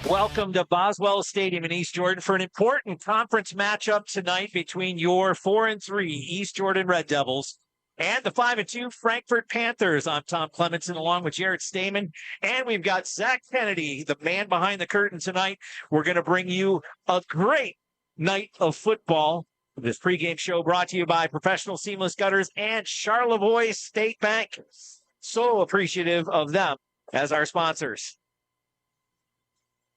Welcome to Boswell Stadium in East Jordan for an important conference matchup tonight between your 4-3 East Jordan Red Devils and the 5-2 Frankfort Panthers. I'm Tom Clemenson along with Jared Stamen, and we've got Zach Kennedy, the man behind the curtain tonight. We're going to bring you a great night of football. This pregame show brought to you by Professional Seamless Gutters and Charlevoix State Bank. So appreciative of them as our sponsors.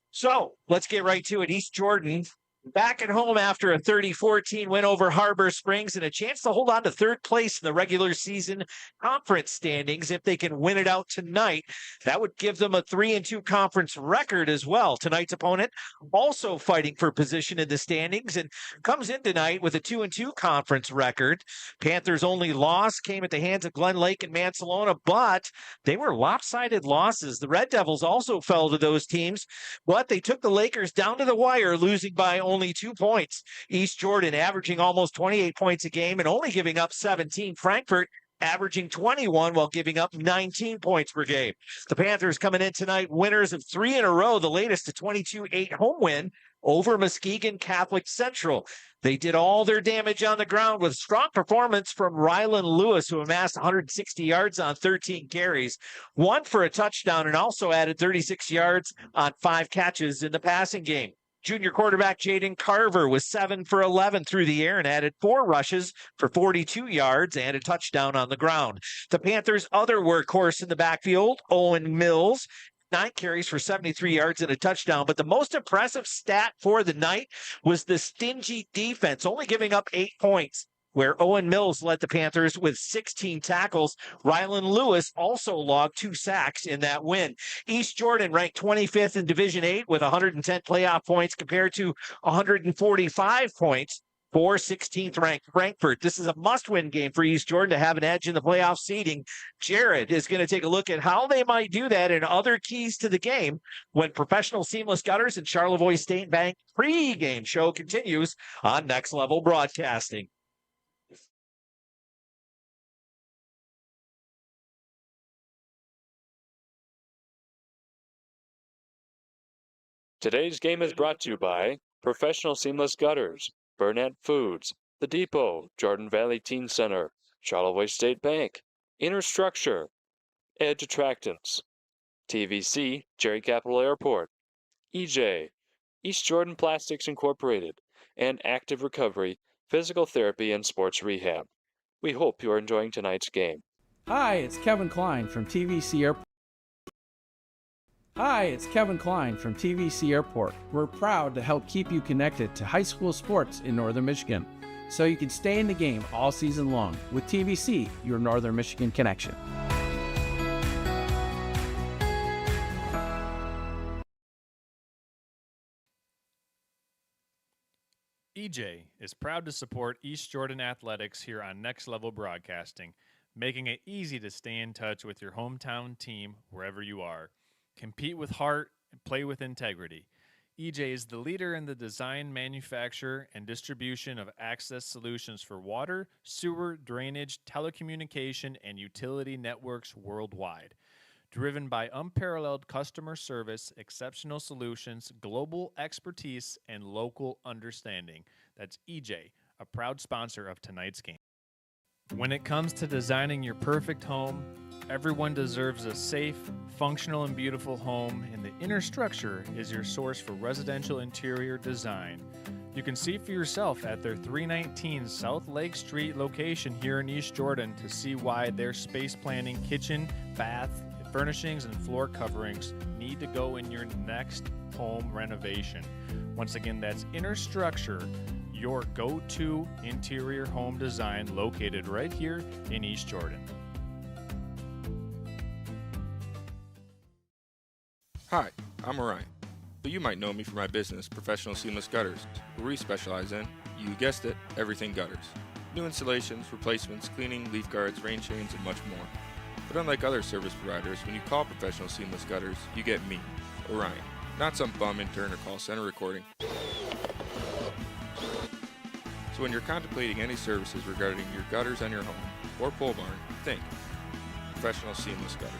So let's get right to it. East Jordan back at home after a 30-14 win over Harbor Springs and a chance to hold on to third place in the regular season conference standings if they can win it out tonight. That would give them a 3-2 conference record as well. Tonight's opponent also fighting for position in the standings and comes in tonight with a 2-2 conference record. Panthers' only loss came at the hands of Glen Lake and Mansalona, but they were lopsided losses. The Red Devils also fell to those teams, but they took the Lakers down to the wire, losing by only 2 points. East Jordan averaging almost 28 points a game and only giving up 17. Frankfort averaging 21 while giving up 19 points per game. The Panthers coming in tonight winners of 3 in a row, the latest a 22-8 home win over Muskegon Catholic Central. They did all their damage on the ground with strong performance from Rylan Lewis, who amassed 160 yards on 13 carries, 1 for a touchdown, and also added 36 yards on 5 catches in the passing game. Junior quarterback Jaden Carver was 7 for 11 through the air and added 4 rushes for 42 yards and a touchdown on the ground. The Panthers' other workhorse in the backfield, Owen Mills, 9 carries for 73 yards and a touchdown. But the most impressive stat for the night was the stingy defense, only giving up 8 points, where Owen Mills led the Panthers with 16 tackles. Rylan Lewis also logged 2 sacks in that win. East Jordan ranked 25th in Division 8 with 110 playoff points compared to 145 points for 16th ranked Frankfort. This is a must-win game for East Jordan to have an edge in the playoff seeding. Jared is going to take a look at how they might do that and other keys to the game when Professional Seamless Gutters and Charlevoix State Bank pregame show continues on Next Level Broadcasting. Today's game is brought to you by Professional Seamless Gutters, Burnett Foods, The Depot, Jordan Valley Teen Center, Charlevoix State Bank, Inner Structure, Edge Attractants, TVC, Jerry Capital Airport, EJ, East Jordan Plastics Incorporated, and Active Recovery, Physical Therapy and Sports Rehab. We hope you are enjoying tonight's game. Hi, it's Kevin Klein from TVC Airport. We're proud to help keep you connected to high school sports in Northern Michigan, so you can stay in the game all season long with TVC, your Northern Michigan connection. EJ is proud to support East Jordan Athletics here on Next Level Broadcasting, making it easy to stay in touch with your hometown team wherever you are. Compete with heart and play with integrity. EJ is the leader in the design, manufacture, and distribution of access solutions for water, sewer, drainage, telecommunication, and utility networks worldwide. Driven by unparalleled customer service, exceptional solutions, global expertise, and local understanding. That's EJ, a proud sponsor of tonight's game. When it comes to designing your perfect home, everyone deserves a safe, functional, and beautiful home, and the Inner Structure is your source for residential interior design. You can see for yourself at their 319 South Lake Street location here in East Jordan to see why their space planning, kitchen, bath, furnishings, and floor coverings need to go in your next home renovation. Once again, that's Inner Structure, your go-to interior home design located right here in East Jordan. Hi, I'm Orion, but you might know me for my business, Professional Seamless Gutters, where we specialize in, you guessed it, everything gutters. New installations, replacements, cleaning, leaf guards, rain chains, and much more. But unlike other service providers, when you call Professional Seamless Gutters, you get me, Orion, not some bum intern or call center recording. So when you're contemplating any services regarding your gutters on your home or pole barn, think Professional Seamless Gutters.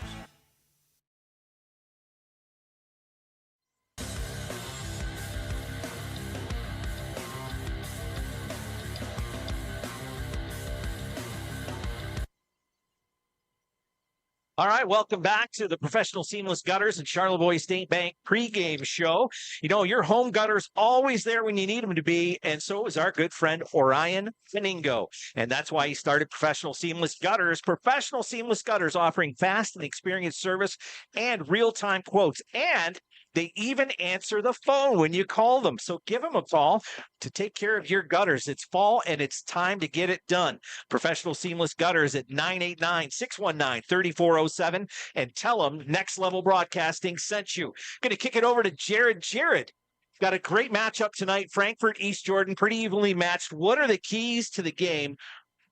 All right, welcome back to the Professional Seamless Gutters and Charlevoix State Bank pregame show. You know, your home gutter's always there when you need them to be, and so is our good friend Orion Feningo. And that's why he started Professional Seamless Gutters. Professional Seamless Gutters offering fast and experienced service and real-time quotes. And they even answer the phone when you call them. So give them a call to take care of your gutters. It's fall and it's time to get it done. Professional Seamless Gutters at 989-619-3407 and tell them Next Level Broadcasting sent you. Going to kick it over to Jared. Jared, got a great matchup tonight. Frankfort, East Jordan, pretty evenly matched. What are the keys to the game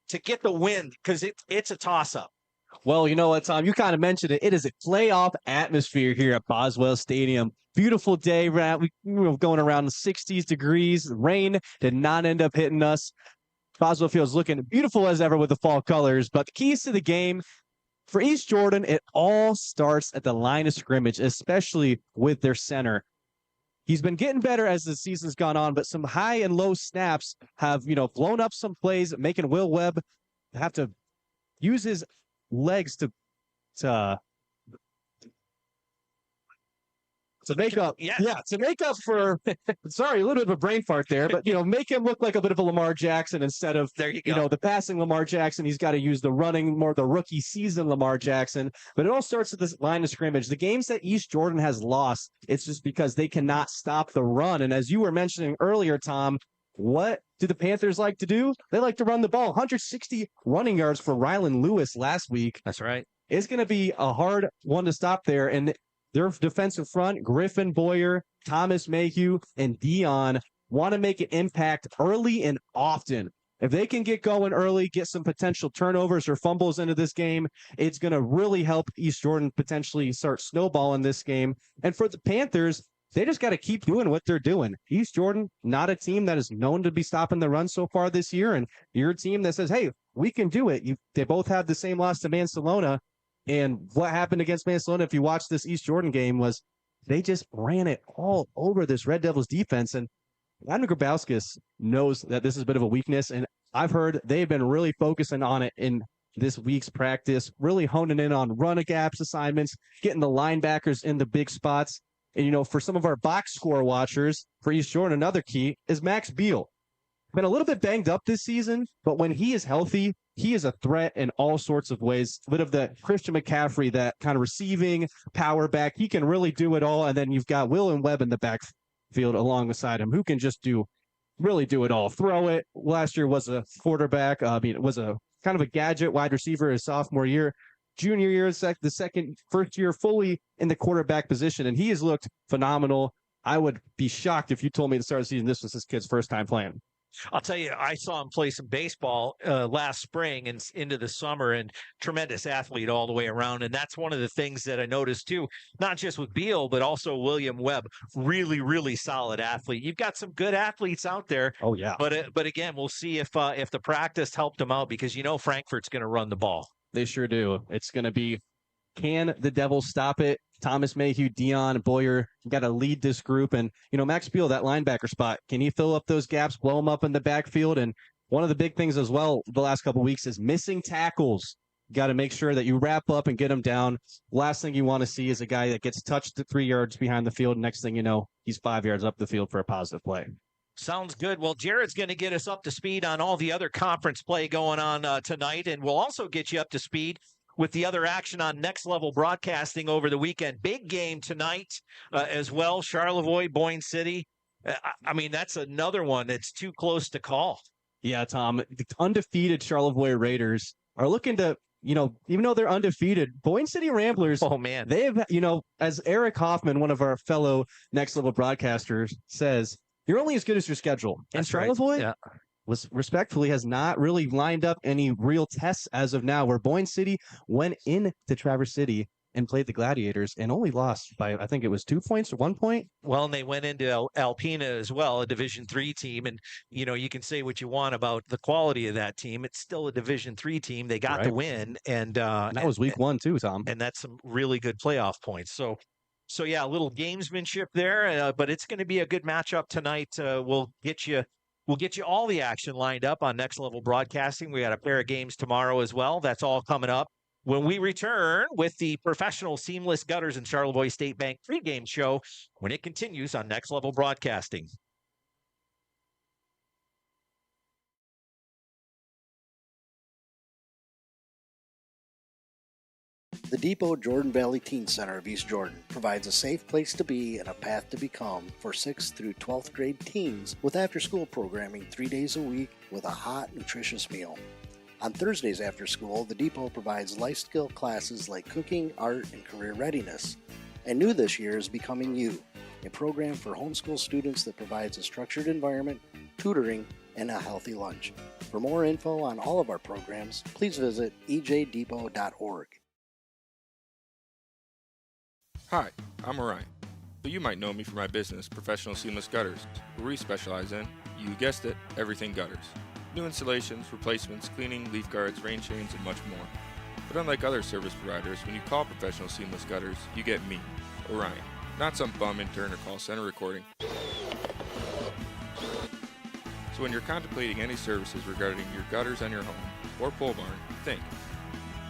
to get the win? Because it's a toss-up. Well, you know what, Tom? You kind of mentioned it. It is a playoff atmosphere here at Boswell Stadium. Beautiful day. We were going around the 60s degrees. The rain did not end up hitting us. Boswell Field's looking beautiful as ever with the fall colors. But the keys to the game for East Jordan, it all starts at the line of scrimmage, especially with their center. He's been getting better as the season's gone on, but some high and low snaps have, blown up some plays, making Will Webb have to use his legs to make up. Yeah, to make up for sorry, a little bit of a brain fart there, but make him look like a bit of a Lamar Jackson instead of the passing Lamar Jackson. He's got to use the running, more the rookie season Lamar Jackson. But it all starts at this line of scrimmage. The games that East Jordan has lost, it's just because they cannot stop the run. And as you were mentioning earlier, Tom, what do the Panthers like to do? They like to run the ball. 160 running yards for Rylan Lewis last week. That's right. It's going to be a hard one to stop there. And their defensive front, Griffin Boyer, Thomas Mayhew, and Dion want to make an impact early and often. If they can get going early, get some potential turnovers or fumbles into this game, it's going to really help East Jordan potentially start snowballing this game. And for the Panthers, they just got to keep doing what they're doing. East Jordan, not a team that is known to be stopping the run so far this year. And you're a team that says, hey, we can do it. They both had the same loss to Mansalona. And what happened against Mansalona, if you watch this East Jordan game, was they just ran it all over this Red Devils defense. And Adam Grabowskis knows that this is a bit of a weakness. And I've heard they've been really focusing on it in this week's practice, really honing in on run gaps assignments, getting the linebackers in the big spots. And, for some of our box score watchers for East Jordan, another key is Max Beal. Been a little bit banged up this season, but when he is healthy, he is a threat in all sorts of ways. A bit of the Christian McCaffrey, that kind of receiving power back. He can really do it all. And then you've got Will and Webb in the backfield alongside him who can just really do it all. Throw it. Last year was a quarterback. It was a kind of a gadget wide receiver his sophomore year. Junior year, first year fully in the quarterback position, and he has looked phenomenal. I would be shocked if you told me at the start of the season this was his kid's first time playing. I'll tell you, I saw him play some baseball last spring and into the summer, and tremendous athlete all the way around. And that's one of the things that I noticed too, not just with Beal, but also William Webb. Really, really solid athlete. You've got some good athletes out there. Oh yeah. But again, we'll see if the practice helped him out, because Frankfort's going to run the ball. They sure do. It's going to be, can the Devils stop it? Thomas Mayhew, Dion, Boyer got to lead this group. And, Max Beal, that linebacker spot, can he fill up those gaps, blow them up in the backfield? And one of the big things as well the last couple of weeks is missing tackles. You got to make sure that you wrap up and get them down. Last thing you want to see is a guy that gets touched at 3 yards behind the field. Next thing you know, he's 5 yards up the field for a positive play. Sounds good. Well, Jared's going to get us up to speed on all the other conference play going on tonight, and we'll also get you up to speed with the other action on Next Level Broadcasting over the weekend. Big game tonight as well. Charlevoix, Boyne City. That's another one that's too close to call. Yeah, Tom. The undefeated Charlevoix Raiders are looking to, even though they're undefeated, Boyne City Ramblers. Oh, man. They've, as Eric Hoffman, one of our fellow Next Level broadcasters, says, you're only as good as your schedule. And Charlevoix respectfully has not really lined up any real tests as of now, where Boyne City went into Traverse City and played the Gladiators and only lost by, I think it was 2 points or 1 point. Well, and they went into Alpena as well, a Division III team. And, you can say what you want about the quality of that team. It's still a Division III team. They got the win. And that was week 1 too, Tom. And that's some really good playoff points. So yeah, a little gamesmanship there, but it's going to be a good matchup tonight. We'll get you all the action lined up on Next Level Broadcasting. We got a pair of games tomorrow as well. That's all coming up when we return with the Professional Seamless Gutters and Charlevoix State Bank pregame show when it continues on Next Level Broadcasting. The Depot Jordan Valley Teen Center of East Jordan provides a safe place to be and a path to become for 6th through 12th grade teens with after-school programming 3 days a week with a hot, nutritious meal. On Thursdays after school, the Depot provides life skill classes like cooking, art, and career readiness. And new this year is Becoming You, a program for homeschool students that provides a structured environment, tutoring, and a healthy lunch. For more info on all of our programs, please visit ejdepot.org. Hi, I'm Orion, but you might know me for my business, Professional Seamless Gutters, where we specialize in, you guessed it, everything gutters. New installations, replacements, cleaning, leaf guards, rain chains, and much more. But unlike other service providers, when you call Professional Seamless Gutters, you get me, Orion, not some bum intern or call center recording. So when you're contemplating any services regarding your gutters on your home or pole barn, think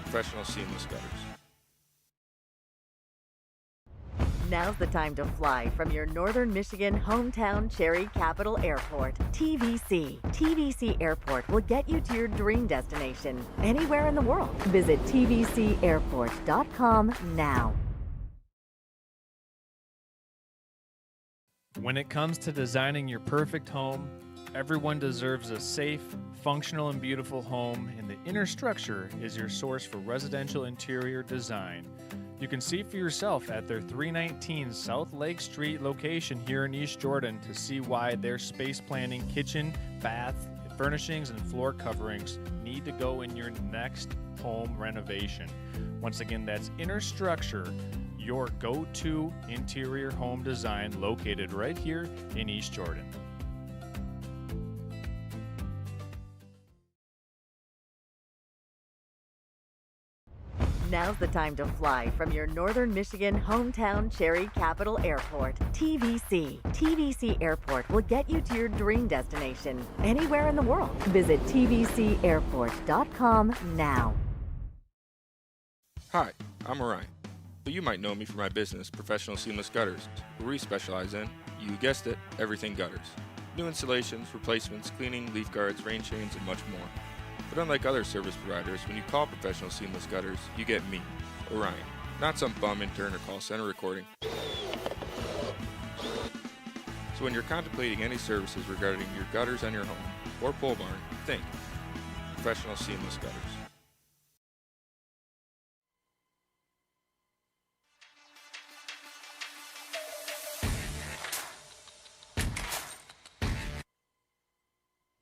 Professional Seamless Gutters. Now's the time to fly from your Northern Michigan hometown Cherry Capital Airport, TVC. TVC Airport will get you to your dream destination anywhere in the world. Visit tvcairport.com now. When it comes to designing your perfect home, everyone deserves a safe, functional, and beautiful home, and the inner structure is your source for residential interior design. You can see for yourself at their 319 South Lake Street location here in East Jordan to see why their space planning, kitchen, bath, furnishings, and floor coverings need to go in your next home renovation. Once again, that's Inner Structure, your go-to interior home design located right here in East Jordan. Now's the time to fly from your Northern Michigan hometown Cherry Capital Airport, TVC. TVC Airport will get you to your dream destination anywhere in the world. Visit tvcairport.com now. Hi, I'm Orion, but you might know me for my business, Professional Seamless Gutters, where we specialize in, you guessed it, everything gutters. New installations, replacements, cleaning, leaf guards, rain chains, and much more. But unlike other service providers, when you call Professional Seamless Gutters, you get me, Orion, not some bum intern or call center recording. So when you're contemplating any services regarding your gutters on your home or pole barn, think Professional Seamless Gutters.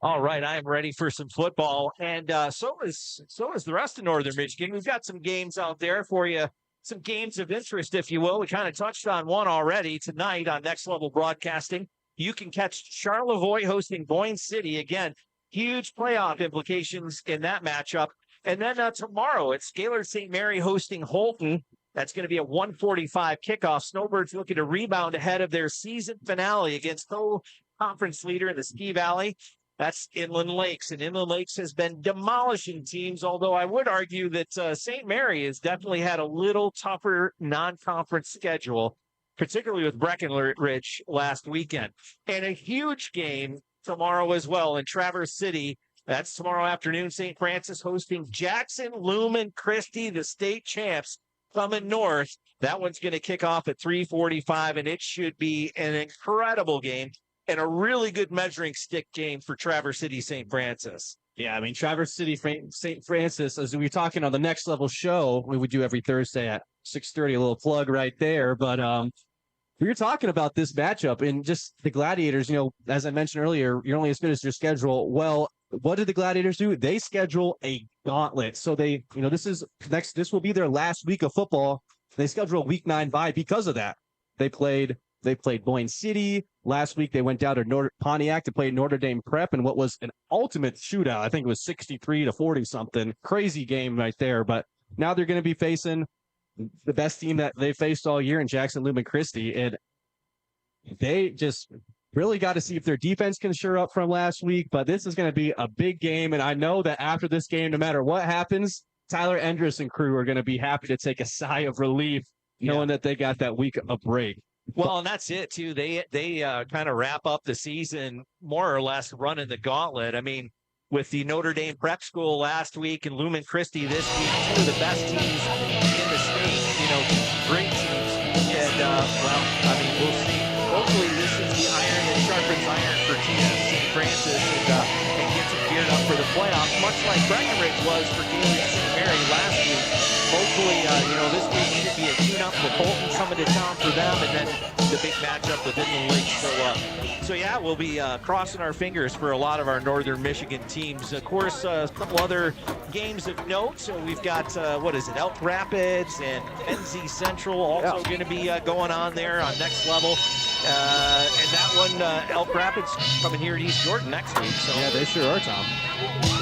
All right, I am ready for some football, and so is the rest of Northern Michigan. We've got some games out there for you, some games of interest, if you will. We kind of touched on one already tonight on Next Level Broadcasting. You can catch Charlevoix hosting Boyne City again. Huge playoff implications in that matchup. And then tomorrow, it's Gaylord St. Mary hosting Holton. That's going to be a 1:45 kickoff. Snowbirds looking to rebound ahead of their season finale against co-conference leader in the Ski Valley. That's Inland Lakes, and Inland Lakes has been demolishing teams, although I would argue that St. Mary has definitely had a little tougher non-conference schedule, particularly with Breckenridge last weekend. And a huge game tomorrow as well in Traverse City. That's tomorrow afternoon. St. Francis hosting Jackson Lumen Christi, the state champs, coming north. That one's going to kick off at 3:45, and it should be an incredible game and a really good measuring stick game for Traverse City St. Francis. Yeah, I mean, Traverse City St. Francis, as we were talking on the Next Level show, we would do every Thursday at 6:30, a little plug right there. But we were talking about this matchup and just the Gladiators, as I mentioned earlier, you're only as good as your schedule. Well, what did the Gladiators do? They schedule a gauntlet. So this will be their last week of football. They schedule a week 9 bye because of that. They played Boyne City. Last week, they went down to Pontiac to play Notre Dame Prep in what was an ultimate shootout. I think it was 63-40 something. Crazy game right there. But now they're going to be facing the best team that they faced all year in Jackson Lumen Christi. And they just really got to see if their defense can shore up from last week. But this is going to be a big game. And I know that after this game, no matter what happens Tyler Endress and crew are going to be happy to take a sigh of relief knowing that they got that week of break. Well, and that's it too. They kind of wrap up the season more or less running the gauntlet. I mean, with the Notre Dame Prep School last week and Lumen Christi this week, two of the best teams in the state. Great teams. And well, I mean, we'll see. Hopefully, this is the iron that sharpens iron for Team St. Francis and gets it geared up for the playoffs, much like Breckenridge was for Gaylord St. Mary last week. Hopefully, this week should be a tune-up with Bolton coming to town for them, and then the big matchup within the league. So yeah, we'll be crossing our fingers for a lot of our Northern Michigan teams. Of course, a couple other games of note. So we've got, Elk Rapids and NZ Central also going to be going on there on Next Level. And that one, Elk Rapids coming here at East Jordan next week. So yeah, they sure are, Tom.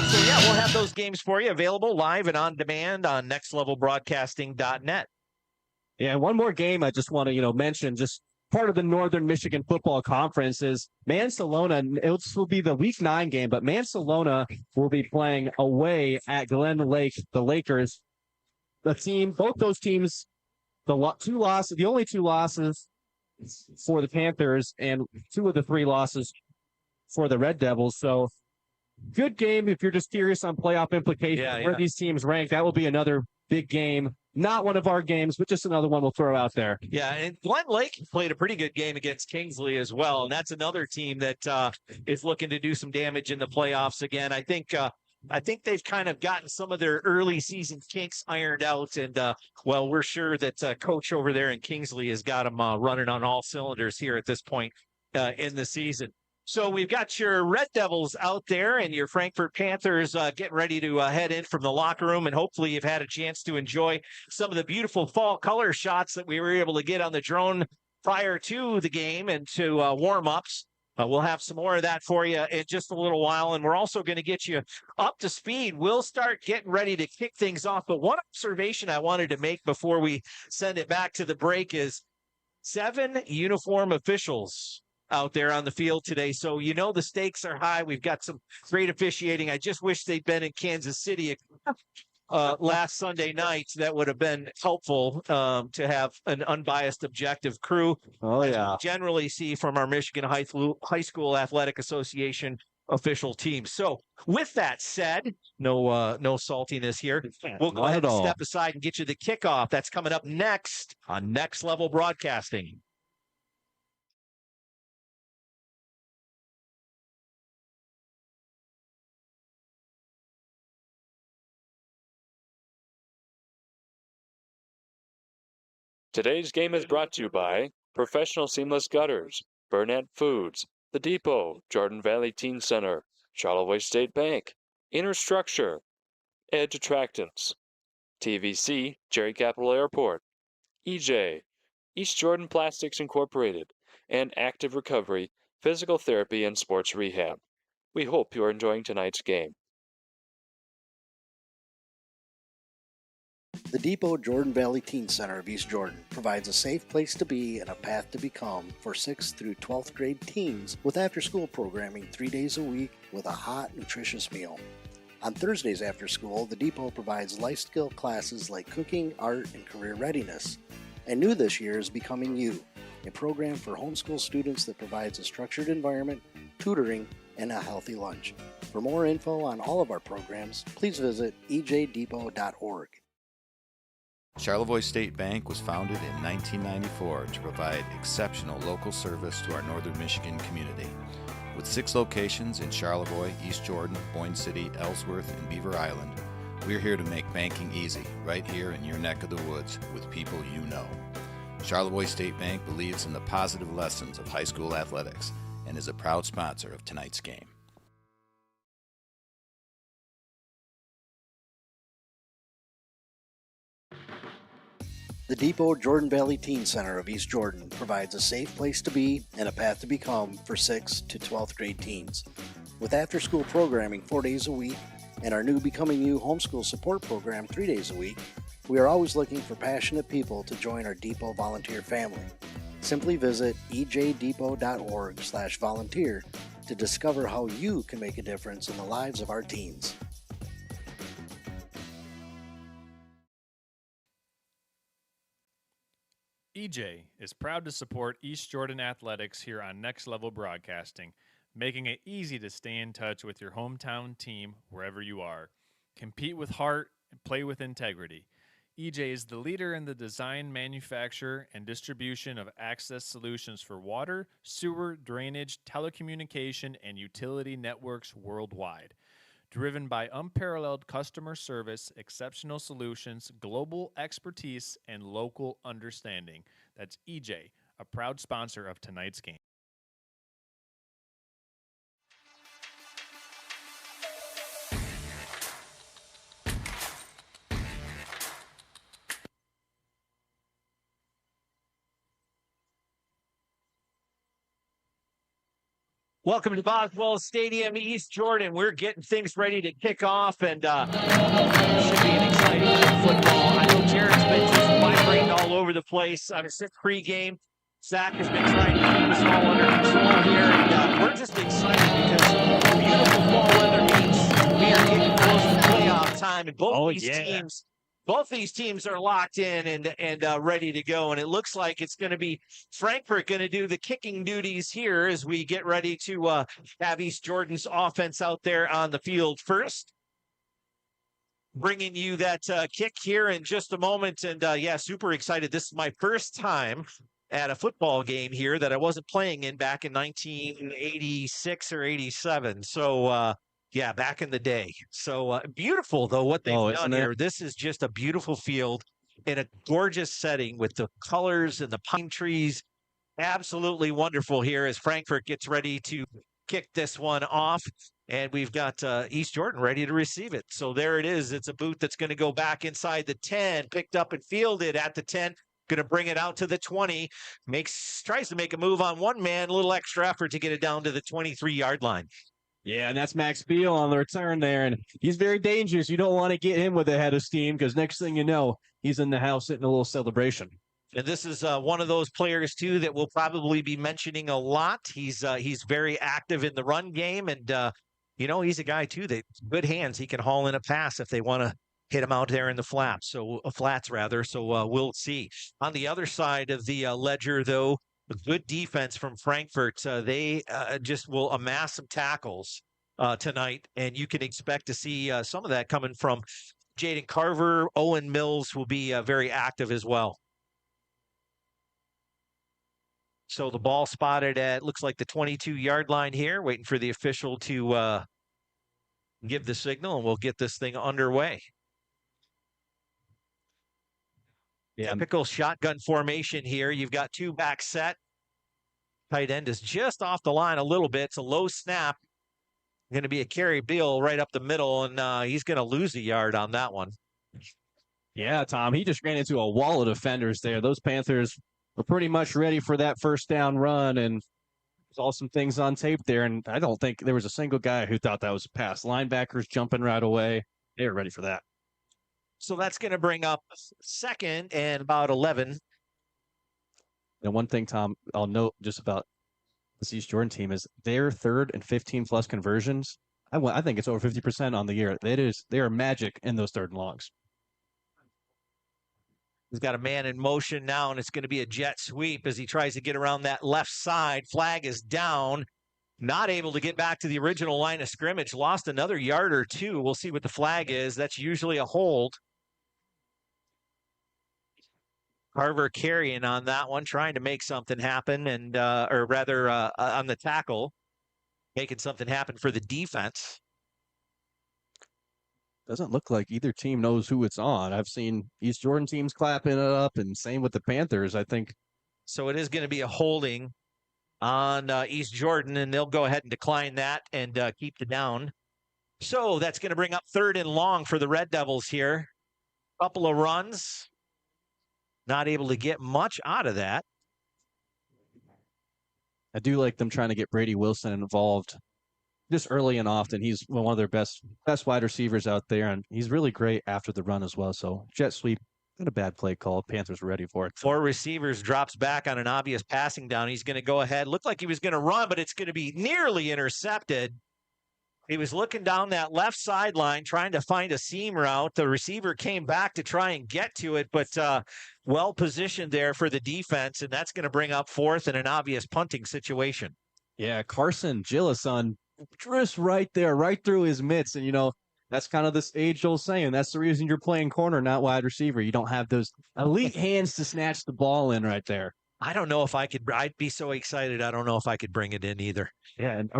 So yeah, we'll have those games for you available live and on demand on nextlevelbroadcasting.net. Yeah, one more game I just want to, mention, just part of the Northern Michigan Football Conference is Mansalona. It will be the Week 9 game, but Mansalona will be playing away at Glen Lake, the Lakers. Both those teams, the only two losses for the Panthers and 2 of the 3 losses for the Red Devils. So good game if you're just curious on playoff implications, where these teams rank. That will be another big game. Not one of our games, but just another one we'll throw out there. Yeah, and Glen Lake played a pretty good game against Kingsley as well, and that's another team that is looking to do some damage in the playoffs again. I think they've kind of gotten some of their early season kinks ironed out, and we're sure that Coach over there in Kingsley has got them running on all cylinders here at this point in the season. So we've got your Red Devils out there and your Frankfort Panthers getting ready to head in from the locker room. And hopefully you've had a chance to enjoy some of the beautiful fall color shots that we were able to get on the drone prior to the game and to warm-ups. We'll have some more of that for you in just a little while. And we're also going to get you up to speed. We'll start getting ready to kick things off. But one observation I wanted to make before we send it back to the break is 7 uniform officials out there on the field today. So, the stakes are high. We've got some great officiating. I just wish they'd been in Kansas City last Sunday night. That would have been helpful to have an unbiased, objective crew. Oh, yeah. Generally see from our Michigan High School Athletic Association official teams. So with that said, no saltiness here. We'll go ahead and step aside and get you the kickoff. That's coming up next on Next Level Broadcasting. Today's game is brought to you by Professional Seamless Gutters, Burnett Foods, The Depot, Jordan Valley Teen Center, Charlevoix State Bank, Inner Structure, Edge Attractants, TVC, Cherry Capital Airport, EJ, East Jordan Plastics Incorporated, and Active Recovery, Physical Therapy and Sports Rehab. We hope you are enjoying tonight's game. The Depot Jordan Valley Teen Center of East Jordan provides a safe place to be and a path to become for 6th through 12th grade teens with after-school programming 3 days a week with a hot, nutritious meal. On Thursdays after school, the Depot provides life skill classes like cooking, art, and career readiness. And new this year is Becoming You, a program for homeschool students that provides a structured environment, tutoring, and a healthy lunch. For more info on all of our programs, please visit ejdepot.org. Charlevoix State Bank was founded in 1994 to provide exceptional local service to our northern Michigan community. With 6 locations in Charlevoix, East Jordan, Boyne City, Ellsworth, and Beaver Island, we're here to make banking easy, right here in your neck of the woods with people you know. Charlevoix State Bank believes in the positive lessons of high school athletics and is a proud sponsor of tonight's game. The Depot Jordan Valley Teen Center of East Jordan provides a safe place to be and a path to become for 6th to 12th grade teens. With after-school programming 4 days a week and our new Becoming You homeschool support program 3 days a week, we are always looking for passionate people to join our Depot volunteer family. Simply visit ejdepot.org/volunteer to discover how you can make a difference in the lives of our teens. EJ is proud to support East Jordan Athletics here on Next Level Broadcasting, making it easy to stay in touch with your hometown team wherever you are. Compete with heart and play with integrity. EJ is the leader in the design, manufacture, and distribution of access solutions for water, sewer, drainage, telecommunication, and utility networks worldwide. Driven by unparalleled customer service, exceptional solutions, global expertise, and local understanding. That's EJ, a proud sponsor of tonight's game. Welcome to Boswell Stadium, East Jordan. We're getting things ready to kick off, and should be an exciting night of football. I know Jared's been just vibrating all over the place on a sick pregame. Zach has been trying to keep us all under control here, and we're just excited because beautiful fall weather means we are getting close to playoff time, and both these teams are locked in and ready to go. And it looks like it's going to be Frankfort going to do the kicking duties here as we get ready to have East Jordan's offense out there on the field first. Bringing you that kick here in just a moment. And yeah, super excited. This is my first time at a football game here that I wasn't playing in back in 1986 or 87. So, yeah, back in the day. So beautiful, though, what they've done here. This is just a beautiful field in a gorgeous setting with the colors and the pine trees. Absolutely wonderful here as Frankfort gets ready to kick this one off. And we've got East Jordan ready to receive it. So there it is. It's a boot that's going to go back inside the 10, picked up and fielded at the 10. Going to bring it out to the 20. Tries to make a move on one man, a little extra effort to get it down to the 23-yard line. Yeah, and that's Max Beal on the return there, and he's very dangerous. You don't want to get him with a head of steam because next thing you know, he's in the house sitting a little celebration. And this is one of those players, too, that we'll probably be mentioning a lot. He's very active in the run game, and, he's a guy, too, that good hands. He can haul in a pass if they want to hit him out there in the flats. So we'll see. On the other side of the ledger, though, good defense from Frankfort. They just will amass some tackles tonight, and you can expect to see some of that coming from Jaden Carver. Owen Mills will be very active as well. So the ball spotted at, looks like the 22-yard line here, waiting for the official to give the signal, and we'll get this thing underway. Yeah. Typical shotgun formation here. You've got two back set. Tight end is just off the line a little bit. It's a low snap. Going to be a carry Beal right up the middle, and he's going to lose a yard on that one. Yeah, Tom, he just ran into a wall of defenders there. Those Panthers were pretty much ready for that first down run, and saw some things on tape there, and I don't think there was a single guy who thought that was a pass. Linebackers jumping right away. They were ready for that. So that's going to bring up second and about 11. And one thing, Tom, I'll note just about this East Jordan team is their third and 15-plus conversions. I think it's over 50% on the year. They are magic in those third and longs. He's got a man in motion now, and it's going to be a jet sweep as he tries to get around that left side. Flag is down. Not able to get back to the original line of scrimmage. Lost another yard or two. We'll see what the flag is. That's usually a hold. Carver carrying on that one, trying to make something happen, and or rather on the tackle, making something happen for the defense. Doesn't look like either team knows who it's on. I've seen East Jordan teams clapping it up, and same with the Panthers, I think. So it is going to be a holding on East Jordan, and they'll go ahead and decline that and keep the down. So that's going to bring up third and long for the Red Devils here. Couple of runs. Not able to get much out of that. I do like them trying to get Brady Wilson involved just early and often. He's one of their best wide receivers out there, and he's really great after the run as well. So jet sweep, not a bad play call. Panthers were ready for it. Four receivers, drops back on an obvious passing down. He's going to go ahead. Looked like he was going to run, but it's going to be nearly intercepted. He was looking down that left sideline trying to find a seam route. The receiver came back to try and get to it, but well positioned there for the defense, and that's going to bring up fourth and an obvious punting situation. Yeah, Carson Gillison just right there, right through his mitts. And, that's kind of this age-old saying. That's the reason you're playing corner, not wide receiver. You don't have those elite hands to snatch the ball in right there. I don't know if I could. I'd be so excited. I don't know if I could bring it in either. Yeah, and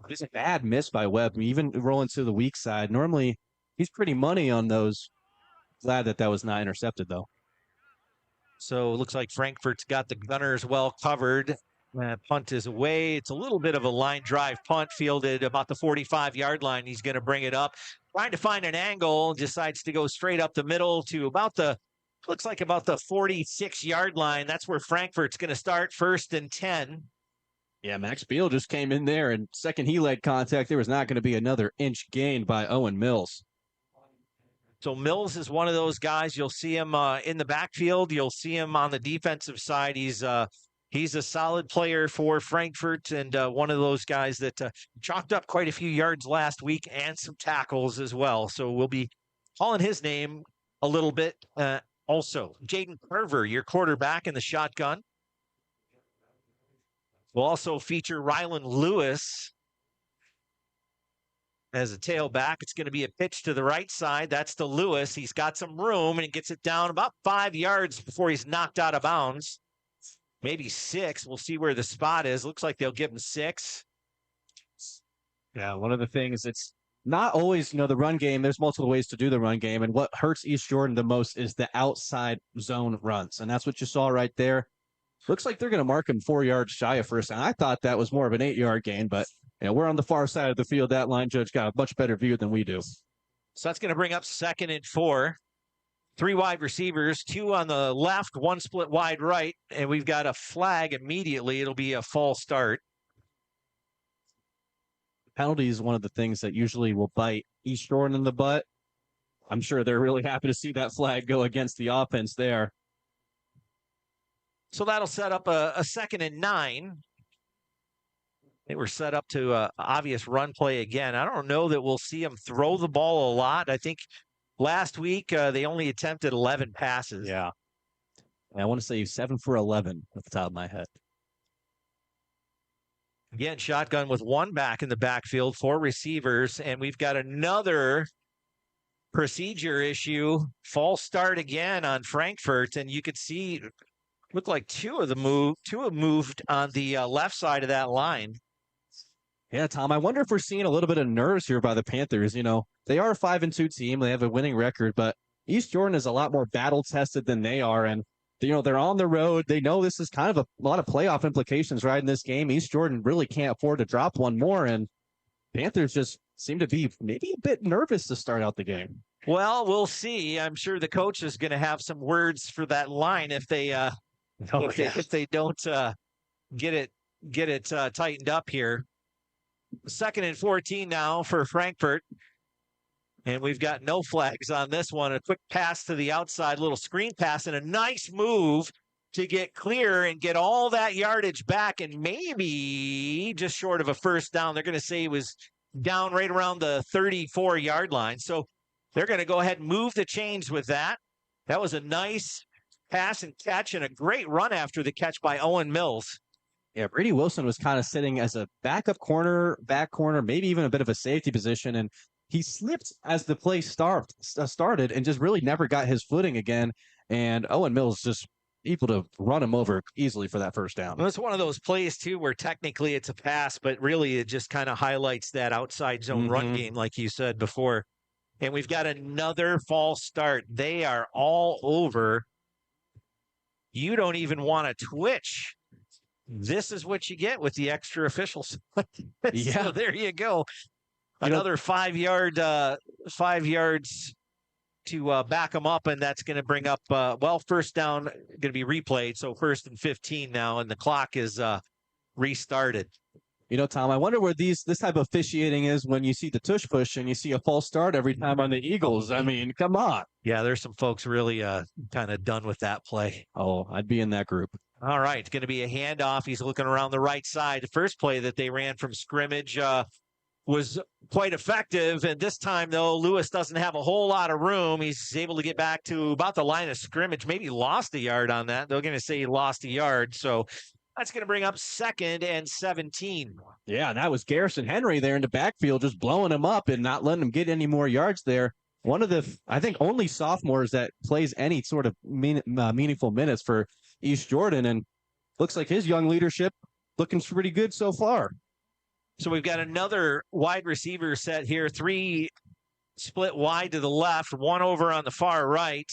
it's a bad miss by Webb. Even rolling to the weak side. Normally, he's pretty money on those. Glad that was not intercepted, though. So it looks like Frankfort's got the Gunners well covered. Punt is away. It's a little bit of a line drive punt fielded about the 45-yard line. He's going to bring it up. Trying to find an angle. Decides to go straight up the middle to about the 46-yard line. That's where Frankfort's going to start, 1st and 10. Yeah, Max Beal just came in there, and second he led contact, there was not going to be another inch gained by Owen Mills. So Mills is one of those guys. You'll see him in the backfield. You'll see him on the defensive side. He's a solid player for Frankfort, and one of those guys that chalked up quite a few yards last week and some tackles as well. So we'll be calling his name a little bit. Also, Jaden Carver, your quarterback in the shotgun. We'll also feature Rylan Lewis as a tailback. It's going to be a pitch to the right side. That's to Lewis. He's got some room, and he gets it down about 5 yards before he's knocked out of bounds. Maybe 6. We'll see where the spot is. Looks like they'll give him 6. Yeah, one of the things, it's not always, the run game. There's multiple ways to do the run game. And what hurts East Jordan the most is the outside zone runs. And that's what you saw right there. Looks like they're going to mark him 4 yards shy of first. And I thought that was more of an 8-yard gain. But we're on the far side of the field. That line judge got a much better view than we do. So that's going to bring up 2nd and 4. 3 wide receivers, 2 on the left, 1 split wide right. And we've got a flag immediately. It'll be a false start. Penalty is one of the things that usually will bite East Jordan in the butt. I'm sure they're really happy to see that flag go against the offense there. So that'll set up a 2nd and 9. They were set up to obvious run play again. I don't know that we'll see them throw the ball a lot. I think last week they only attempted 11 passes. Yeah. I want to say 7 for 11 at the top of my head. Again, shotgun with 1 back in the backfield, 4 receivers, and we've got another procedure issue. False start again on Frankfort, and you could see, looked like 2 have moved on the left side of that line. Yeah, Tom, I wonder if we're seeing a little bit of nerves here by the Panthers. They are a 5-2 team. They have a winning record, but East Jordan is a lot more battle-tested than they are, and they're on the road. They know this is kind of a lot of playoff implications right in this game. East Jordan really can't afford to drop one more, and Panthers just seem to be maybe a bit nervous to start out the game. Well, we'll see. I'm sure the coach is going to have some words for that line if they if they don't get it tightened up here. 2nd and 14 now for Frankfort. And we've got no flags on this one. A quick pass to the outside, little screen pass, and a nice move to get clear and get all that yardage back, and maybe just short of a first down. They're going to say he was down right around the 34-yard line. So they're going to go ahead and move the chains with that. That was a nice pass and catch and a great run after the catch by Owen Mills. Yeah, Brady Wilson was kind of sitting as a backup corner, back corner, maybe even a bit of a safety position, and he slipped as the play started and just really never got his footing again. And Owen Mills just able to run him over easily for that first down. Well, it's one of those plays, too, where technically it's a pass, but really it just kind of highlights that outside zone run game, like you said before. And we've got another false start. They are all over. You don't even want to twitch. This is what you get with the extra officials. Yeah. So there you go. Another 5 yards to back them up, and that's going to bring up, first down going to be replayed. So 1st and 15 now, and the clock is restarted. Tom, I wonder where this type of officiating is when you see the tush push and you see a false start every time on the Eagles. I mean, come on. Yeah, there's some folks really kind of done with that play. Oh, I'd be in that group. All right, it's going to be a handoff. He's looking around the right side. The first play that they ran from scrimmage, was quite effective. And this time, though, Lewis doesn't have a whole lot of room. He's able to get back to about the line of scrimmage, maybe lost a yard on that. They're going to say he lost a yard. So that's going to bring up 2nd and 17. Yeah, and that was Garrison Henry there in the backfield, just blowing him up and not letting him get any more yards there. One of the, I think, only sophomores that plays any sort of meaningful minutes for East Jordan, and looks like his young leadership looking pretty good so far. So we've got another wide receiver set here, 3 split wide to the left, 1 over on the far right.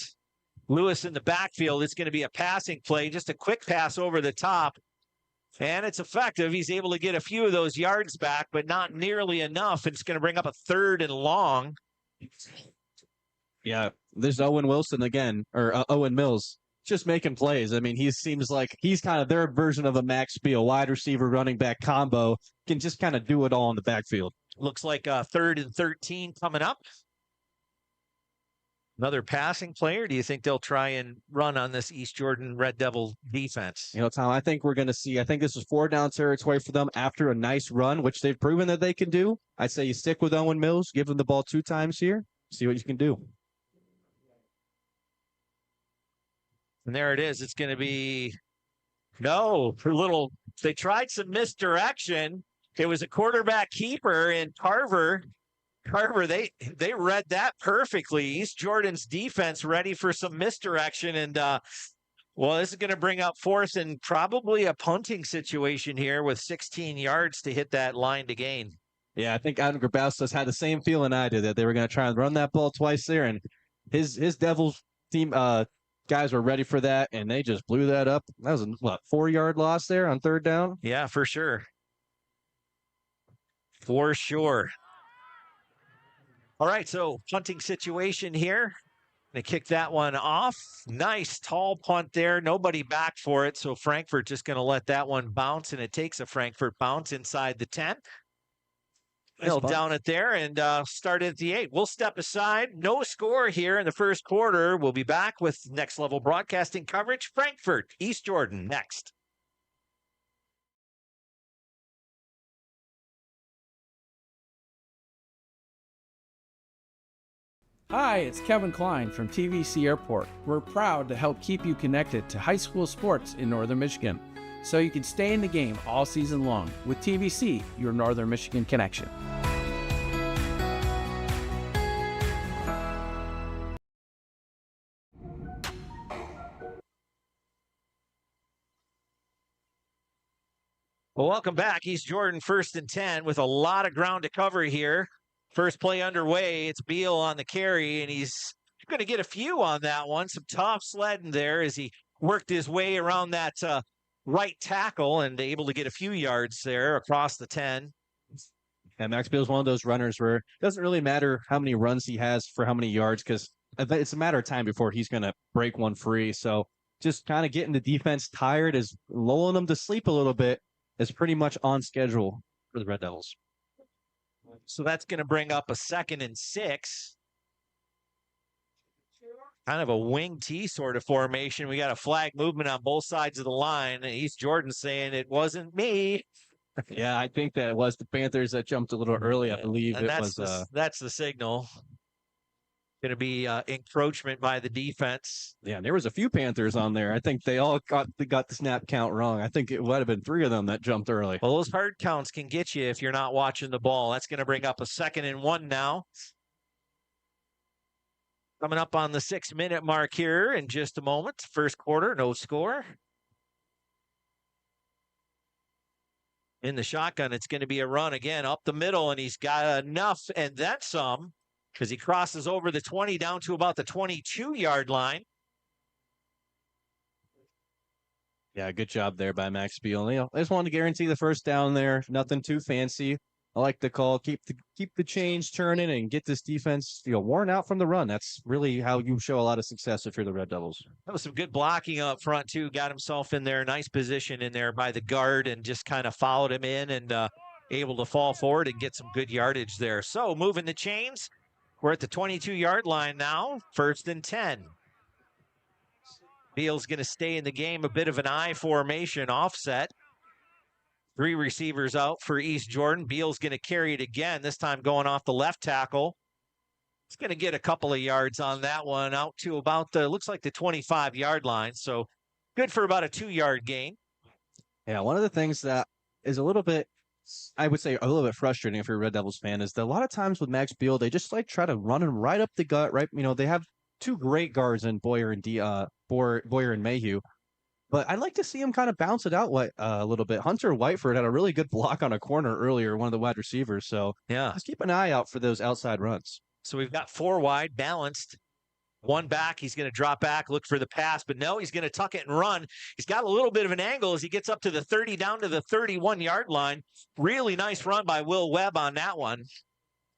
Lewis in the backfield. It's going to be a passing play, just a quick pass over the top. And it's effective. He's able to get a few of those yards back, but not nearly enough. It's going to bring up a 3rd and long. Yeah, there's Owen Wilson again, or Owen Mills, just making plays. I mean, he seems like he's kind of their version of a Max Spiel, wide receiver, running back combo, can just kind of do it all in the backfield. Looks like a 3rd and 13 coming up. Another passing player. Do you think they'll try and run on this East Jordan Red Devil defense? You know, Tom, I think we're going to see, I think this is 4-down territory for them after a nice run, which they've proven that they can do. I'd say you stick with Owen Mills, give him the ball 2 times here, see what you can do. And there it is. It's going to be, no, they tried some misdirection. It was a quarterback keeper, and Carver, they read that perfectly. East Jordan's defense ready for some misdirection. And, this is going to bring up 4th and probably a punting situation here with 16 yards to hit that line to gain. Yeah, I think Adam Grabowski's had the same feeling I did, that they were going to try and run that ball twice there. And his Devils team guys were ready for that, and they just blew that up. That was a 4-yard loss there on 3rd down? Yeah, for sure. For sure. All right, so punting situation here. They kick that one off. Nice tall punt there. Nobody back for it, so Frankfort just going to let that one bounce, and it takes a Frankfort bounce inside the 10. They'll down it there and start at the 8. We'll step aside. No score here in the first quarter. We'll be back with Next Level Broadcasting coverage. Frankfort, East Jordan, next. Hi, it's Kevin Klein from TVC Airport. We're proud to help keep you connected to high school sports in Northern Michigan, so you can stay in the game all season long with TVC, your Northern Michigan connection. Well, welcome back. East Jordan 1st and 10 with a lot of ground to cover here. First play underway. It's Beal on the carry, and he's going to get a few on that one. Some tough sledding there as he worked his way around that right tackle and able to get a few yards there across the 10. And Max Beal is one of those runners where it doesn't really matter how many runs he has for how many yards, because it's a matter of time before he's going to break one free. So just kind of getting the defense tired, is lulling them to sleep a little bit, is pretty much on schedule for the Red Devils. So that's going to bring up a 2nd and 6. Kind of a wing T sort of formation. We got a flag movement on both sides of the line. And East Jordan saying it wasn't me. Yeah, I think that was the Panthers that jumped a little early. I believe and that's the signal. Going to be encroachment by the defense. Yeah, there was a few Panthers on there. I think they all got the snap count wrong. I think it might have been 3 of them that jumped early. Well, those hard counts can get you if you're not watching the ball. That's going to bring up a 2nd and 1 now. Coming up on the 6-minute mark here in just a moment. First quarter, no score. In the shotgun, it's going to be a run again up the middle, and he's got enough and then some, because he crosses over the 20 down to about the 22-yard line. Yeah, good job there by Max Beal. I just wanted to guarantee the first down there. Nothing too fancy. I like the call. Keep the chains turning and get this defense, worn out from the run. That's really how you show a lot of success if you're the Red Devils. That was some good blocking up front, too. Got himself in there. Nice position in there by the guard and just kind of followed him in and able to fall forward and get some good yardage there. So moving the chains. We're at the 22-yard line now. 1st and 10. Beal's going to stay in the game. A bit of an I formation offset. Three receivers out for East Jordan. Beal's going to carry it again, this time going off the left tackle. He's going to get a couple of yards on that one, out to about looks like the 25-yard line. So good for about a 2-yard gain. Yeah, one of the things that is a little bit, I would say a little bit frustrating if you're a Red Devils fan, is that a lot of times with Max Beal, they just like try to run him right up the gut, right? You know, they have two great guards in Boyer and Mayhew. But I'd like to see him kind of bounce it out a little bit. Hunter Whiteford had a really good block on a corner earlier, one of the wide receivers. So yeah, let's keep an eye out for those outside runs. So we've got 4 wide, balanced. 1 back, he's going to drop back, look for the pass, but no, he's going to tuck it and run. He's got a little bit of an angle as he gets up to the 30, down to the 31-yard line. Really nice run by Will Webb on that one.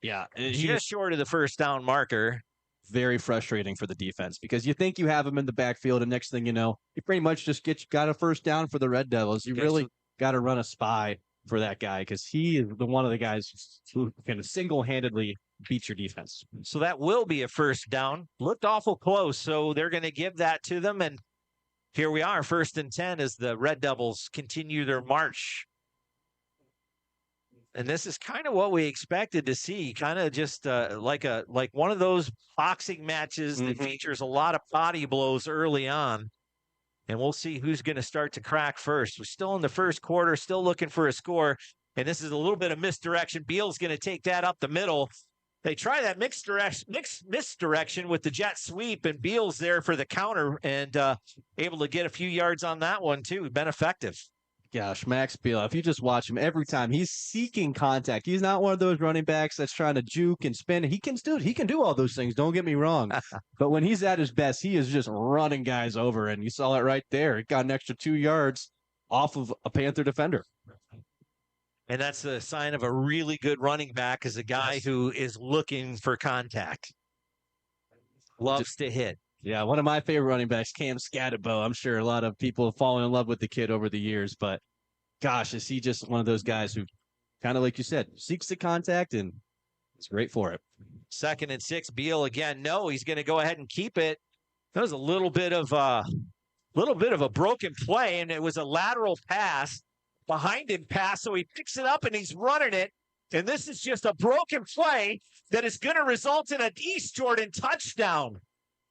Yeah, just short of the first down marker. Very frustrating for the defense because you think you have him in the backfield, and next thing you know, you pretty much just got a first down for the Red Devils. You really got to run a spy for that guy because he is one of the guys who can single-handedly beat your defense. So that will be a first down. Looked awful close, so they're going to give that to them, and here we are, 1st and 10 as the Red Devils continue their march. And this is kind of what we expected to see, kind of just like one of those boxing matches that features a lot of body blows early on. And we'll see who's going to start to crack first. We're still in the first quarter, still looking for a score. And this is a little bit of misdirection. Beal's going to take that up the middle. They try that misdirection with the jet sweep, and Beal's there for the counter and able to get a few yards on that one, too. Been effective. Gosh, Max Beal, if you just watch him every time, he's seeking contact. He's not one of those running backs that's trying to juke and spin. He can do all those things, don't get me wrong. But when he's at his best, he is just running guys over, and you saw it right there. He got an extra 2 yards off of a Panther defender. And that's a sign of a really good running back, is a guy who is looking for contact. Loves to hit. Yeah, one of my favorite running backs, Cam Scatterbo. I'm sure a lot of people have fallen in love with the kid over the years, but gosh, is he just one of those guys who, kind of like you said, seeks the contact, and it's great for it. 2nd and 6, Beal again. No, he's going to go ahead and keep it. That was a little bit of a broken play, and it was a lateral pass, behind him pass, so he picks it up and he's running it. And this is just a broken play that is going to result in an East Jordan touchdown.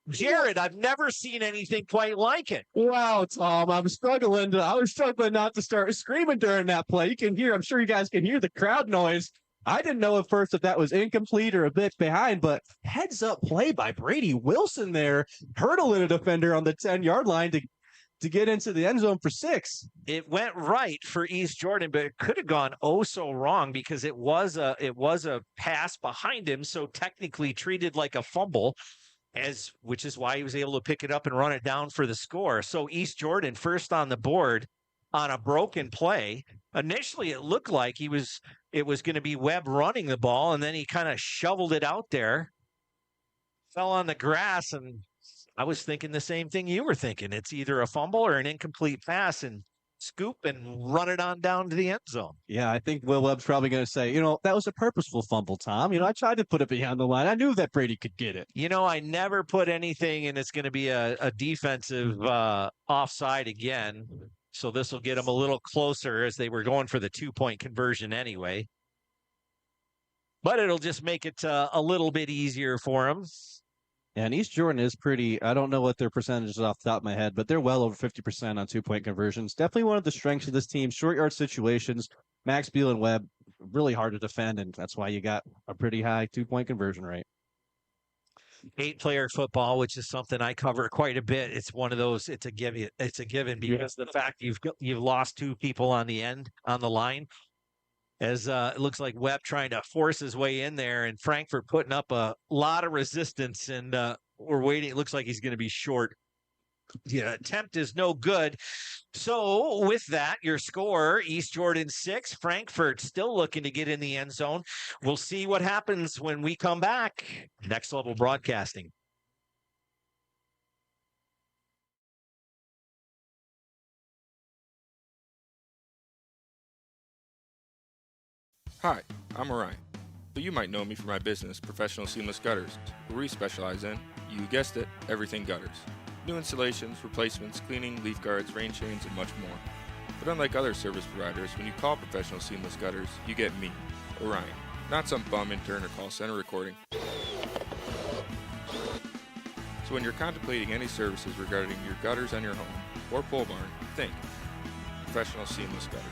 Jared, I've never seen anything quite like it. Wow, Tom, I was struggling not to start screaming during that play. You can hear, I'm sure you guys can hear the crowd noise. I didn't know at first if that was incomplete or a bit behind, but heads up play by Brady Wilson there, hurdling a defender on the 10-yard line to get into the end zone for 6. It went right for East Jordan, but it could have gone oh so wrong because it was a pass behind him, so technically treated like a fumble. Which is why he was able to pick it up and run it down for the score. So East Jordan first on the board on a broken play. Initially, it looked like it was going to be Webb running the ball, and then he kind of shoveled it out there, fell on the grass, and I was thinking the same thing you were thinking. It's either a fumble or an incomplete pass, and scoop and run it on down to the end zone. Yeah, I think Will Webb's probably going to say, that was a purposeful fumble, Tom. I tried to put it behind the line. I knew that Brady could get it. I never put anything, and it's going to be a defensive offside again. So this will get them a little closer, as they were going for the 2-point conversion anyway. But it'll just make it a little bit easier for them. And East Jordan is pretty, I don't know what their percentage is off the top of my head, but they're well over 50% on 2-point conversions. Definitely one of the strengths of this team. Short yard situations, Max Beal and Webb, really hard to defend, and that's why you got a pretty high 2-point conversion rate. 8-player football, which is something I cover quite a bit. It's one of those, it's a given because the fact you've lost 2 people on the line. As it looks like Webb trying to force his way in there, and Frankfort putting up a lot of resistance, and we're waiting. It looks like he's going to be short. The attempt is no good. So with that, your score, East Jordan 6, Frankfort still looking to get in the end zone. We'll see what happens when we come back. Next Level Broadcasting. Hi, I'm Orion, but you might know me from my business, Professional Seamless Gutters, where we specialize in, you guessed it, everything gutters. New installations, replacements, cleaning, leaf guards, rain chains, and much more. But unlike other service providers, when you call Professional Seamless Gutters, you get me, Orion, not some bum intern or call center recording. So when you're contemplating any services regarding your gutters on your home or pole barn, think Professional Seamless Gutters.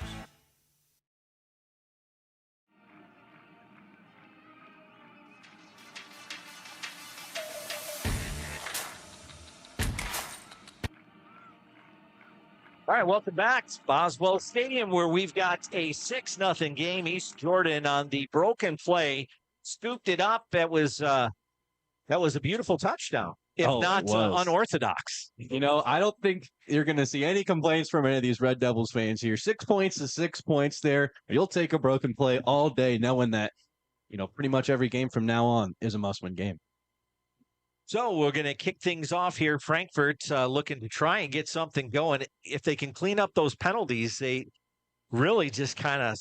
All right, welcome back to Boswell Stadium, where we've got a 6-0 game. East Jordan on the broken play scooped it up. That was a beautiful touchdown, if not unorthodox. You know, I don't think you're going to see any complaints from any of these Red Devils fans here. 6 points is 6 points there. You'll take a broken play all day, knowing that, you know, pretty much every game from now on is a must-win game. So we're going to kick things off here. Frankfort looking to try and get something going. If they can clean up those penalties, they really just kind of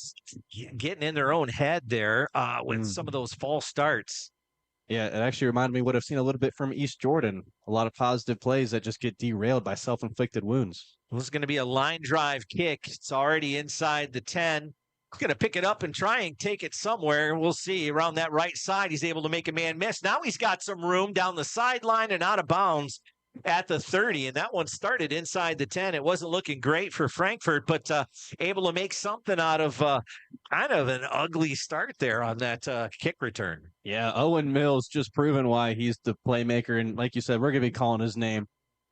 getting in their own head there with some of those false starts. Yeah, it actually reminded me what I've seen a little bit from East Jordan. A lot of positive plays that just get derailed by self-inflicted wounds. This is going to be a line drive kick. It's already inside the 10. Going to pick it up and try and take it somewhere. We'll see. Around that right side, he's able to make a man miss. Now he's got some room down the sideline and out of bounds at the 30, and that one started inside the 10. It wasn't looking great for Frankfort, but able to make something out of kind of an ugly start there on that kick return. Yeah, Owen Mills just proven why he's the playmaker, and like you said, we're going to be calling his name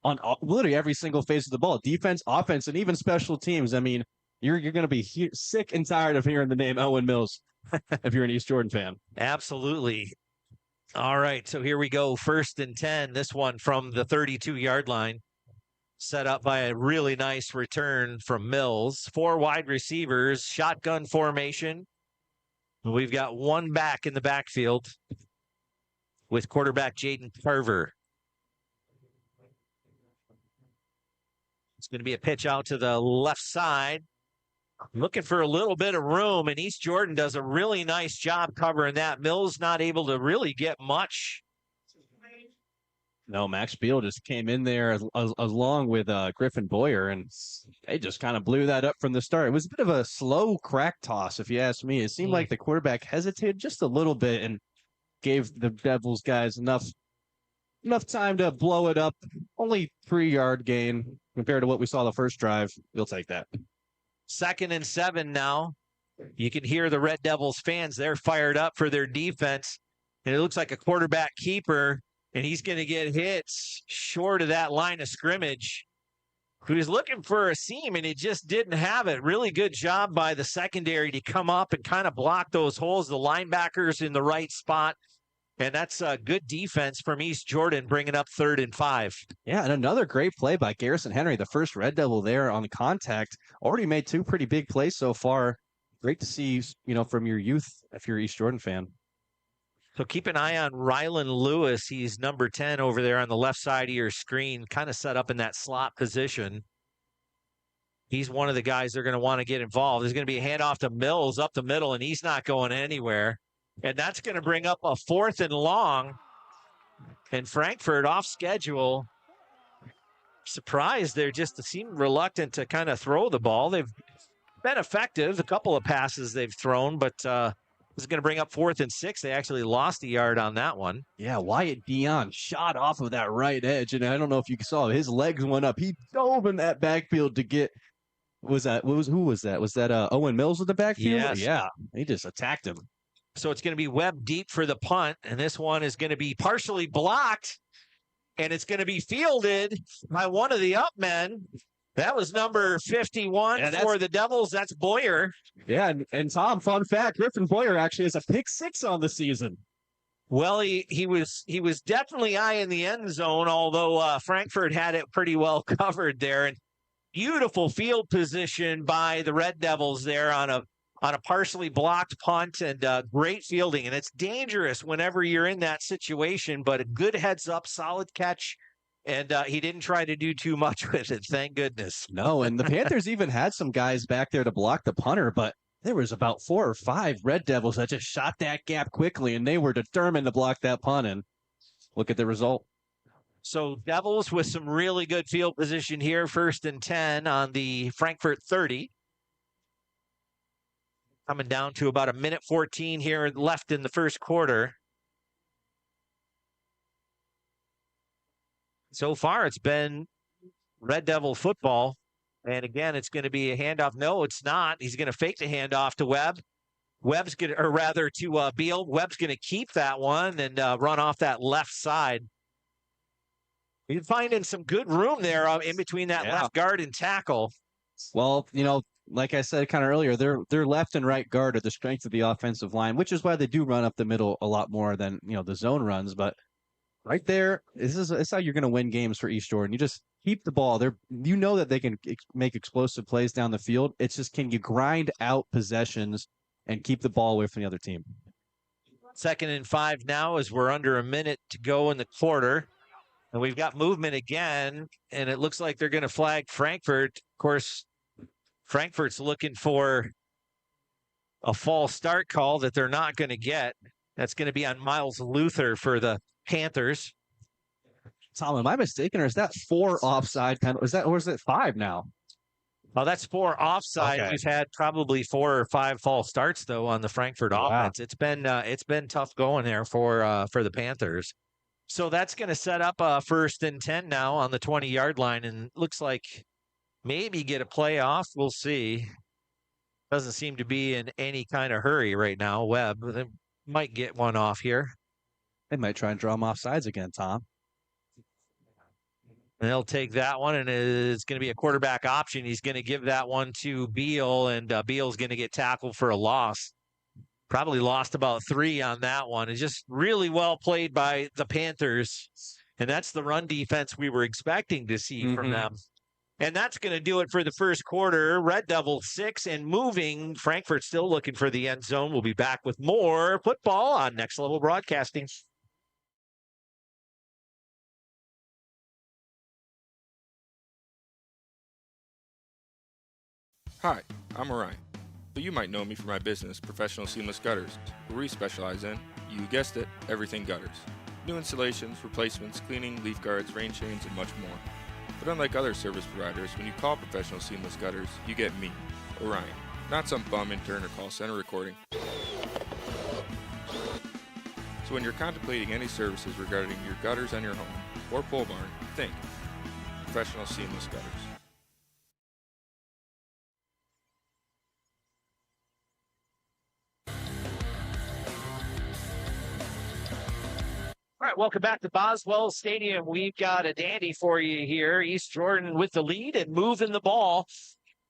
on literally every single phase of the ball, defense, offense, and even special teams. I mean, you're going to be sick and tired of hearing the name Owen Mills if you're an East Jordan fan. Absolutely. All right, so here we go. 1st and 10. This one from the 32-yard line. Set up by a really nice return from Mills. 4 wide receivers, shotgun formation. We've got one back in the backfield with quarterback Jaden Carver. It's going to be a pitch out to the left side. Looking for a little bit of room, and East Jordan does a really nice job covering that. Mills not able to really get much. No, Max Beal just came in there along with Griffin Boyer, and they just kind of blew that up from the start. It was a bit of a slow crack toss, if you ask me. It seemed like the quarterback hesitated just a little bit and gave the Devils guys enough time to blow it up. Only 3-yard gain compared to what we saw the first drive. We'll take that. 2nd and 7 now. You can hear the Red Devils fans. They're fired up for their defense. And it looks like a quarterback keeper, and he's going to get hit short of that line of scrimmage. He was looking for a seam, and he just didn't have it. Really good job by the secondary to come up and kind of block those holes. The linebackers in the right spot. And that's a good defense from East Jordan, bringing up 3rd and 5. Yeah, and another great play by Garrison Henry, the first Red Devil there on contact. Already made 2 pretty big plays so far. Great to see, you know, from your youth if you're an East Jordan fan. So keep an eye on Rylan Lewis. He's number 10 over there on the left side of your screen, kind of set up in that slot position. He's one of the guys they're going to want to get involved. There's going to be a handoff to Mills up the middle, and he's not going anywhere. And that's going to bring up a 4th and long. And Frankfort off schedule. Surprised they just seem reluctant to kind of throw the ball. They've been effective. A couple of passes they've thrown, but this is going to bring up 4th and 6. They actually lost a yard on that one. Yeah, Wyatt Dion shot off of that right edge. And I don't know if you saw, his legs went up. He dove in that backfield to get, who was that? Was that Owen Mills with the backfield? Yes. Yeah, he just attacked him. So it's going to be Webb deep for the punt, and this one is going to be partially blocked, and it's going to be fielded by one of the up men. That was number 51 for the Devils. That's Boyer. Yeah, and Tom, fun fact, Griffin Boyer actually has a pick 6 on the season. Well, he was definitely in the end zone, although Frankfort had it pretty well covered there. And beautiful field position by the Red Devils there on a partially blocked punt, and great fielding. And it's dangerous whenever you're in that situation, but a good heads up, solid catch. And he didn't try to do too much with it. Thank goodness. No, and the Panthers even had some guys back there to block the punter, but there was about 4 or 5 Red Devils that just shot that gap quickly, and they were determined to block that punt. And look at the result. So Devils with some really good field position here, 1st and 10 on the Frankfort 30. Coming down to about 1:14 here left in the first quarter. So far, it's been Red Devil football. And again, it's going to be a handoff. No, it's not. He's going to fake the handoff to Webb. Webb's going to, or rather to Beal. Webb's going to keep that one and run off that left side. You're finding some good room there in between that left guard and tackle. Well, like I said kind of earlier, their left and right guard are the strength of the offensive line, which is why they do run up the middle a lot more than the zone runs. But right there, this is how you're going to win games for East Jordan. You just keep the ball. That they can make explosive plays down the field. It's just, can you grind out possessions and keep the ball away from the other team? 2nd and 5 now as we're under a minute to go in the quarter. And we've got movement again, and it looks like they're going to flag Frankfort. Of course, Frankfort's looking for a false start call that they're not going to get. That's going to be on Miles Luther for the Panthers. Tom, am I mistaken, or is that 4 offside penalty? Or is it 5 now? Oh, that's 4 offside. Okay. We've had probably 4 or 5 false starts though on the Frankfort offense. It's been tough going there for the Panthers. So that's going to set up 1st and 10 now on the 20-yard line, and looks like maybe get a playoff. We'll see. Doesn't seem to be in any kind of hurry right now. Webb, they might get one off here. They might try and draw him off sides again, Tom. And they'll take that one, and it's going to be a quarterback option. He's going to give that one to Beal, and Beal's going to get tackled for a loss. Probably lost about 3 on that one. It's just really well played by the Panthers, and that's the run defense we were expecting to see from them. And that's going to do it for the first quarter. Red Devils 6 and moving. Frankfurt still looking for the end zone. We'll be back with more football on Next Level Broadcasting. Hi, I'm Orion, but you might know me for my business, Professional Seamless Gutters, where we specialize in, you guessed it, everything gutters. New installations, replacements, cleaning, leaf guards, rain chains, and much more. But unlike other service providers, when you call Professional Seamless Gutters, you get me, Orion, not some bum intern or call center recording. So when you're contemplating any services regarding your gutters on your home or pole barn, think Professional Seamless Gutters. All right, welcome back to Boswell Stadium. We've got a dandy for you here. East Jordan with the lead and moving the ball.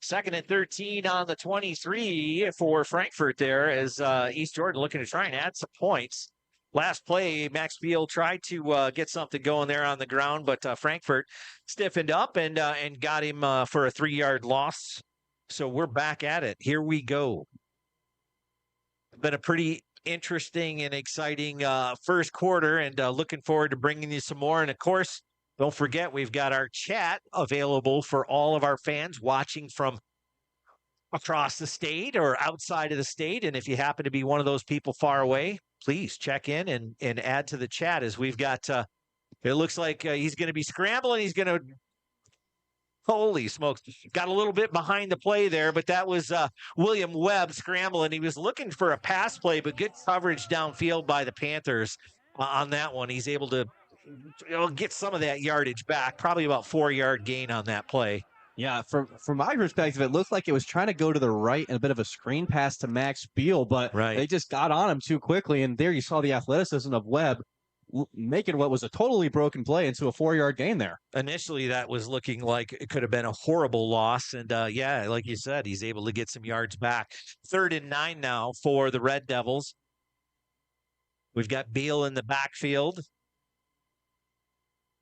2nd and 13 on the 23 for Frankfort there, as East Jordan looking to try and add some points. Last play, Max Beal tried to get something going there on the ground, but Frankfort stiffened up and got him for a 3-yard loss. So we're back at it. Here we go. Been a pretty interesting and exciting first quarter, and looking forward to bringing you some more. And of course, don't forget, we've got our chat available for all of our fans watching from across the state or outside of the state. And if you happen to be one of those people far away, please check in and add to the chat, as we've got, it looks like he's going to be scrambling. He's going to, holy smokes, got a little bit behind the play there, but that was William Webb scrambling. He was looking for a pass play, but good coverage downfield by the Panthers on that one. He's able to get some of that yardage back, probably about 4-yard gain on that play. Yeah, from my perspective, it looked like it was trying to go to the right and a bit of a screen pass to Max Beal, but they just got on him too quickly. And there you saw the athleticism of Webb making what was a totally broken play into a 4-yard gain there. Initially, that was looking like it could have been a horrible loss. And yeah, like you said, he's able to get some yards back. 3rd and 9 now for the Red Devils. We've got Beal in the backfield.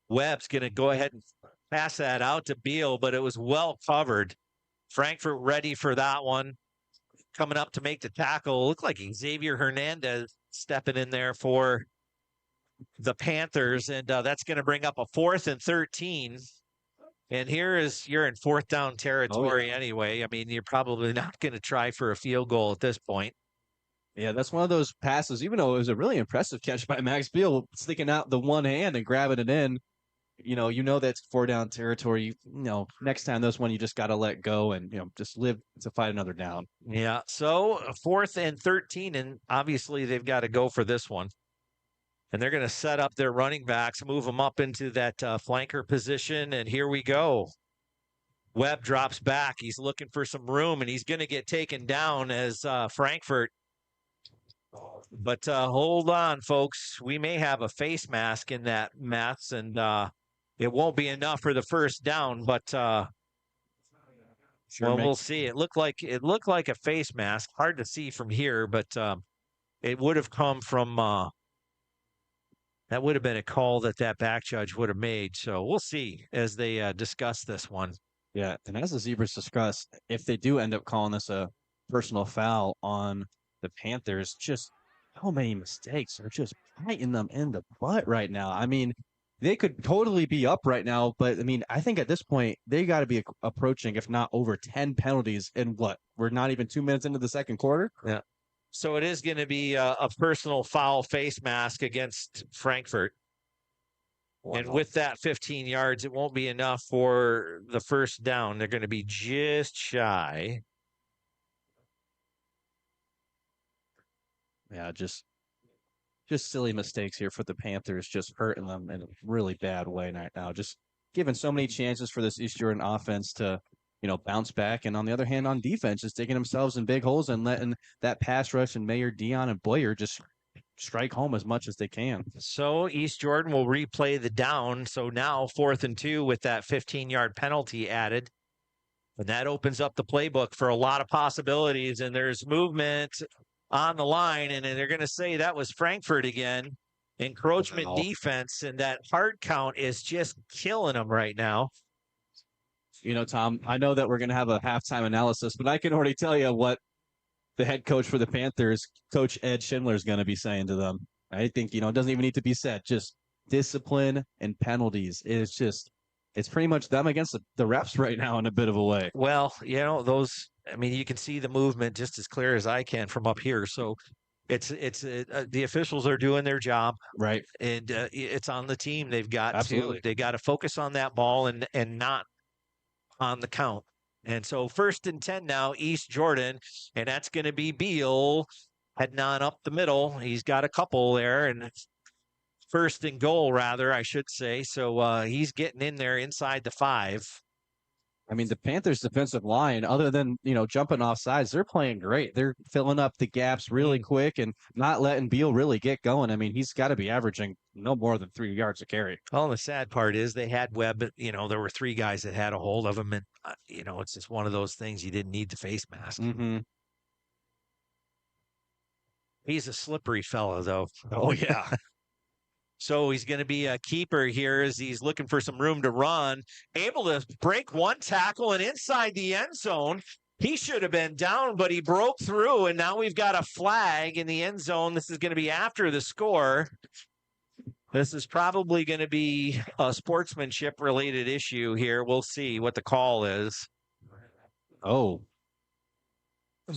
Webb's going to go ahead and pass that out to Beal, but it was well covered. Frankfort ready for that one. Coming up to make the tackle. Looked like Xavier Hernandez stepping in there for the Panthers, and that's going to bring up a 4th and 13. And you're in 4th down territory anyway. I mean, you're probably not going to try for a field goal at this point. Yeah, that's one of those passes, even though it was a really impressive catch by Max Beal, sticking out the one hand and grabbing it in. that's 4-down territory. Next time this one, you just got to let go and, just live to fight another down. Yeah. So 4th and 13, and obviously they've got to go for this one. And they're going to set up their running backs, move them up into that flanker position, and here we go. Webb drops back. He's looking for some room, and he's going to get taken down as Frankfort. But hold on, folks. We may have a face mask in that mess, and it won't be enough for the first down. But we'll see. It looked like a face mask. Hard to see from here, but it would have come from. That would have been a call that back judge would have made. So we'll see as they discuss this one. Yeah, and as the Zebras discussed, if they do end up calling this a personal foul on the Panthers, just so many mistakes are just biting them in the butt right now. I mean, they could totally be up right now, but I mean, I think at this point they got to be approaching, if not over 10 penalties in what? We're not even 2 minutes into the second quarter. Yeah. So it is going to be a personal foul face mask against Frankfort. Wow. And with that 15 yards, it won't be enough for the first down. They're going to be just shy. Yeah, just silly mistakes here for the Panthers, just hurting them in a really bad way right now. Just giving so many chances for this East Jordan offense to, bounce back. And on the other hand, on defense, just digging themselves in big holes and letting that pass rush and Mayer, Dion, and Boyer just strike home as much as they can. So East Jordan will replay the down. So now 4th and 2 with that 15-yard penalty added. And that opens up the playbook for a lot of possibilities. And there's movement on the line. And they're going to say that was Frankfort again. Encroachment defense. And that hard count is just killing them right now. Tom, I know that we're going to have a halftime analysis, but I can already tell you what the head coach for the Panthers, Coach Ed Schindler, is going to be saying to them. I think, it doesn't even need to be said. Just discipline and penalties. It's pretty much them against the refs right now in a bit of a way. Well, you can see the movement just as clear as I can from up here. So the officials are doing their job. Right. And it's on the team. They've got Absolutely. they got to focus on that ball and not on the count. And so 1st and 10 now, East Jordan, and that's going to be Beal heading on up the middle. He's got a couple there, and 1st and goal, rather, I should say. So he's getting in there inside the 5. I mean, the Panthers' defensive line, other than, jumping off sides, they're playing great. They're filling up the gaps really quick and not letting Beal really get going. I mean, he's got to be averaging no more than 3 yards a carry. Well, the sad part is they had Webb, there were 3 guys that had a hold of him. And, it's just one of those things you didn't need the face mask. Mm-hmm. He's a slippery fellow, though. Oh, yeah. So he's going to be a keeper here as he's looking for some room to run. Able to break one tackle and inside the end zone. He should have been down, but he broke through, and now we've got a flag in the end zone. This is going to be after the score. This is probably going to be a sportsmanship-related issue here. We'll see what the call is. Oh.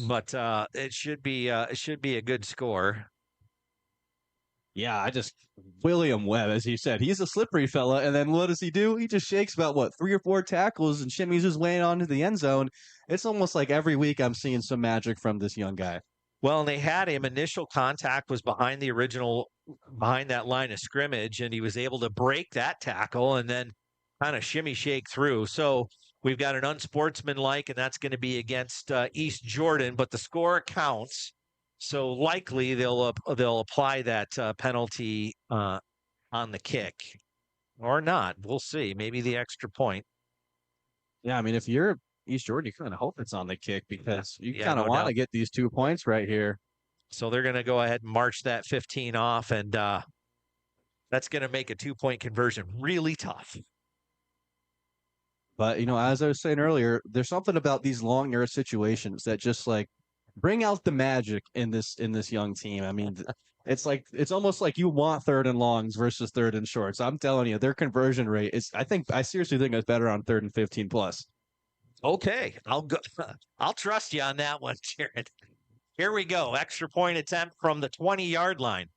But it should be a good score. Yeah, William Webb, as you said, he's a slippery fella. And then what does he do? He just shakes about, 3 or 4 tackles and shimmies his way onto the end zone. It's almost like every week I'm seeing some magic from this young guy. Well, and they had him. Initial contact was behind that line of scrimmage, and he was able to break that tackle and then kind of shimmy shake through. So we've got an unsportsmanlike, and that's going to be against East Jordan, but the score counts. So likely they'll apply that penalty on the kick or not. We'll see. Maybe the extra point. Yeah, I mean, if you're East Jordan, you kind of hope it's on the kick because you kind of want to get these 2 points right here. So they're going to go ahead and march that 15 off, and that's going to make a 2-point conversion really tough. But, as I was saying earlier, there's something about these long yard situations that just bring out the magic in this young team. I mean, it's almost like you want 3rd and longs versus 3rd and shorts. I'm telling you, their conversion rate is. I seriously think it's better on 3rd and 15 plus. Okay, I'll trust you on that one, Jared. Here we go. Extra point attempt from the 20-yard line.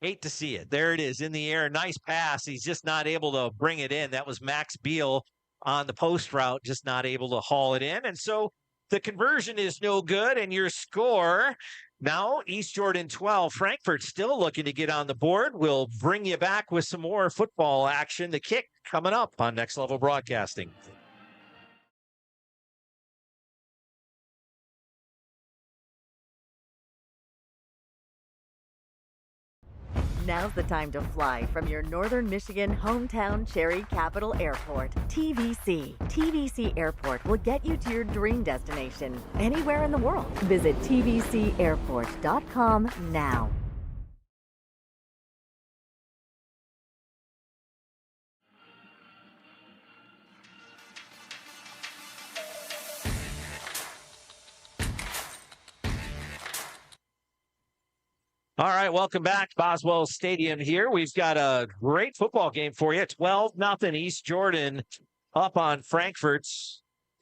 Hate to see it. There it is in the air. Nice pass. He's just not able to bring it in. That was Max Beal on the post route, just not able to haul it in. And so the conversion is no good. And your score now, East Jordan 12. Frankfort still looking to get on the board. We'll bring you back with some more football action. The kick coming up on Next Level Broadcasting. Now's the time to fly from your Northern Michigan hometown Cherry Capital Airport. TVC. TVC Airport will get you to your dream destination anywhere in the world. Visit tvcairport.com now. All right, welcome back. Boswell Stadium here. We've got a great football game for you. 12-0 East Jordan up on Frankfort.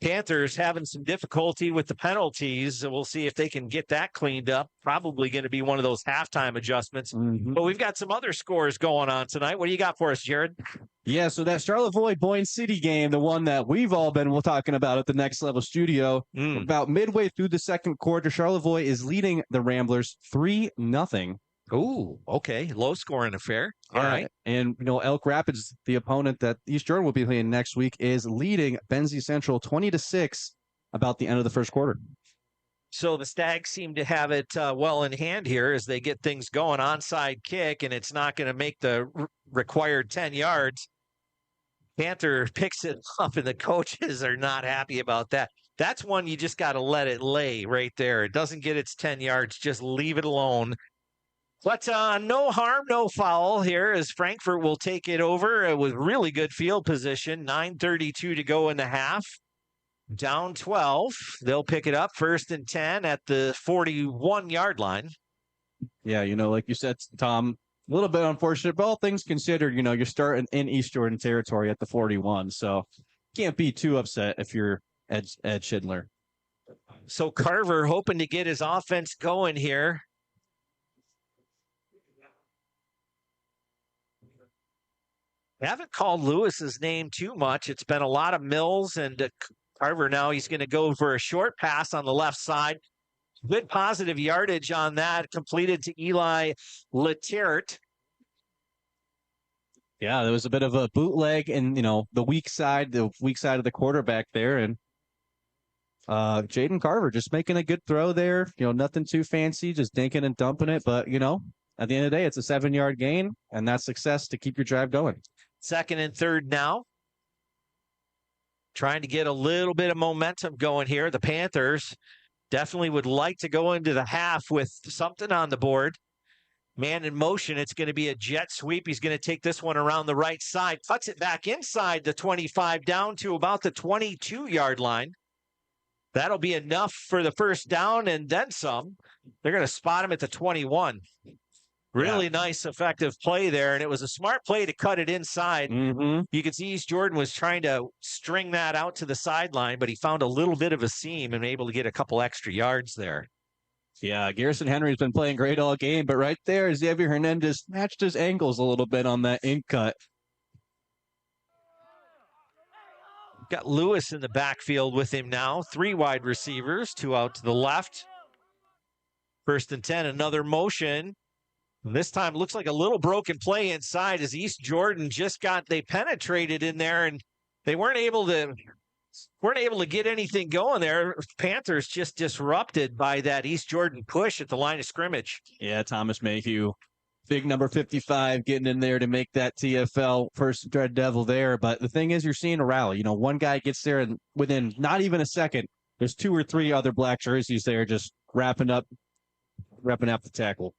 Panthers having some difficulty with the penalties. We'll see if they can get that cleaned up. Probably going to be one of those halftime adjustments. But we've got some other scores going on tonight. What do you got for us, Jared? Yeah, so that Charlevoix-Boyne City game, the one that we've all been talking about at the Next Level Studio, about midway through the second quarter, Charlevoix is leading the Ramblers 3-0. Ooh, okay. Low scoring affair. All right. And, Elk Rapids, the opponent that East Jordan will be playing next week, is leading Benzie Central 20-6 about the end of the first quarter. So the Stags seem to have it well in hand here as they get things going. Onside kick, and it's not going to make the required 10 yards. Panther picks it up, and the coaches are not happy about that. That's one you just got to let it lay right there. It doesn't get its 10 yards. Just leave it alone. But no harm, no foul here as Frankfort will take it over with really good field position. 9:32 to go in the half. Down 12. They'll pick it up 1st and 10 at the 41-yard line. Yeah, like you said, Tom, a little bit unfortunate, but all things considered, you're starting in East Jordan territory at the 41. So can't be too upset if you're Ed Schindler. So Carver hoping to get his offense going here. Haven't called Lewis's name too much. It's been a lot of Mills and Carver now. He's going to go for a short pass on the left side. Good positive yardage on that. Completed to Eli Letert. Yeah, there was a bit of a bootleg and, the weak side of the quarterback there. And Jaden Carver just making a good throw there. Nothing too fancy, just dinking and dumping it. But, at the end of the day, it's a 7-yard gain, and that's success to keep your drive going. 2nd and 3rd now. Trying to get a little bit of momentum going here. The Panthers definitely would like to go into the half with something on the board. Man in motion. It's going to be a jet sweep. He's going to take this one around the right side. Cuts it back inside the 25 down to about the 22-yard line. That'll be enough for the first down and then some. They're going to spot him at the 21. Really nice, effective play there, and it was a smart play to cut it inside. You can see East Jordan was trying to string that out to the sideline, but he found a little bit of a seam and able to get a couple extra yards there. Yeah, Garrison Henry's been playing great all game, but right there, Xavier Hernandez matched his ankles a little bit on that in cut. Got Lewis in the backfield with him now. 3 wide receivers, 2 out to the left. 1st and 10, another motion. This time looks like a little broken play inside as East Jordan they penetrated in there and they weren't able to get anything going there. Panthers just disrupted by that East Jordan push at the line of scrimmage. Yeah, Thomas Mayhew, big number 55, getting in there to make that TFL first Red Devil there. But the thing is, you're seeing a rally. One guy gets there and within not even a second, there's 2 or 3 other black jerseys there just wrapping up the tackle.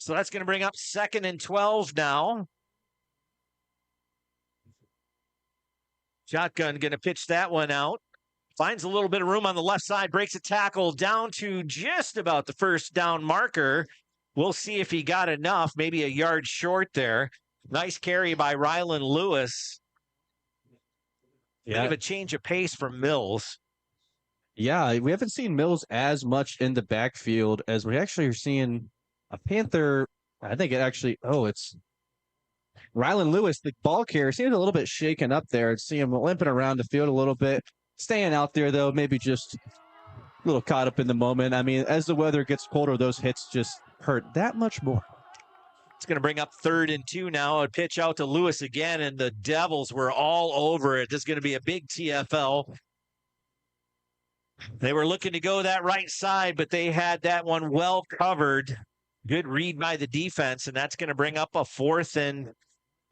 So that's going to bring up 2nd and 12 now. Shotgun going to pitch that one out. Finds a little bit of room on the left side. Breaks a tackle down to just about the first down marker. We'll see if he got enough. Maybe a yard short there. Nice carry by Rylan Lewis. Bit of a change of pace from Mills. Yeah, we haven't seen Mills as much in the backfield as we actually are seeing a Panther I think it actually, it's Rylan Lewis, the ball carrier, seems a little bit shaken up there. See him limping around the field a little bit. Staying out there, though, maybe just a little caught up in the moment. I mean, as the weather gets colder, those hits just hurt that much more. It's going to bring up 3rd and 2 now. A pitch out to Lewis again, and the Devils were all over it. This is going to be a big TFL. They were looking to go that right side, but they had that one well covered. Good read by the defense, and that's going to bring up a 4th and,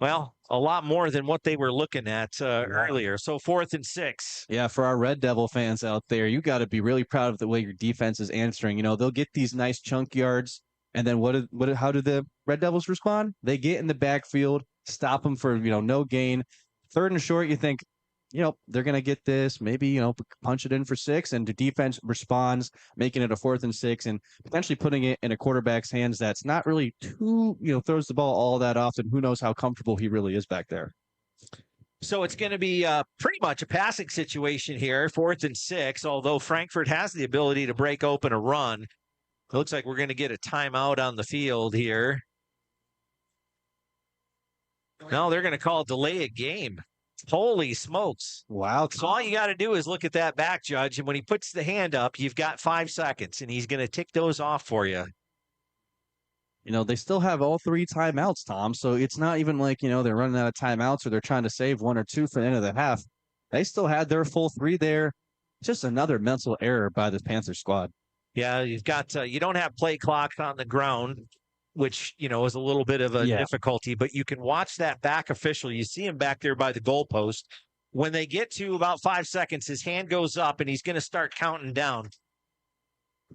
well, a lot more than what they were looking at earlier. So 4th and 6. Yeah, for our Red Devil fans out there, you got to be really proud of the way your defense is answering. You know, they'll get these nice chunk yards, and then how do the Red Devils respond? They get in the backfield, stop them for, no gain. 3rd and short, you think, they're going to get this, maybe, punch it in for 6, and the defense responds, making it a 4th and 6, and potentially putting it in a quarterback's hands that's not really too, throws the ball all that often. Who knows how comfortable he really is back there. So it's going to be pretty much a passing situation here, 4th and 6, although Frankfort has the ability to break open a run. It looks like we're going to get a timeout on the field here. No, they're going to call delay a game. Holy smokes. Wow. So all you got to do is look at that back, Judge, and when he puts the hand up, you've got 5 seconds, and he's going to tick those off for you. They still have all 3 timeouts, Tom, so it's not even like, they're running out of timeouts or they're trying to save 1 or 2 for the end of the half. They still had their full 3 there. Just another mental error by the Panther squad. Yeah, you've got you don't have play clocks on the ground, which, is a little bit of a difficulty, but you can watch that back official. You see him back there by the goalpost. When they get to about 5 seconds, his hand goes up and he's going to start counting down.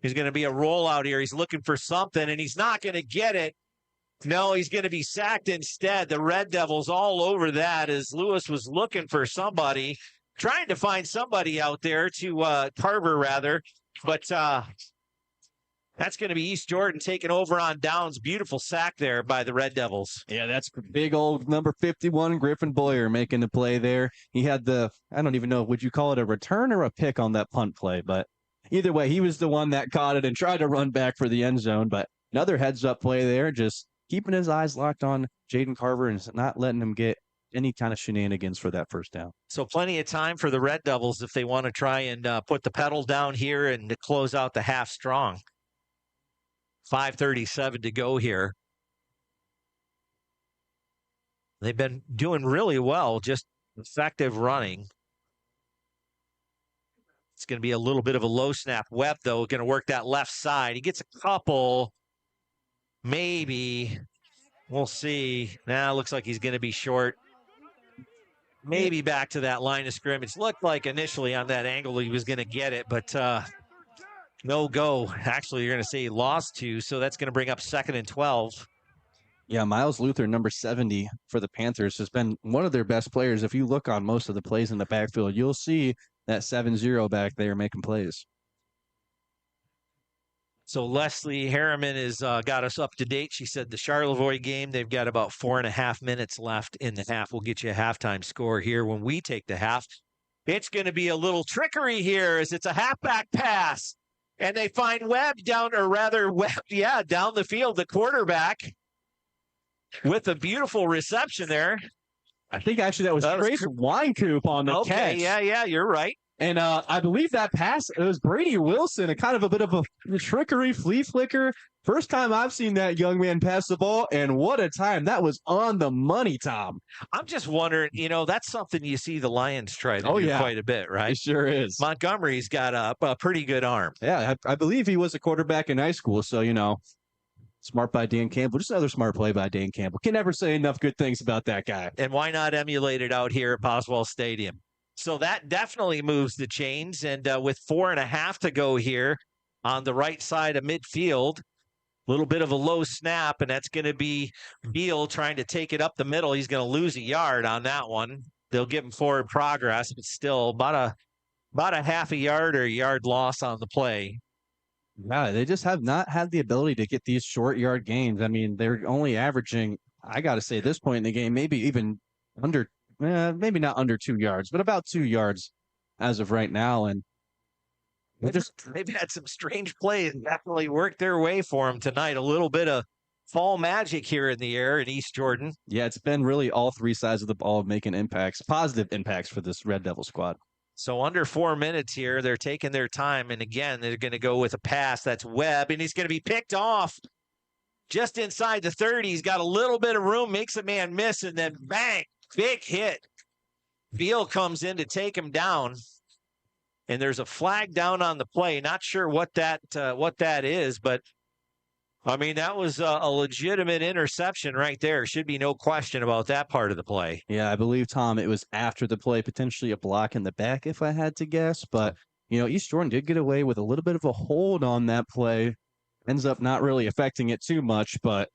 He's going to be a rollout here. He's looking for something and he's not going to get it. No, he's going to be sacked instead. The Red Devils all over that as Lewis was looking for somebody, trying to find somebody out there to Carver rather, but that's going to be East Jordan taking over on downs. Beautiful sack there by the Red Devils. Yeah, that's big old number 51, Griffin Boyer, making the play there. He had I don't even know, would you call it a return or a pick on that punt play? But either way, he was the one that caught it and tried to run back for the end zone. But another heads-up play there, just keeping his eyes locked on Jaden Carver and not letting him get any kind of shenanigans for that first down. So plenty of time for the Red Devils if they want to try and put the pedal down here and to close out the half strong. 5:37 to go here. They've been doing really well, just effective running. It's going to be a little bit of a low snap. Webb, though, going to work that left side. He gets a couple, maybe. We'll see. Now looks like he's going to be short. Maybe back to that line of scrimmage. Looked like initially on that angle he was going to get it, but no go. Actually, you're going to say he lost 2, so that's going to bring up 2nd and 12. Yeah, Miles Luther, number 70 for the Panthers, has been one of their best players. If you look on most of the plays in the backfield, you'll see that 7-0 back there making plays. So Leslie Harriman has got us up to date. She said the Charlevoix game, they've got about 4.5 minutes left in the half. We'll get you a halftime score here when we take the half. It's going to be a little trickery here as it's a halfback pass. And they find Webb down the field, the quarterback, with a beautiful reception there. I think actually that was Trace Weinkoop on the catch. Yeah, you're right. And I believe that pass, it was Brady Wilson, a kind of a bit of a trickery flea flicker. First time I've seen that young man pass the ball, and what a time. That was on the money, Tom. I'm just wondering, that's something you see the Lions try to do quite a bit, right? It sure is. Montgomery's got a pretty good arm. Yeah, I believe he was a quarterback in high school, so, smart by Dan Campbell. Just another smart play by Dan Campbell. Can never say enough good things about that guy. And why not emulate it out here at Boswell Stadium? So that definitely moves the chains. And with 4.5 to go here on the right side of midfield, a little bit of a low snap, and that's going to be Beal trying to take it up the middle. He's going to lose a yard on that one. They'll give him forward progress, but still about a half a yard or a yard loss on the play. Yeah, they just have not had the ability to get these short yard gains. I mean, they're only averaging, I got to say, at this point in the game, maybe even under, maybe not under 2 yards, but about 2 yards as of right now. And they've had some strange plays definitely worked their way for them tonight. A little bit of fall magic here in the air in East Jordan. Yeah, it's been really all three sides of the ball making impacts, positive impacts for this Red Devil squad. So under 4 minutes here, they're taking their time. And again, they're going to go with a pass. That's Webb, and he's going to be picked off just inside the 30. He's got a little bit of room, makes a man miss, and then bang, big hit. Beal comes in to take him down. And there's a flag down on the play. Not sure what that is, but I mean, that was a legitimate interception right there. Should be no question about that part of the play. Yeah, I believe, Tom, it was after the play, potentially a block in the back, if I had to guess. But, East Jordan did get away with a little bit of a hold on that play. Ends up not really affecting it too much, but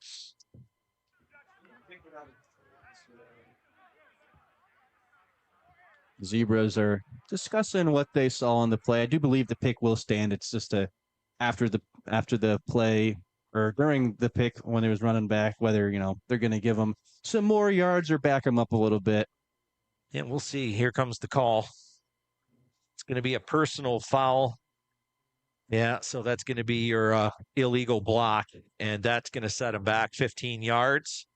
Zebras are discussing what they saw on the play. I do believe the pick will stand. It's just after the play or during the pick when it was running back, whether they're going to give them some more yards or back them up a little bit. Yeah, we'll see. Here comes the call. It's going to be a personal foul. Yeah, so that's going to be your illegal block, and that's going to set him back 15 yards.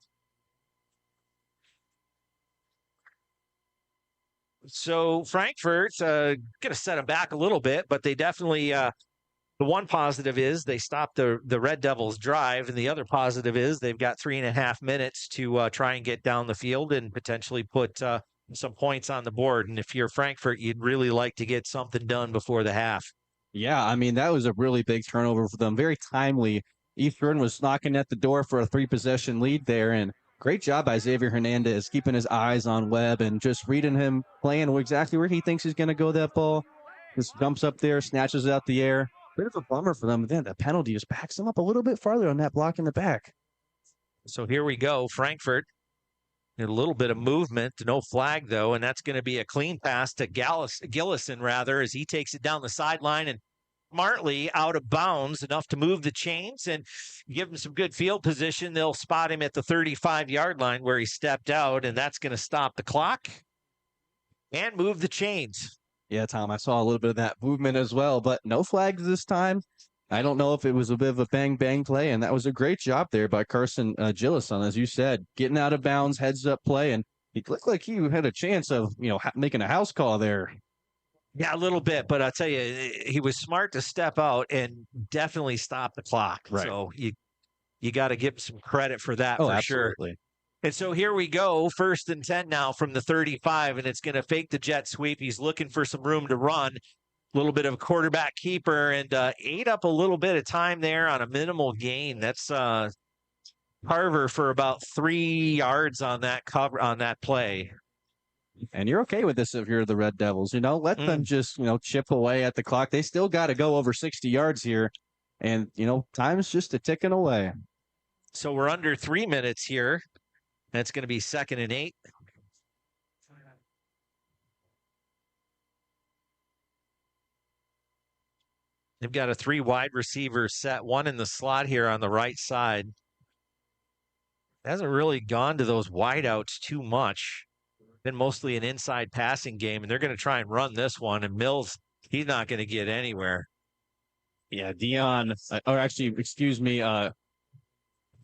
So Frankfurt's going to set him back a little bit, but they definitely the one positive is they stopped the Red Devils' drive, and the other positive is they've got 3.5 minutes to try and get down the field and potentially put some points on the board. And if you're Frankfurt, you'd really like to get something done before the half. Yeah, I mean, that was a really big turnover for them. Very timely. East Jordan was knocking at the door for a 3-possession lead there, and great job by Xavier Hernandez keeping his eyes on Webb and just reading him, playing exactly where he thinks he's going to go that ball. Just jumps up there, snatches it out the air. Bit of a bummer for them. But then the penalty just backs them up a little bit farther on that block in the back. So here we go. Frankfurt, a little bit of movement, no flag though, and that's going to be a clean pass to Gillison rather, as he takes it down the sideline and smartly out of bounds enough to move the chains and give him some good field position. They'll spot him at the 35-yard line where he stepped out, and that's going to stop the clock and move the chains. Yeah, Tom, I saw a little bit of that movement as well, but no flags this time. I don't know if it was a bit of a bang-bang play, and that was a great job there by Carson Gillison, as you said, getting out of bounds, heads-up play, and he looked like he had a chance of, making a house call there. Yeah, a little bit, but I'll tell you, he was smart to step out and definitely stop the clock. Right. So you got to give him some credit for that for absolutely. Sure. And so here we go, 1st and 10 now from the 35, and it's going to fake the jet sweep. He's looking for some room to run. A little bit of a quarterback keeper, and ate up a little bit of time there on a minimal gain. That's Carver for about 3 yards on that play. And you're okay with this if you're the Red Devils. Let them just, chip away at the clock. They still got to go over 60 yards here. And, time's just ticking away. So we're under 3 minutes here. That's going to be 2nd and 8. They've got a 3 wide receiver set, one in the slot here on the right side. Hasn't really gone to those wideouts too much. Been mostly an inside passing game, and they're going to try and run this one. And Mills, he's not going to get anywhere. Yeah,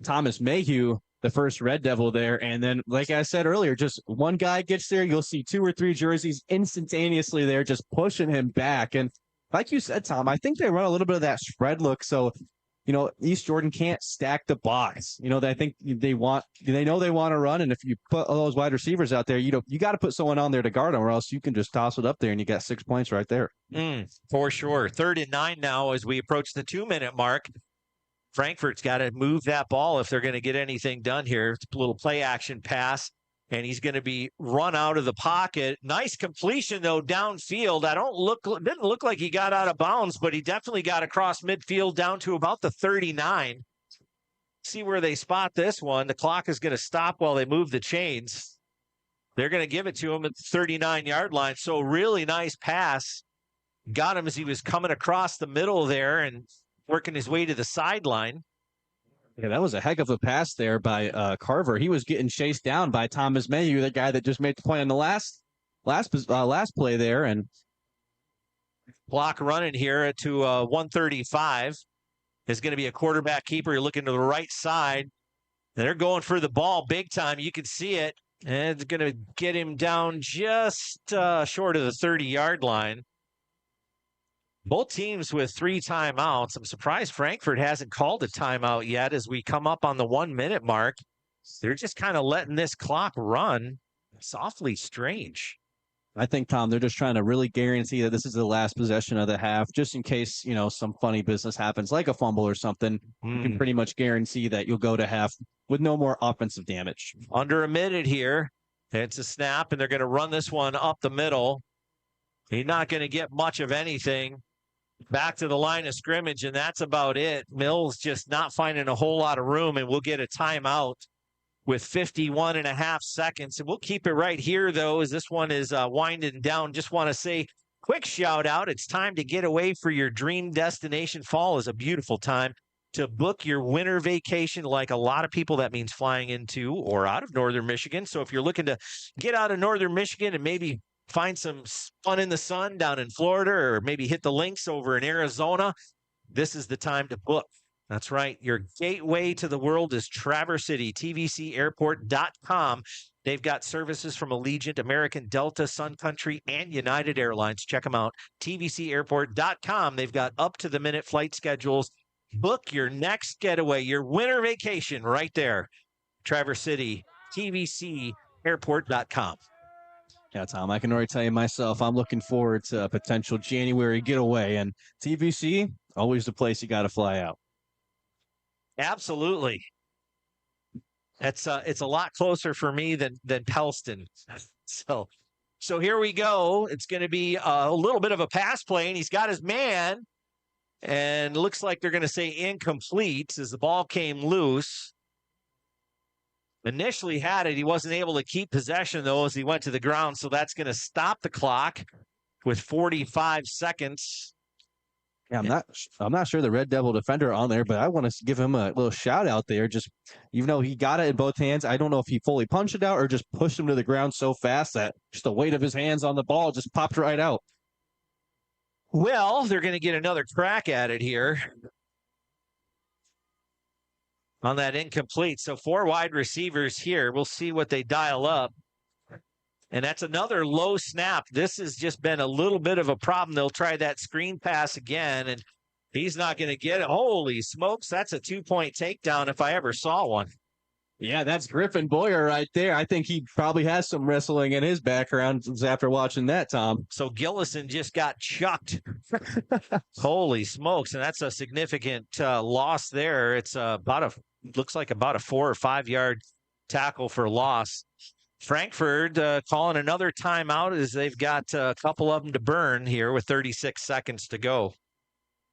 Thomas Mayhew, the first Red Devil there. And then, like I said earlier, just one guy gets there, you'll see 2 or 3 jerseys instantaneously there, just pushing him back. And like you said, Tom, I think they run a little bit of that spread look. So, East Jordan can't stack the box. I think they know they want to run. And if you put all those wide receivers out there, you got to put someone on there to guard them, or else you can just toss it up there and you got 6 points right there. For sure. 3rd and 9 now as we approach the 2-minute mark. Frankfurt's got to move that ball if they're going to get anything done here. It's a little play action pass, and he's going to be run out of the pocket. Nice completion, though, downfield. Didn't look like he got out of bounds, but he definitely got across midfield down to about the 39. See where they spot this one. The clock is going to stop while they move the chains. They're going to give it to him at the 39-yard line. So really nice pass. Got him as he was coming across the middle there and working his way to the sideline. Yeah, that was a heck of a pass there by Carver. He was getting chased down by Thomas Mayhew, the guy that just made the play on the last play there. And clock running here to 135. Is going to be a quarterback keeper. You're looking to the right side. They're going for the ball big time. You can see it. And it's going to get him down just short of the 30-yard line. Both teams with 3 timeouts. I'm surprised Frankfort hasn't called a timeout yet as we come up on the 1-minute mark. They're just kind of letting this clock run. It's awfully strange. I think, Tom, they're just trying to really guarantee that this is the last possession of the half, just in case, some funny business happens, like a fumble or something. You can pretty much guarantee that you'll go to half with no more offensive damage. Under a minute here. It's a snap, and they're going to run this one up the middle. He's not going to get much of anything. Back to the line of scrimmage, and that's about it. Mills just not finding a whole lot of room, and we'll get a timeout with 51 and a half seconds. And we'll keep it right here, though, as this one is winding down. Just want to say, quick shout out. It's time to get away for your dream destination. Fall is a beautiful time to book your winter vacation. Like a lot of people, that means flying into or out of northern Michigan. So if you're looking to get out of northern Michigan and maybe find some fun in the sun down in Florida, or maybe hit the links over in Arizona, this is the time to book. That's right. Your gateway to the world is Traverse City, tvcairport.com. They've got services from Allegiant, American, Delta, Sun Country, and United Airlines. Check them out, tvcairport.com. They've got up-to-the-minute flight schedules. Book your next getaway, your winter vacation right there. Traverse City, tvcairport.com. Yeah, Tom, I can already tell you myself, I'm looking forward to a potential January getaway. And TVC, always the place you got to fly out. Absolutely. It's a lot closer for me than Pelston. So here we go. It's going to be a little bit of a pass play, and he's got his man, and looks like they're going to say incomplete as the ball came loose. Initially had it. He wasn't able to keep possession, though, as he went to the ground. So that's going to stop the clock with 45 seconds. Yeah, I'm not sure the Red Devil defender on there, but I want to give him a little shout out there. Just, even though he got it in both hands, I don't know if he fully punched it out or just pushed him to the ground so fast that just the weight of his hands on the ball just popped right out. Well, they're going to get another crack at it here on that incomplete. So 4 wide receivers here. We'll see what they dial up. And that's another low snap. This has just been a little bit of a problem. They'll try that screen pass again, and he's not going to get it. Holy smokes, that's a 2-point takedown if I ever saw one. Yeah, that's Griffin Boyer right there. I think he probably has some wrestling in his background after watching that, Tom. So Gillison just got chucked. Holy smokes, and that's a significant loss there. It's looks like about a 4 or 5 yard tackle for loss. Frankfurt calling another timeout as they've got a couple of them to burn here with 36 seconds to go.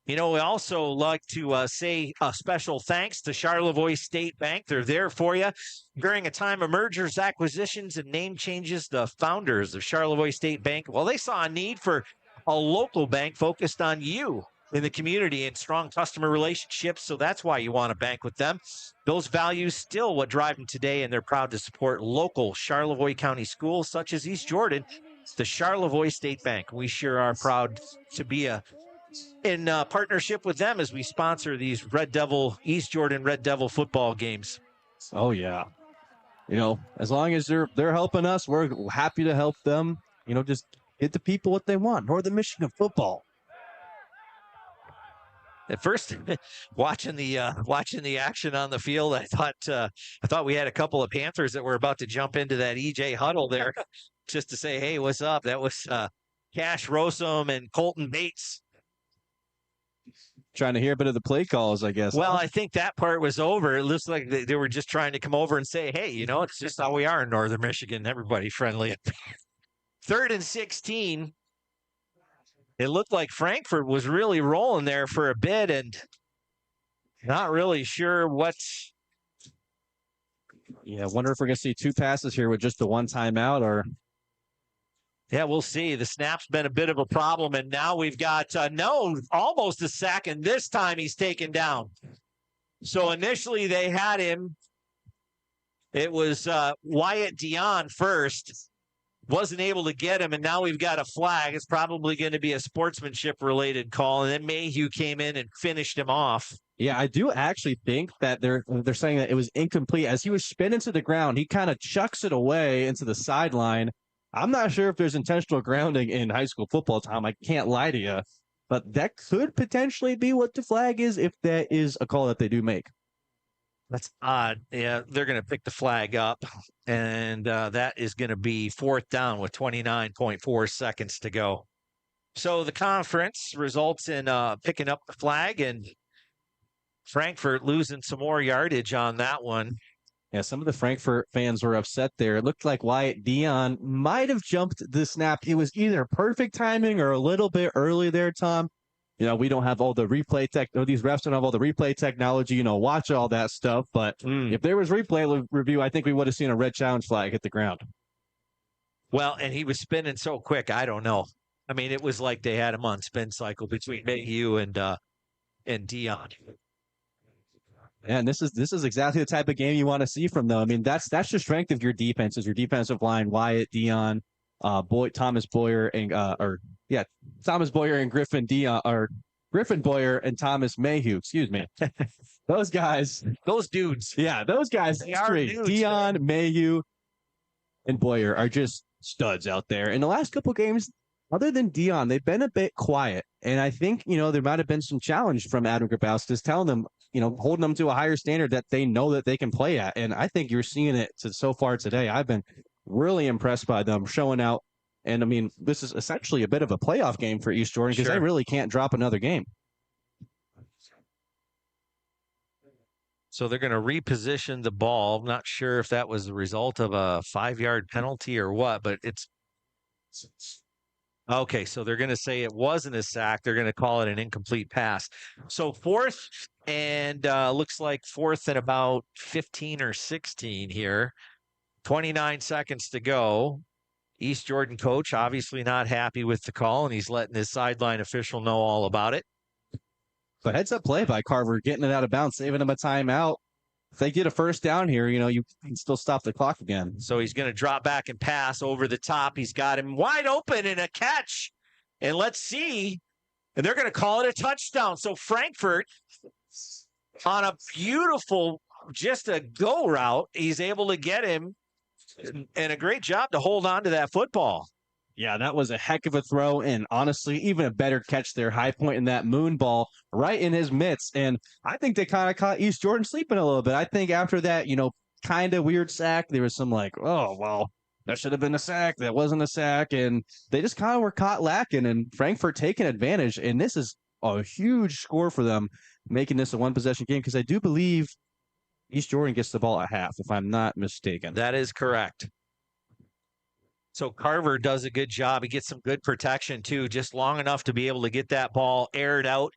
We also like to say a special thanks to Charlevoix State Bank. They're there for you during a time of mergers, acquisitions, and name changes. The founders of Charlevoix State Bank, well, they saw a need for a local bank focused on you in the community and strong customer relationships. So that's why you want to bank with them. Those values still what drive them today, and they're proud to support local Charlevoix County schools such as East Jordan, the Charlevoix State Bank. We sure are proud to be in partnership with them as we sponsor these East Jordan Red Devil football games. Oh, yeah. As long as they're helping us, we're happy to help them. Just get the people what they want. Northern Michigan football. At first, watching the action on the field, I thought we had a couple of Panthers that were about to jump into that EJ huddle there, just to say, "Hey, what's up?" That was Cash Rosum and Colton Bates trying to hear a bit of the play calls, I guess. Well, I think that part was over. It looks like they were just trying to come over and say, "Hey, it's just how we are in Northern Michigan. Everybody friendly." 3rd and 16. It looked like Frankfort was really rolling there for a bit, and not really sure what. Yeah, I wonder if we're going to see 2 passes here with just the 1 timeout, or. Yeah, we'll see. The snap's been a bit of a problem, and now we've got almost a sack, and this time he's taken down. So initially they had him. It was Wyatt Dion first. wasn't able to get him, and now we've got a flag. It's probably going to be a sportsmanship-related call, and then Mayhew came in and finished him off. Yeah, I do actually think that they're saying that it was incomplete. As he was spinning to the ground, he kind of chucks it away into the sideline. I'm not sure if there's intentional grounding in high school football, Tom. I can't lie to you. But that could potentially be what the flag is if that is a call that they do make. That's odd. Yeah, they're going to pick the flag up, and that is going to be 4th down with 29.4 seconds to go. So the conference results in picking up the flag, and Frankfort losing some more yardage on that one. Yeah, some of the Frankfurt fans were upset there. It looked like Wyatt Dion might have jumped the snap. It was either perfect timing or a little bit early there, Tom. You know, we don't have all the replay tech. These refs don't have all the replay technology, watch all that stuff. But if there was replay review, I think we would have seen a red challenge flag hit the ground. Well, and he was spinning so quick, I don't know. I mean, it was like they had him on spin cycle between Mayhew and Dion. And this is exactly the type of game you want to see from them. I mean, that's the strength of your defense, is your defensive line. Wyatt Dion, Thomas Boyer, and Thomas Boyer and Griffin Dion, or Griffin Boyer and Thomas Mayhew. Excuse me. Those guys, those dudes. Yeah, those guys. They are dudes, Dion, man. Mayhew, and Boyer are just studs out there. In the last couple games, other than Dion, they've been a bit quiet. And I think, there might have been some challenge from Adam Grabowskis telling them, holding them to a higher standard that they know that they can play at. And I think you're seeing it so far today. I've been really impressed by them showing out. And I mean, this is essentially a bit of a playoff game for East Jordan because they really can't drop another game. So they're going to reposition the ball. I'm not sure if that was the result of a 5-yard penalty or what, but it's okay. So they're going to say it wasn't a sack. They're going to call it an incomplete pass. So 4th and looks like 4th and about 15 or 16 here. 29 seconds to go. East Jordan coach obviously not happy with the call, and he's letting his sideline official know all about it. So heads up play by Carver, getting it out of bounds, saving him a timeout. If they get a first down here, you can still stop the clock again. So he's going to drop back and pass over the top. He's got him wide open in a catch. And let's see. And they're going to call it a touchdown. So Frankfort, on a beautiful, just a go route, he's able to get him. And a great job to hold on to that football. Yeah, that was a heck of a throw. And honestly, even a better catch there. High point in that moon ball right in his midst. And I think they kind of caught East Jordan sleeping a little bit. I think after that, kind of weird sack, there was some like, oh, well, that should have been a sack. That wasn't a sack. And they just kind of were caught lacking. And Frankfurt taking advantage. And this is a huge score for them, making this a one-possession game. Because I do believe East Jordan gets the ball at half, if I'm not mistaken. That is correct. So Carver does a good job. He gets some good protection, too, just long enough to be able to get that ball aired out.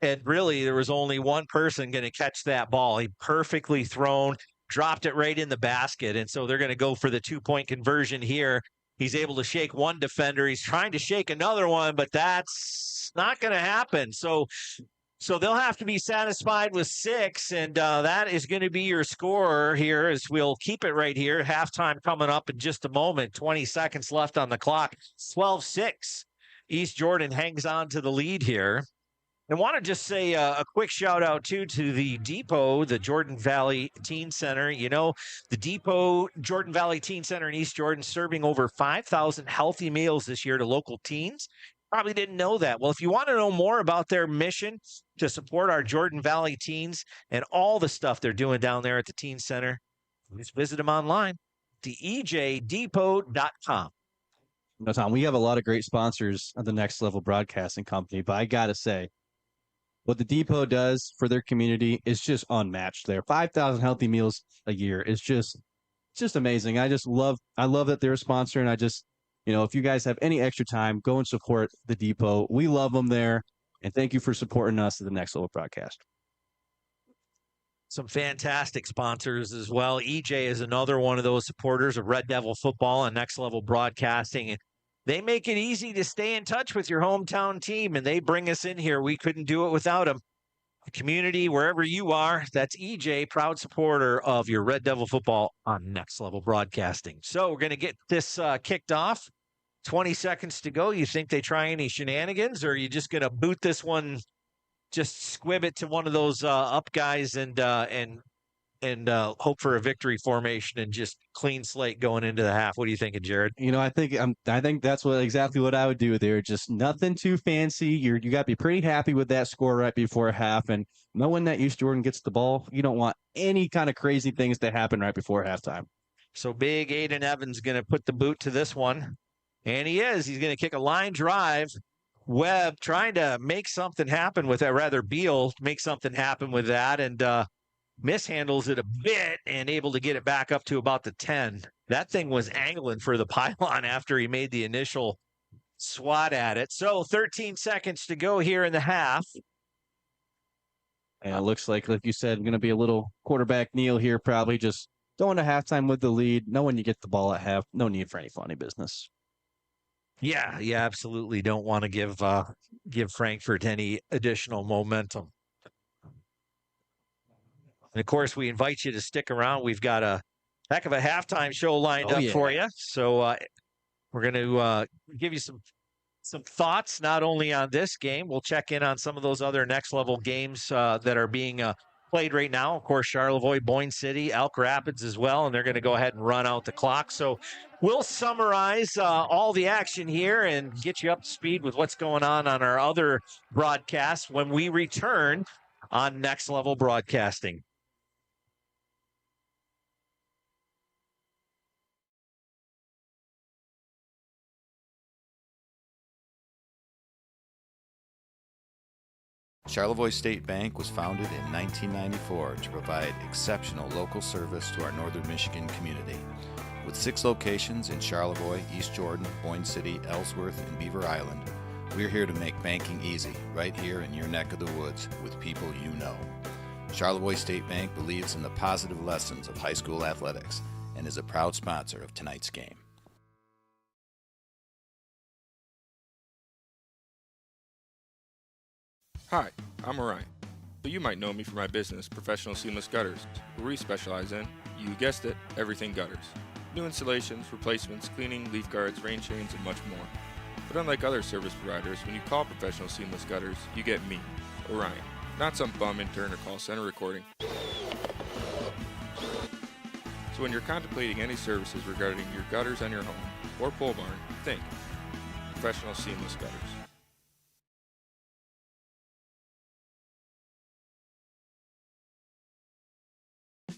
And really, there was only one person going to catch that ball. He perfectly thrown, dropped it right in the basket. And so they're going to go for the 2-point conversion here. He's able to shake one defender. He's trying to shake another one, but that's not going to happen. So they'll have to be satisfied with 6, and that is going to be your score here as we'll keep it right here. Halftime coming up in just a moment. 20 seconds left on the clock. 12-6. East Jordan hangs on to the lead here. I want to just say a quick shout out, too, to the Depot, the Jordan Valley Teen Center. The Depot Jordan Valley Teen Center in East Jordan serving over 5,000 healthy meals this year to local teens. Probably didn't know that. Well, if you want to know more about their mission to support our Jordan Valley teens and all the stuff they're doing down there at the Teen Center, just visit them online, theejdepot.com. Tom, we have a lot of great sponsors at the Next Level Broadcasting Company, but I got to say, what the Depot does for their community is just unmatched there. 5,000 healthy meals a year is just amazing. I love that they're a sponsor, and if you guys have any extra time, go and support the Depot. We love them there, and thank you for supporting us at the Next Level Broadcast. Some fantastic sponsors as well. EJ is another one of those supporters of Red Devil football and Next Level Broadcasting. And they make it easy to stay in touch with your hometown team, and they bring us in here. We couldn't do it without them. community, wherever you are. That's EJ, proud supporter of your Red Devil football on Next Level Broadcasting. So we're going to get this kicked off. 20 seconds to go. You think they try any shenanigans, or are you just going to boot this one, just squib it to one of those up guys and hope for a victory formation and just clean slate going into the half? What are you thinking, Jared? I think that's exactly what I would do there. Just nothing too fancy. You got to be pretty happy with that score right before half, and knowing that East Jordan gets the ball, you don't want any kind of crazy things to happen right before halftime. So big Aiden Evans going to put the boot to this one, and he is. He's going to kick a line drive. Webb trying to make something happen with that, rather Beal make something happen with that, and mishandles it a bit and able to get it back up to about the 10. That thing was angling for the pylon after he made the initial swat at it. So 13 seconds to go here in the half. And it looks like you said, going to be a little quarterback kneel here, probably just going to halftime with the lead. Knowing you get the ball at half, no need for any funny business. Yeah, absolutely. Don't want to give Frankfort any additional momentum. And of course, we invite you to stick around. We've got a heck of a halftime show lined up for you. So we're going to give you some thoughts, not only on this game. We'll check in on some of those other next level games that are being played right now. Of course, Charlevoix, Boyne City, Elk Rapids as well, and they're going to go ahead and run out the clock. So we'll summarize all the action here and get you up to speed with what's going on our other broadcasts when we return on Next Level Broadcasting. Charlevoix State Bank was founded in 1994 to provide exceptional local service to our northern Michigan community. With 6 locations in Charlevoix, East Jordan, Boyne City, Ellsworth, and Beaver Island, we're here to make banking easy, right here in your neck of the woods with people you know. Charlevoix State Bank believes in the positive lessons of high school athletics and is a proud sponsor of tonight's game. Hi, I'm Orion, but you might know me for my business, Professional Seamless Gutters, where we specialize in, you guessed it, everything gutters. New installations, replacements, cleaning, leaf guards, rain chains, and much more. But unlike other service providers, when you call Professional Seamless Gutters, you get me, Orion, not some bum intern or call center recording. So when you're contemplating any services regarding your gutters on your home or pole barn, think Professional Seamless Gutters.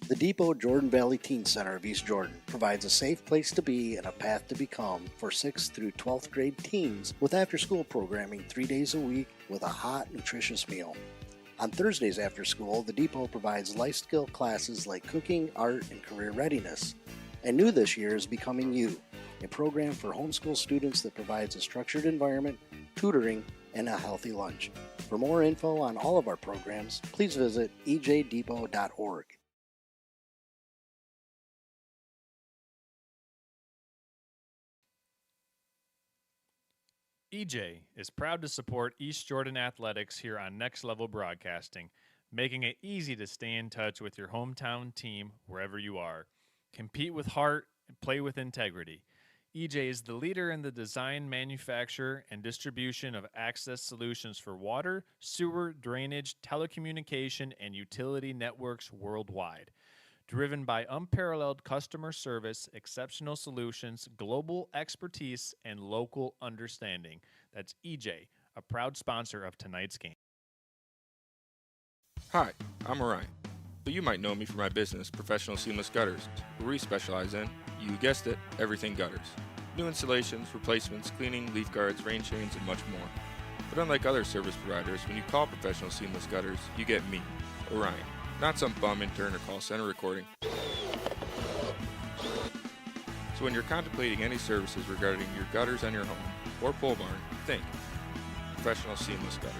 The Depot Jordan Valley Teen Center of East Jordan provides a safe place to be and a path to become for 6th through 12th grade teens with after-school programming 3 days a week with a hot, nutritious meal. On Thursdays after school, the Depot provides life skill classes like cooking, art, and career readiness. And new this year is Becoming You, a program for homeschool students that provides a structured environment, tutoring, and a healthy lunch. For more info on all of our programs, please visit ejdepot.org. EJ is proud to support East Jordan Athletics here on Next Level Broadcasting, making it easy to stay in touch with your hometown team wherever you are. Compete with heart and play with integrity. EJ is the leader in the design, manufacture, and distribution of access solutions for water, sewer, drainage, telecommunication, and utility networks worldwide. Driven by unparalleled customer service, exceptional solutions, global expertise, and local understanding. That's EJ, a proud sponsor of tonight's game. Hi, I'm Orion, but you might know me for my business, Professional Seamless Gutters, where we specialize in, you guessed it, everything gutters. New installations, replacements, cleaning, leaf guards, rain chains, and much more. But unlike other service providers, when you call Professional Seamless Gutters, you get me, Orion, not some bum intern or call center recording. So when you're contemplating any services regarding your gutters on your home or pole barn, think Professional Seamless Gutters.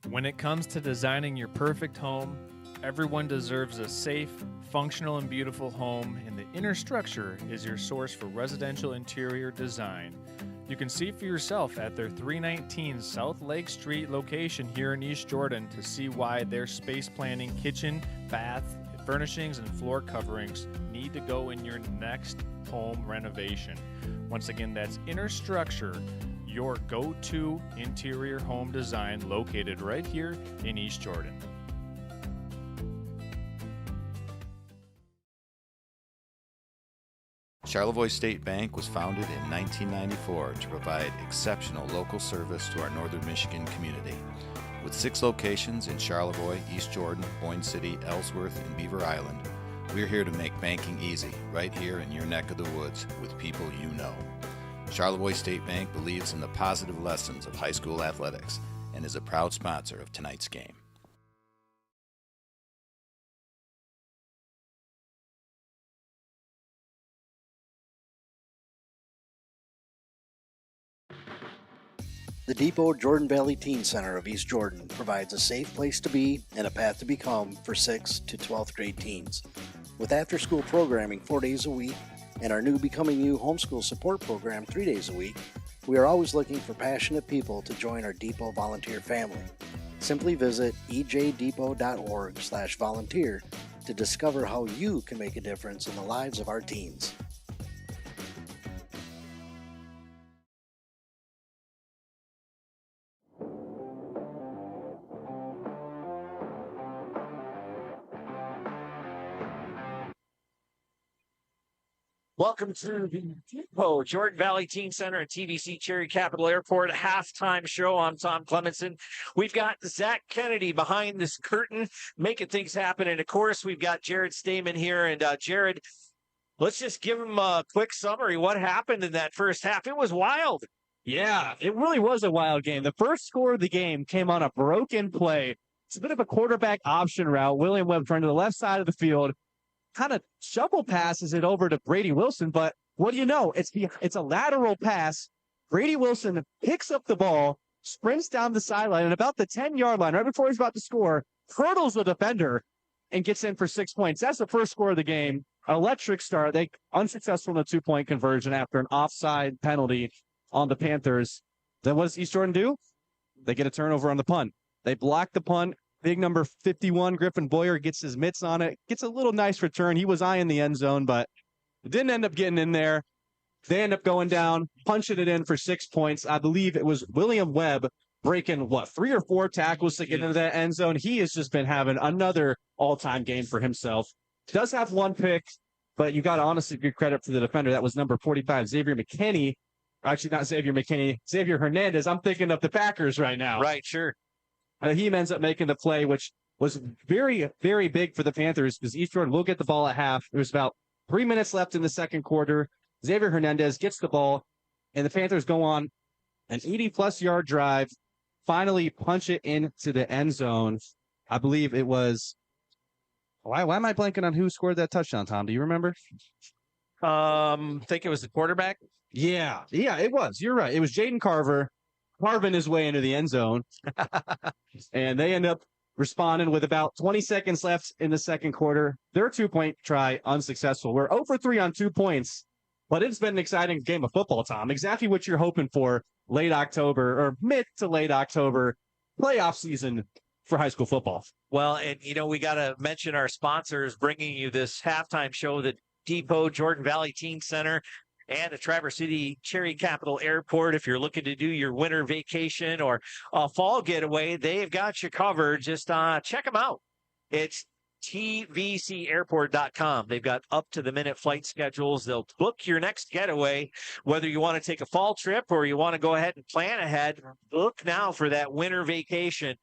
When it comes to designing your perfect home, everyone deserves a safe, functional, and beautiful home, and the inner structure is your source for residential interior design. You can see for yourself at their 319 South Lake Street location here in East Jordan to see why their space planning, kitchen, bath, furnishings, and floor coverings need to go in your next home renovation. Once again, that's Inner Structure, your go-to interior home design located right here in East Jordan. Charlevoix State Bank was founded in 1994 to provide exceptional local service to our northern Michigan community. With 6 locations in Charlevoix, East Jordan, Boyne City, Ellsworth, and Beaver Island, we're here to make banking easy right here in your neck of the woods with people you know. Charlevoix State Bank believes in the positive lessons of high school athletics and is a proud sponsor of tonight's game. The Depot Jordan Valley Teen Center of East Jordan provides a safe place to be and a path to become for 6th to 12th grade teens. With after-school programming 4 days a week and our new Becoming You homeschool support program 3 days a week, we are always looking for passionate people to join our Depot volunteer family. Simply visit ejdepot.org/volunteer to discover how you can make a difference in the lives of our teens. Welcome to the Depot Jordan Valley Teen Center and TVC Cherry Capital Airport halftime show. I'm Tom Clemenson. We've got Zach Kennedy behind this curtain making things happen. And of course, we've got Jared Stamen here. And Jared, let's just give him a quick summary. What happened in that first half? It was wild. Yeah, it really was a wild game. The first score of the game came on a broken play. It's a bit of a quarterback option route. William Webb turned to the left side of the field, kind of shovel passes it over to Brady Wilson, but what do you know? It's a lateral pass. Brady Wilson picks up the ball, sprints down the sideline, and about the 10-yard line, right before he's about to score, hurdles the defender and gets in for 6 points. That's the first score of the game. An electric start. They unsuccessful in the 2-point conversion after an offside penalty on the Panthers. Then what does East Jordan do? They get a turnover on the punt. They block the punt. Big number 51, Griffin Boyer, gets his mitts on it. Gets a little nice return. He was eyeing the end zone, but it didn't end up getting in there. They end up going down, punching it in for 6 points. I believe it was William Webb breaking, 3 or 4 tackles to get into that end zone. He has just been having another all-time game for himself. Does have 1 pick, but you got to honestly give credit for the defender. That was number 45, Xavier McKinney. Actually, not Xavier McKinney, Xavier Hernandez. I'm thinking of the Packers right now. Right, sure. He ends up making the play, which was very, very big for the Panthers because East Jordan will get the ball at half. There's about 3 minutes left in the second quarter. Xavier Hernandez gets the ball, and the Panthers go on an 80-plus yard drive, finally punch it into the end zone. I believe it was – why am I blanking on who scored that touchdown, Tom? Do you remember? Think it was the quarterback. Yeah, it was. You're right. It was Jaden Carver carving his way into the end zone. And they end up responding with about 20 seconds left in the second quarter. Their 2-point try unsuccessful. We're 0 for 3 on 2 points, but it's been an exciting game of football, Tom. Exactly what you're hoping for late October or mid to late October playoff season for high school football. Well, and we got to mention our sponsors bringing you this halftime show, the Depot Jordan Valley Teen Center and the Traverse City Cherry Capital Airport. If you're looking to do your winter vacation or a fall getaway, they've got you covered. Just check them out. It's tvcairport.com. They've got up-to-the-minute flight schedules. They'll book your next getaway, whether you want to take a fall trip or you want to go ahead and plan ahead. Book now for that winter vacation.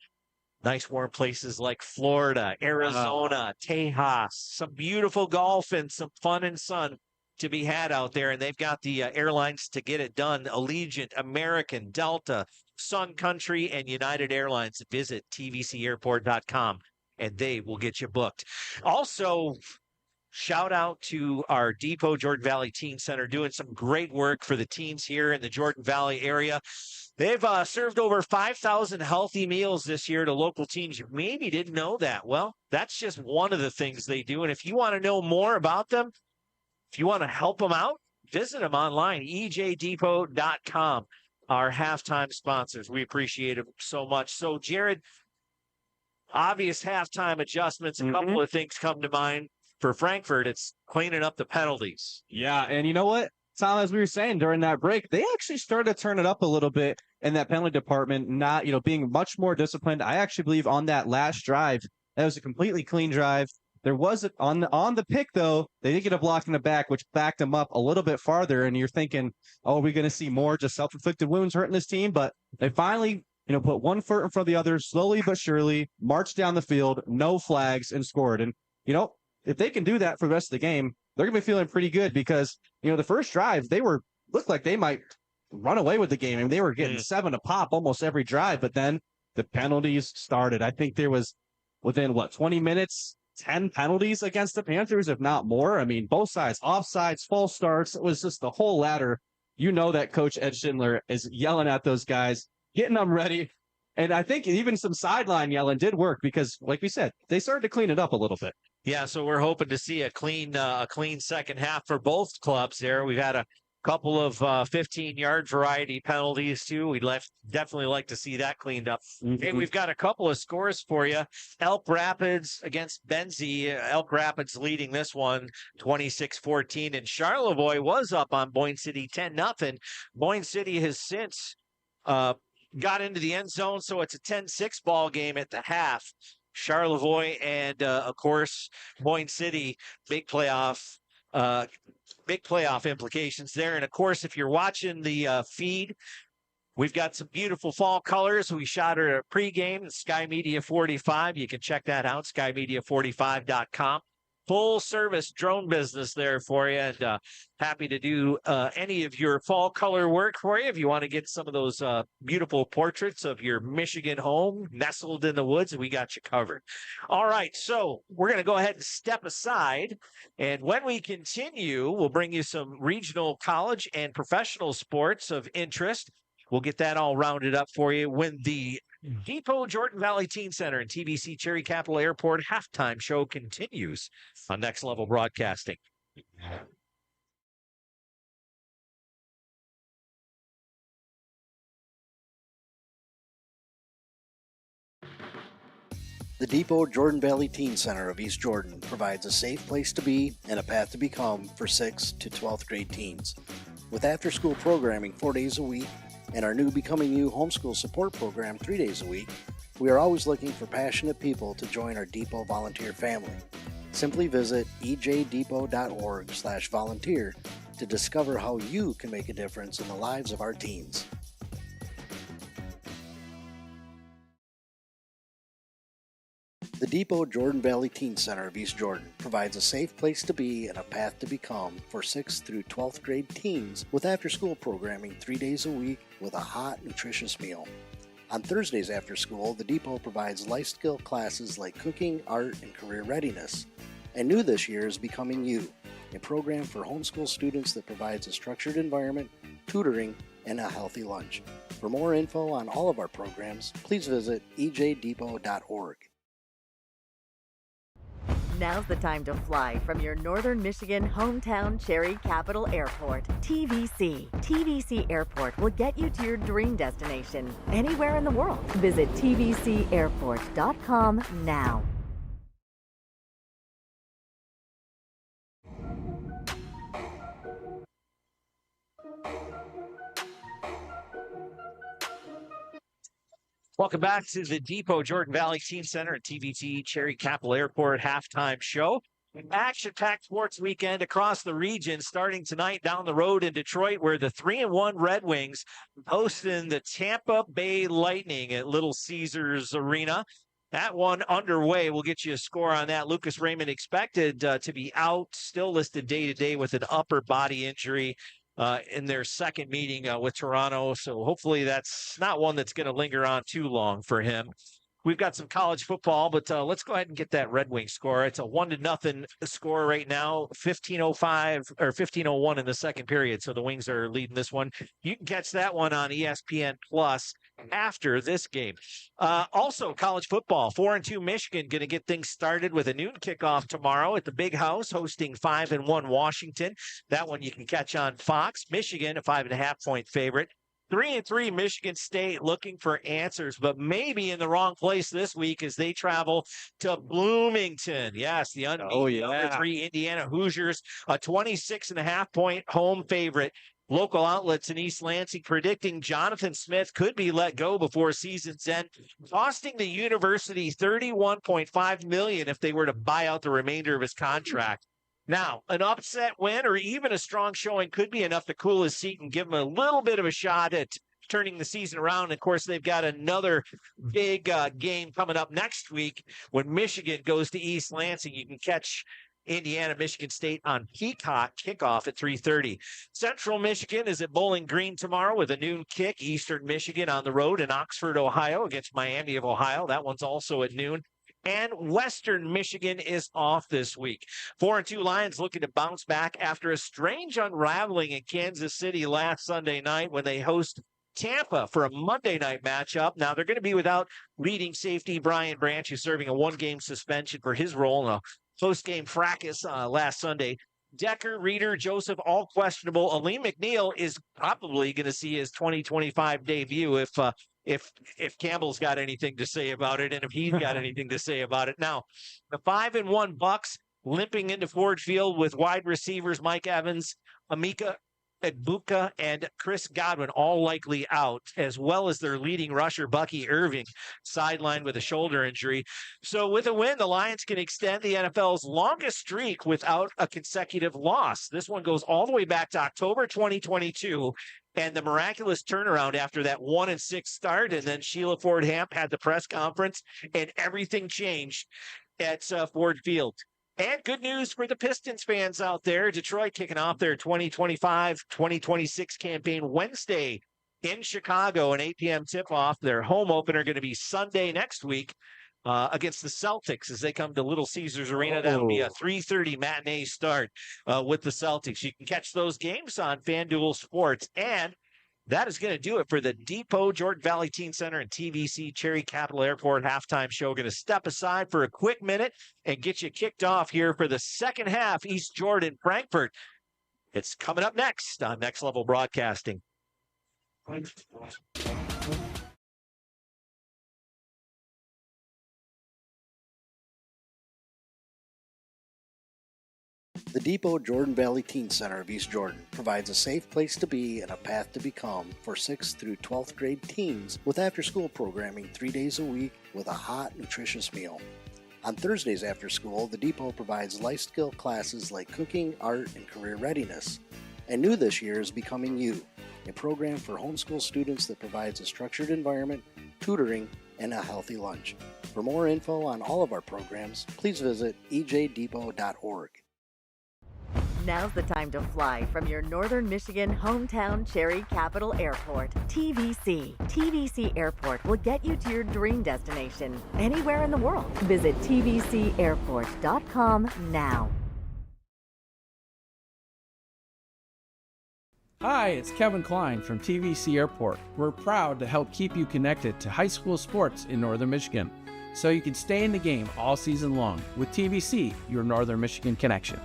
Nice warm places like Florida, Arizona, Tejas, some beautiful golf and some fun and sun to be had out there. And they've got the airlines to get it done. Allegiant, American, Delta, Sun Country, and United Airlines. Visit tvcairport.com and they will get you booked. Also, shout out to our Depot Jordan Valley Teen Center doing some great work for the teens here in the Jordan Valley area. They've served over 5,000 healthy meals this year to local teams. You maybe didn't know that. Well, that's just one of the things they do. And if you want to know more about them, if you want to help them out, visit them online, ejdepot.com. Our halftime sponsors. We appreciate them so much. So, Jared, obvious halftime adjustments. A couple of things come to mind for Frankfort. It's cleaning up the penalties. Yeah, and you know what, Tom, as we were saying during that break, they actually started to turn it up a little bit in that penalty department, not, being much more disciplined. I actually believe on that last drive, that was a completely clean drive. There was on the pick, though, they did get a block in the back, which backed them up a little bit farther. And you're thinking, oh, are we going to see more just self-inflicted wounds hurting this team? But they finally, put one foot in front of the other, slowly but surely, marched down the field, no flags, and scored. And, if they can do that for the rest of the game, they're going to be feeling pretty good because, the first drive, looked like they might run away with the game. I mean, they were getting 7 a pop almost every drive, but then the penalties started. I think there was within 20 minutes, 10 penalties against the Panthers, if not more. I mean, both sides, offsides, false starts. It was just the whole ladder. That Coach Ed Schindler is yelling at those guys, getting them ready. And I think even some sideline yelling did work because, like we said, they started to clean it up a little bit. Yeah, so we're hoping to see a clean second half for both clubs there. We've had a couple of 15-yard variety penalties, too. We'd definitely like to see that cleaned up. Hey, we've got a couple of scores for you. Elk Rapids against Benzie. Elk Rapids leading this one 26-14. And Charlevoix was up on Boyne City 10-0. Boyne City has since got into the end zone, so it's a 10-6 ball game at the half. Charlevoix and, of course, Boyne City, big playoff implications there. And, of course, if you're watching the feed, we've got some beautiful fall colors. We shot her a pregame, Sky Media 45. You can check that out, skymedia45.com. Full service drone business there for you, and happy to do any of your fall color work for you. If you want to get some of those beautiful portraits of your Michigan home nestled in the woods, we got you covered. All right, so we're going to go ahead and step aside, and when we continue, we'll bring you some regional college and professional sports of interest. We'll get that all rounded up for you when the Depot Jordan Valley Teen Center and TBC Cherry Capital Airport halftime show continues on Next Level Broadcasting. The Depot Jordan Valley Teen Center of East Jordan provides a safe place to be and a path to become for 6th to 12th grade teens. With after-school programming 4 days a week and our new Becoming You homeschool support program 3 days a week, we are always looking for passionate people to join our Depot volunteer family. Simply visit ejdepot.org/volunteer to discover how you can make a difference in the lives of our teens. The Depot Jordan Valley Teen Center of East Jordan provides a safe place to be and a path to become for 6th through 12th grade teens with after-school programming 3 days a week with a hot, nutritious meal. On Thursdays after school, the Depot provides life skill classes like cooking, art, and career readiness. And new this year is Becoming You, a program for homeschool students that provides a structured environment, tutoring, and a healthy lunch. For more info on all of our programs, please visit ejdepot.org. Now's the time to fly from your Northern Michigan hometown Cherry Capital Airport, TVC. TVC Airport will get you to your dream destination anywhere in the world. Visit tvcairport.com now. Welcome back to the Depot Jordan Valley Teen Center at TVT Cherry Capital Airport halftime show. Action-packed sports weekend across the region starting tonight down the road in Detroit, where the 3-1 Red Wings hosting the Tampa Bay Lightning at Little Caesars Arena. That one underway. We'll get you a score on that. Lucas Raymond expected to be out, still listed day-to-day with an upper body injury in their second meeting with Toronto. So hopefully that's not one that's going to linger on too long for him. We've got some college football, but let's go ahead and get that Red Wing score. It's a 1-0 score right now, 15:05 or 15:01 in the second period. So the Wings are leading this one. You can catch that one on ESPN Plus after this game. Also, college football, 4-2 Michigan going to get things started with a noon kickoff tomorrow at the Big House, hosting 5-1 Washington. That one you can catch on Fox. Michigan, a 5.5-point favorite. 3-3 Michigan State looking for answers, but maybe in the wrong place this week as they travel to Bloomington. Yes, the unbeaten number 3 Indiana Hoosiers, a 26.5-point home favorite. Local outlets in East Lansing predicting Jonathan Smith could be let go before season's end, costing the university $31.5 million if they were to buy out the remainder of his contract. Now, an upset win or even a strong showing could be enough to cool his seat and give him a little bit of a shot at turning the season around. Of course, they've got another big game coming up next week when Michigan goes to East Lansing. You can catch Indiana, Michigan State on Peacock kickoff at 3:30. Central Michigan is at Bowling Green tomorrow with a noon kick. Eastern Michigan on the road in Oxford, Ohio against Miami of Ohio. That one's also at noon. And Western Michigan is off this week. 4-2 Lions looking to bounce back after a strange unraveling in Kansas City last Sunday night when they host Tampa for a Monday night matchup. Now they're going to be without leading safety Brian Branch, who's serving a 1-game suspension for his role in a post-game fracas last Sunday. Decker, Reeder, Joseph, all questionable. Aleem McNeil is probably going to see his 2025 debut if Campbell's got anything to say about it, and if he's got anything to say about it. Now, the 5-1 Bucks limping into Ford Field with wide receivers Mike Evans, Emeka Egbuka, and Chris Godwin all likely out, as well as their leading rusher Bucky Irving sidelined with a shoulder injury. So with a win, the Lions can extend the NFL's longest streak without a consecutive loss. This one goes all the way back to October 2022. And the miraculous turnaround after that 1-6 start. And then Sheila Ford Hamp had the press conference and everything changed at Ford Field. And good news for the Pistons fans out there. Detroit kicking off their 2025-2026 campaign Wednesday in Chicago, an 8 p.m. tip-off. Their home opener going to be Sunday next week against the Celtics as they come to Little Caesars Arena. That'll be a 3:30 matinee start with the Celtics. You can catch those games on FanDuel Sports. And that is going to do it for the Depot Jordan Valley Teen Center and TVC Cherry Capital Airport halftime show. Going to step aside for a quick minute and get you kicked off here for the second half. East Jordan, Frankfort. It's coming up next on Next Level Broadcasting. The Depot Jordan Valley Teen Center of East Jordan provides a safe place to be and a path to become for 6th through 12th grade teens with after-school programming 3 days a week with a hot, nutritious meal. On Thursdays after school, the Depot provides life skill classes like cooking, art, and career readiness. And new this year is Becoming You, a program for homeschool students that provides a structured environment, tutoring, and a healthy lunch. For more info on all of our programs, please visit ejdepot.org. Now's the time to fly from your Northern Michigan hometown Cherry Capital Airport. TVC. TVC Airport will get you to your dream destination anywhere in the world. Visit tvcairport.com now. Hi, it's Kevin Klein from TVC Airport. We're proud to help keep you connected to high school sports in Northern Michigan, so you can stay in the game all season long with TVC, your Northern Michigan connection.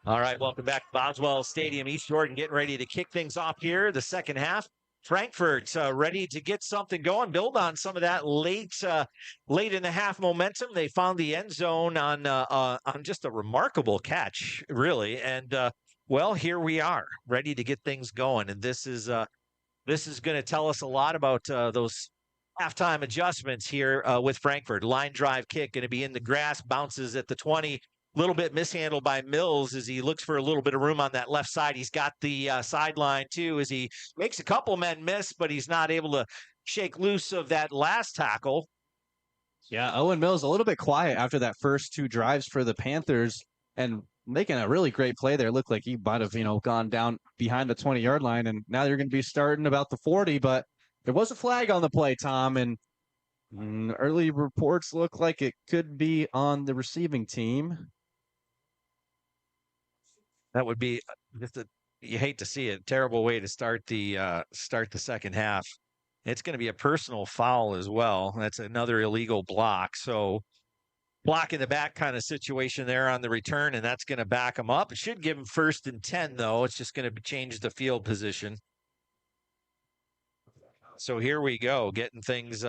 All right, welcome back to Boswell Stadium. East Jordan getting ready to kick things off here, the second half. Frankfort ready to get something going, build on some of that late in the half momentum. They found the end zone on just a remarkable catch, really. And well, here we are, ready to get things going. And this is going to tell us a lot about those halftime adjustments here with Frankfort. Line drive kick going to be in the grass, bounces at the 20. Little bit mishandled by Mills as he looks for a little bit of room on that left side. He's got the sideline too as he makes a couple men miss, but he's not able to shake loose of that last tackle. Yeah, Owen Mills a little bit quiet after that first two drives for the Panthers and making a really great play there. Looked like he might have, gone down behind the 20-yard line, and now they're going to be starting about the 40, but there was a flag on the play, Tom, and Early reports look like it could be on the receiving team. That would be just you hate to see it. Terrible way to start the second half. It's going to be a personal foul as well. That's another illegal block. So block in the back kind of situation there on the return, and that's going to back them up. It should give them 1st and 10, though. It's just going to change the field position. So here we go, getting things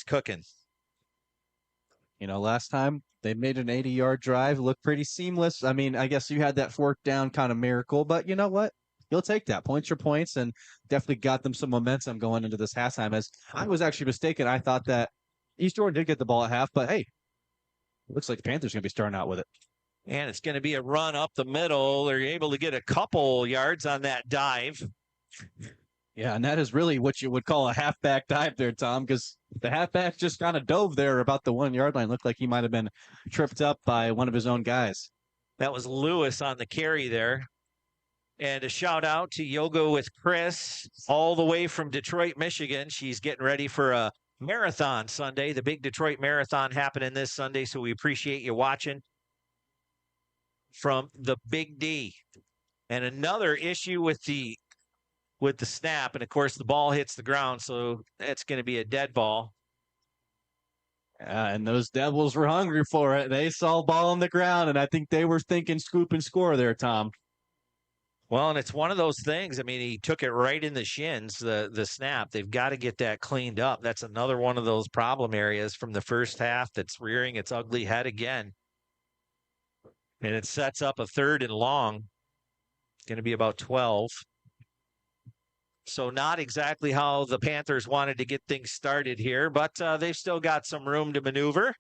cooking. Last time they made an 80-yard drive, looked pretty seamless. I mean, I guess you had that 4th down kind of miracle, but you know what? You'll take that. Points are points, and definitely got them some momentum going into this halftime. As I was actually mistaken, I thought that East Jordan did get the ball at half, but hey, looks like the Panthers going to be starting out with it. And it's going to be a run up the middle. They're able to get a couple yards on that dive. Yeah, and that is really what you would call a halfback dive there, Tom, because the halfback just kind of dove there about the 1-yard line. Looked like he might have been tripped up by one of his own guys. That was Lewis on the carry there. And a shout out to Yoga with Chris, all the way from Detroit, Michigan. She's getting ready for a marathon Sunday, the big Detroit Marathon happening this Sunday. So we appreciate you watching from the Big D. And another issue with the snap, and of course the ball hits the ground, so that's going to be a dead ball. And those Devils were hungry for it. They saw ball on the ground, and I think they were thinking scoop and score there, Tom. Well, and it's one of those things. I mean, he took it right in the shins, the snap. They've got to get that cleaned up. That's another one of those problem areas from the first half that's rearing its ugly head again. And it sets up a 3rd and long. It's going to be about 12. So not exactly how the Panthers wanted to get things started here, but they've still got some room to maneuver.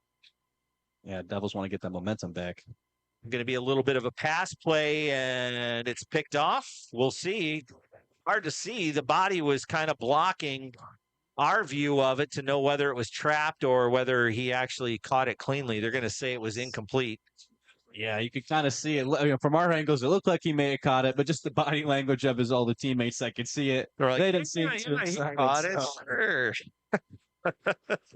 Yeah, Devils want to get that momentum back. Going to be a little bit of a pass play, and it's picked off. We'll see. Hard to see. The body was kind of blocking our view of it to know whether it was trapped or whether he actually caught it cleanly. They're going to say it was incomplete. Yeah, you could kind of see it. From our angles, it looked like he may have caught it, but just the body language of all the teammates, I could see it. Like, they didn't seem too excited. He caught it, so. sure.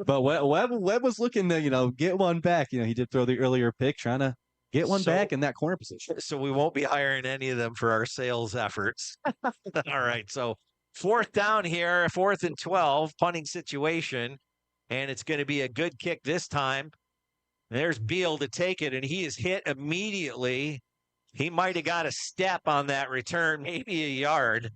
But Webb was looking to, get one back. He did throw the earlier pick, trying to get one back in that corner position. So we won't be hiring any of them for our sales efforts. All right, so 4th down here, 4th and 12, punting situation, and it's going to be a good kick this time. There's Beal to take it, and he is hit immediately. He might have got a step on that return, maybe a yard.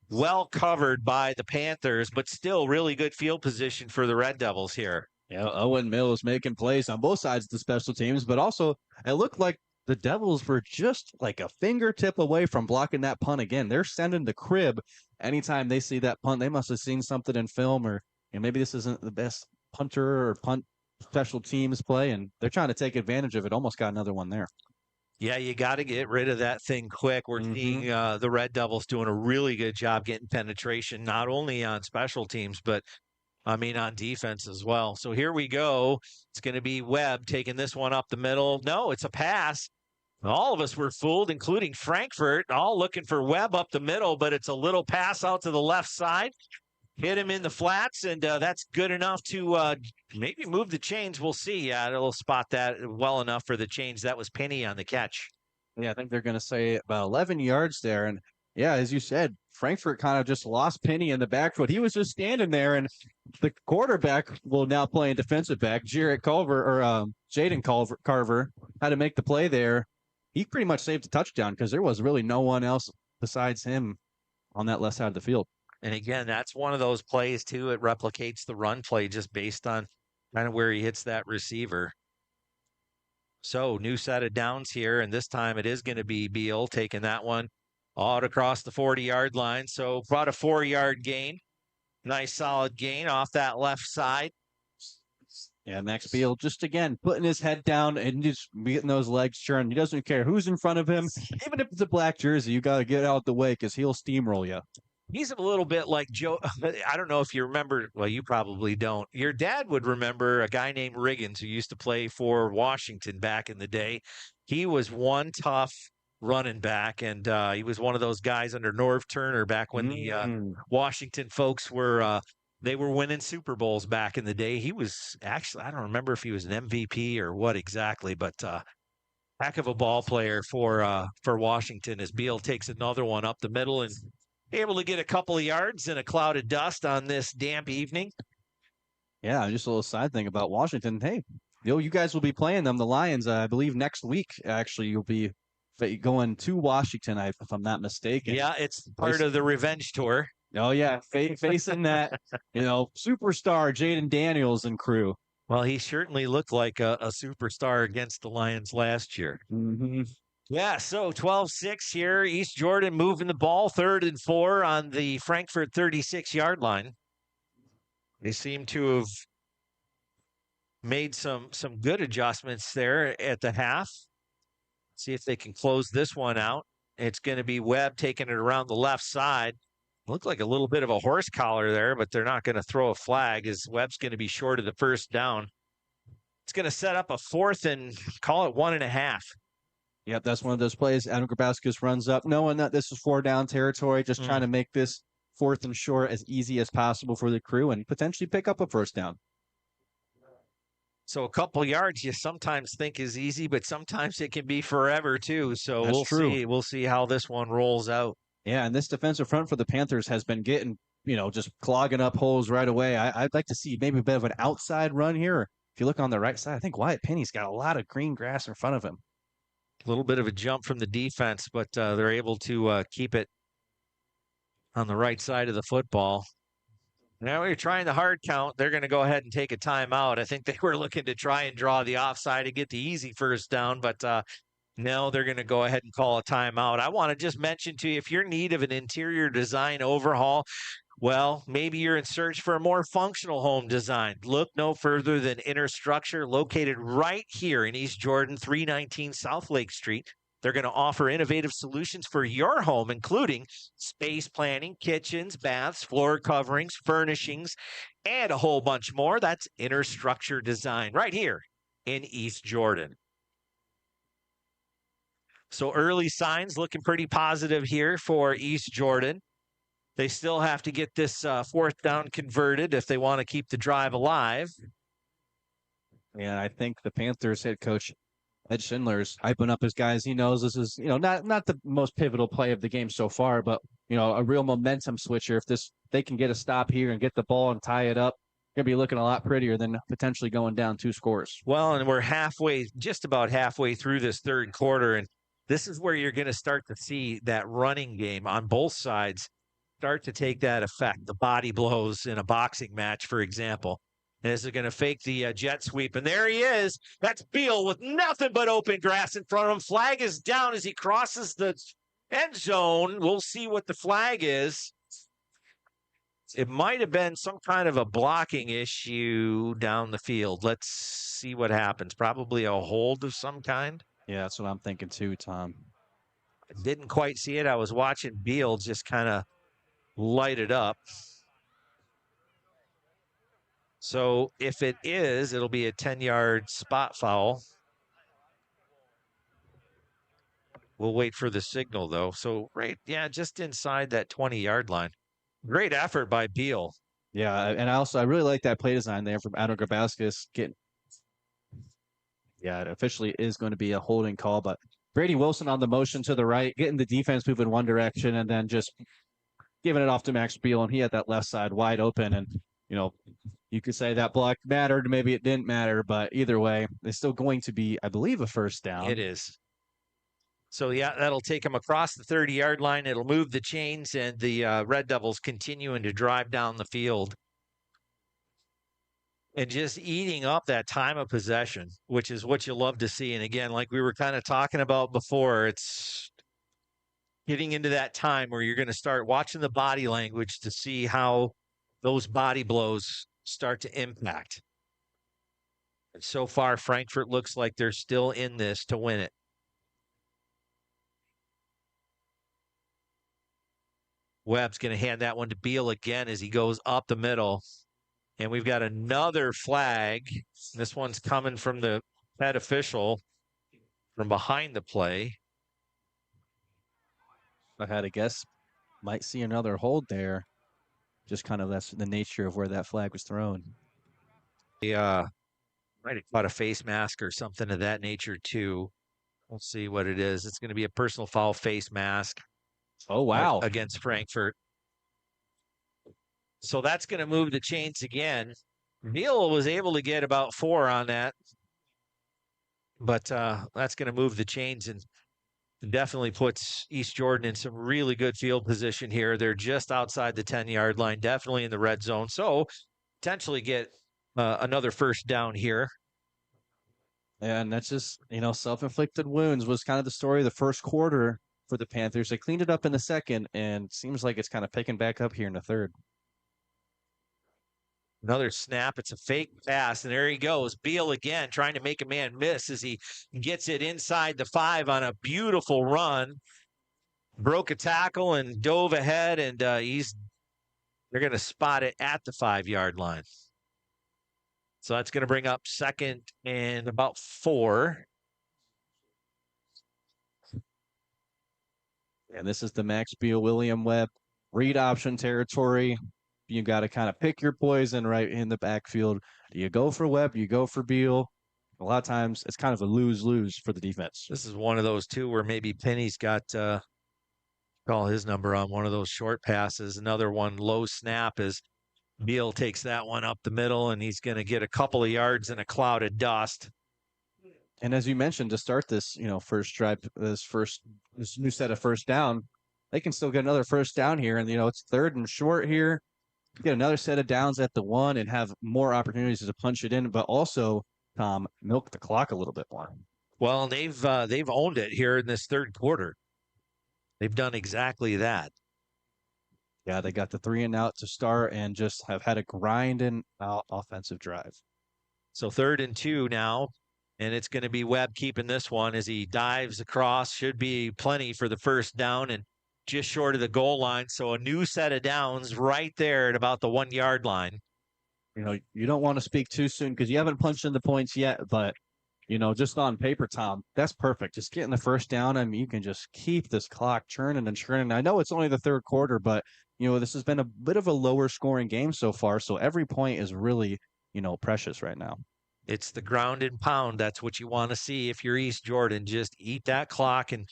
Well covered by the Panthers, but still really good field position for the Red Devils here. Yeah, Owen Mills making plays on both sides of the special teams, but also it looked like the Devils were just like a fingertip away from blocking that punt again. They're sending the crib anytime they see that punt. They must have seen something in film, or maybe this isn't the best punter or punt special teams play, and they're trying to take advantage of it. Almost got another one there. Yeah, you got to get rid of that thing quick. We're seeing the Red Devils doing a really good job getting penetration, not only on special teams, but on defense as well. So here we go. It's going to be Webb taking this one up the middle. No, it's a pass. All of us were fooled, including Frankfort, all looking for Webb up the middle, but it's a little pass out to the left side. Hit him in the flats, and that's good enough to maybe move the chains. We'll see. Yeah, it'll spot that well enough for the chains. That was Penny on the catch. Yeah, I think they're going to say about 11 yards there. And yeah, as you said, Frankfort kind of just lost Penny in the backfield. He was just standing there, and the quarterback will now play in defensive back. Jaden Carver had to make the play there. He pretty much saved the touchdown because there was really no one else besides him on that left side of the field. And again, that's one of those plays, too. It replicates the run play just based on kind of where he hits that receiver. So, new set of downs here, and this time it is going to be Beal taking that one out across the 40-yard line. So, brought a 4-yard gain. Nice, solid gain off that left side. Yeah, Max Beal just, again, putting his head down and just getting those legs churned. He doesn't care who's in front of him. Even if it's a black jersey, you got to get out the way because he'll steamroll you. He's a little bit like Joe. I don't know if you remember. Well, you probably don't. Your dad would remember a guy named Riggins who used to play for Washington back in the day. He was one tough running back, and he was one of those guys under Norv Turner back when the Washington folks were They were winning Super Bowls back in the day. He was actually, I don't remember if he was an MVP or what exactly, but heck of a ball player for Washington as Beal takes another one up the middle and able to get a couple of yards in a cloud of dust on this damp evening. Yeah, just a little side thing about Washington. Hey, you guys will be playing them, the Lions, I believe next week. Actually, you'll be going to Washington, if I'm not mistaken. Yeah, it's part of the revenge tour. Oh yeah, facing that, superstar Jaden Daniels and crew. Well, he certainly looked like a superstar against the Lions last year. Mm-hmm. Yeah, so 12-6 here. East Jordan moving the ball, 3rd and 4 on the Frankfort 36-yard line. They seem to have made some good adjustments there at the half. See if they can close this one out. It's going to be Webb taking it around the left side. Looked like a little bit of a horse collar there, but they're not going to throw a flag as Webb's going to be short of the first down. It's going to set up a 4th and call it 1.5. Yep, that's one of those plays. Adam Grabowskis runs up, knowing that this is 4-down territory, just trying to make this 4th and short as easy as possible for the crew and potentially pick up a first down. So a couple yards you sometimes think is easy, but sometimes it can be forever too. So That's We'll see how this one rolls out. Yeah, and this defensive front for the Panthers has been getting, just clogging up holes right away. I'd like to see maybe a bit of an outside run here. If you look on the right side, I think Wyatt Penny's got a lot of green grass in front of him. A little bit of a jump from the defense, but they're able to keep it on the right side of the football. Now we're trying the hard count. They're going to go ahead and take a timeout. I think they were looking to try and draw the offside and get the easy first down, but no, they're going to go ahead and call a timeout. I want to just mention to you, if you're in need of an interior design overhaul, well, maybe you're in search for a more functional home design. Look no further than Inner Structure, located right here in East Jordan, 319 South Lake Street. They're going to offer innovative solutions for your home, including space planning, kitchens, baths, floor coverings, furnishings, and a whole bunch more. That's Inner Structure Design right here in East Jordan. So early signs looking pretty positive here for East Jordan. They still have to get this 4th down converted if they want to keep the drive alive. And I think the Panthers head coach, Ed Schindler's hyping up his guys. He knows this is, not the most pivotal play of the game so far, but, a real momentum switcher. If they can get a stop here and get the ball and tie it up, going to be looking a lot prettier than potentially going down 2 scores. Well, and we're just about halfway through this 3rd quarter, and this is where you're going to start to see that running game on both sides start to take that effect. The body blows in a boxing match, for example. And is it going to fake the jet sweep? And there he is. That's Beal with nothing but open grass in front of him. Flag is down as he crosses the end zone. We'll see what the flag is. It might have been some kind of a blocking issue down the field. Let's see what happens. Probably a hold of some kind. Yeah, that's what I'm thinking too, Tom. I didn't quite see it. I was watching Beal just kind of light it up. So if it is, it'll be a 10-yard spot foul. We'll wait for the signal, though. So, just inside that 20-yard line. Great effort by Beal. Yeah, and I really like that play design there from Adam Grabowskis. Yeah, it officially is going to be a holding call, but Brady Wilson on the motion to the right, getting the defense moving one direction, and then just giving it off to Max Beal, and he had that left side wide open. And, you could say that block mattered, maybe it didn't matter, but either way, it's still going to be, I believe, a first down. It is. So, that'll take them across the 30-yard line. It'll move the chains, and the Red Devils continuing to drive down the field and just eating up that time of possession, which is what you love to see. And again, like we were kind of talking about before, it's getting into that time where you're going to start watching the body language to see how those body blows start to impact. And so far, Frankfort looks like they're still in this to win it. Webb's going to hand that one to Beal again as he goes up the middle. And we've got another flag. This one's coming from the head official from behind the play. I had a guess. Might see another hold there. just kind of that's the nature of where that flag was thrown. Might have caught a face mask or something of that nature too. We'll see what it is. It's going to be a personal foul face mask. Oh, wow. Against Frankfort. So that's going to move the chains again. Neal was able to get about 4 on that. But that's going to move the chains and definitely puts East Jordan in some really good field position here. They're just outside the 10-yard line, definitely in the red zone. So potentially get another first down here. And that's just, self-inflicted wounds was kind of the story of the first quarter for the Panthers. They cleaned it up in the second, and seems like it's kind of picking back up here in the third. Another snap. It's a fake pass, and there he goes. Beal again trying to make a man miss as he gets it inside the 5 on a beautiful run. Broke a tackle and dove ahead, and they're going to spot it at the 5-yard line. So that's going to bring up second and about 4. And this is the Max Beal, William Webb read option territory. You got to kind of pick your poison right in the backfield. Do you go for Webb? Do you go for Beal? A lot of times it's kind of a lose-lose for the defense. This is one of those two where maybe Penny's got call his number on one of those short passes. Another one low snap as Beal takes that one up the middle, and he's going to get a couple of yards in a cloud of dust. And as you mentioned, to start this, first drive, this new set of first down, they can still get another first down here. And, it's third and short here. Get another set of downs at the 1 and have more opportunities to punch it in, but also, Tom, milk the clock a little bit more. Well, they've owned it here in this third quarter. They've done exactly that. Yeah, they got the 3 and out to start and just have had a grinding out offensive drive. So 3rd and 2 now, and it's going to be Webb keeping this one as he dives across. Should be plenty for the first down and just short of the goal line. So a new set of downs right there at about the 1-yard line. You don't want to speak too soon because you haven't punched in the points yet, but just on paper, Tom, that's perfect. Just getting the first down. I mean, you can just keep this clock churning and churning. I know it's only the third quarter, but, this has been a bit of a lower scoring game so far. So every point is really, precious right now. It's the ground and pound. That's what you want to see if you're East Jordan. Just eat that clock and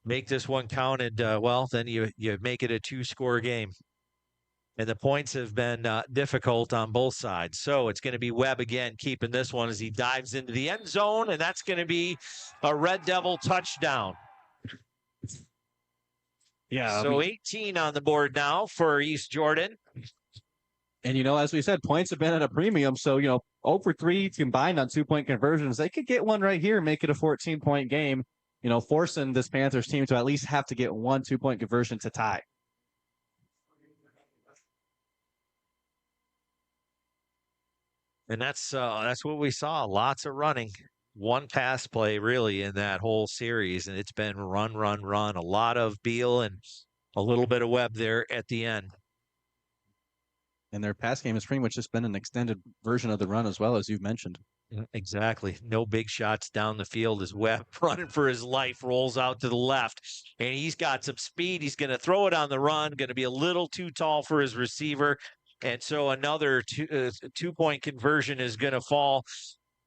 make this one counted. Then you make it a 2-score game. And the points have been difficult on both sides. So it's going to be Webb again keeping this one as he dives into the end zone, and that's going to be a Red Devil touchdown. Yeah. So 18 on the board now for East Jordan. And, as we said, points have been at a premium. So, 0 for 3 combined on 2-point conversions. They could get one right here and make it a 14-point game, forcing this Panthers team to at least have to get one 2-point conversion to tie. And that's what we saw. Lots of running. One pass play really in that whole series, and it's been run, run, run. A lot of Beal and a little bit of Webb there at the end. And their pass game has pretty much just been an extended version of the run as well, as you've mentioned. Exactly. No big shots down the field as Webb running for his life rolls out to the left. And he's got some speed. He's going to throw it on the run. Going to be a little too tall for his receiver. And so another 2-point conversion is going to fall.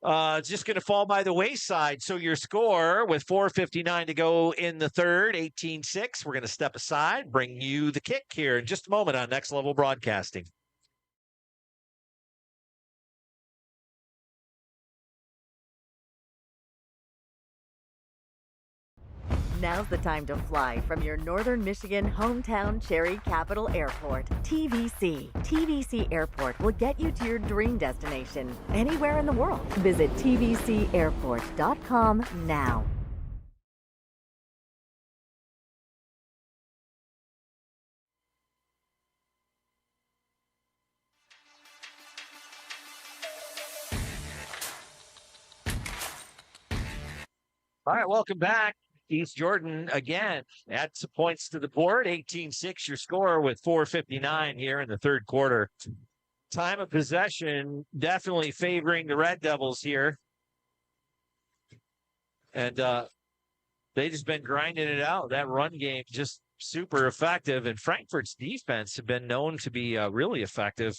It's just going to fall by the wayside. So your score with 4:59 to go in the third, 18-6. We're going to step aside, bring you the kick here in just a moment on Next Level Broadcasting. Now's the time to fly from your Northern Michigan hometown Cherry Capital Airport, TVC. TVC Airport will get you to your dream destination anywhere in the world. Visit tvcairport.com now. All right, welcome back. East Jordan again adds some points to the board. 18-6 your score with 4:59 here in the third quarter. Time of possession definitely favoring the Red Devils here. And they just been grinding it out. That run game just super effective. And Frankfort's defense have been known to be really effective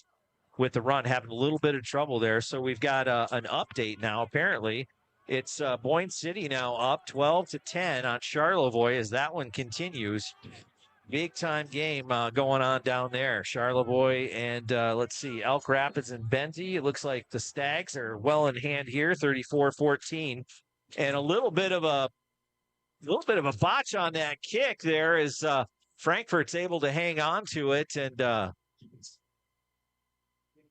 with the run, having a little bit of trouble there. So we've got an update now. Apparently, it's Boyne City now up 12-10 on Charlevoix as that one continues. Big time game going on down there. Charlevoix and let's see, Elk Rapids and Benzie. It looks like the Stags are well in hand here, 34-14. And a little bit of a botch on that kick there as Frankfort's able to hang on to it, and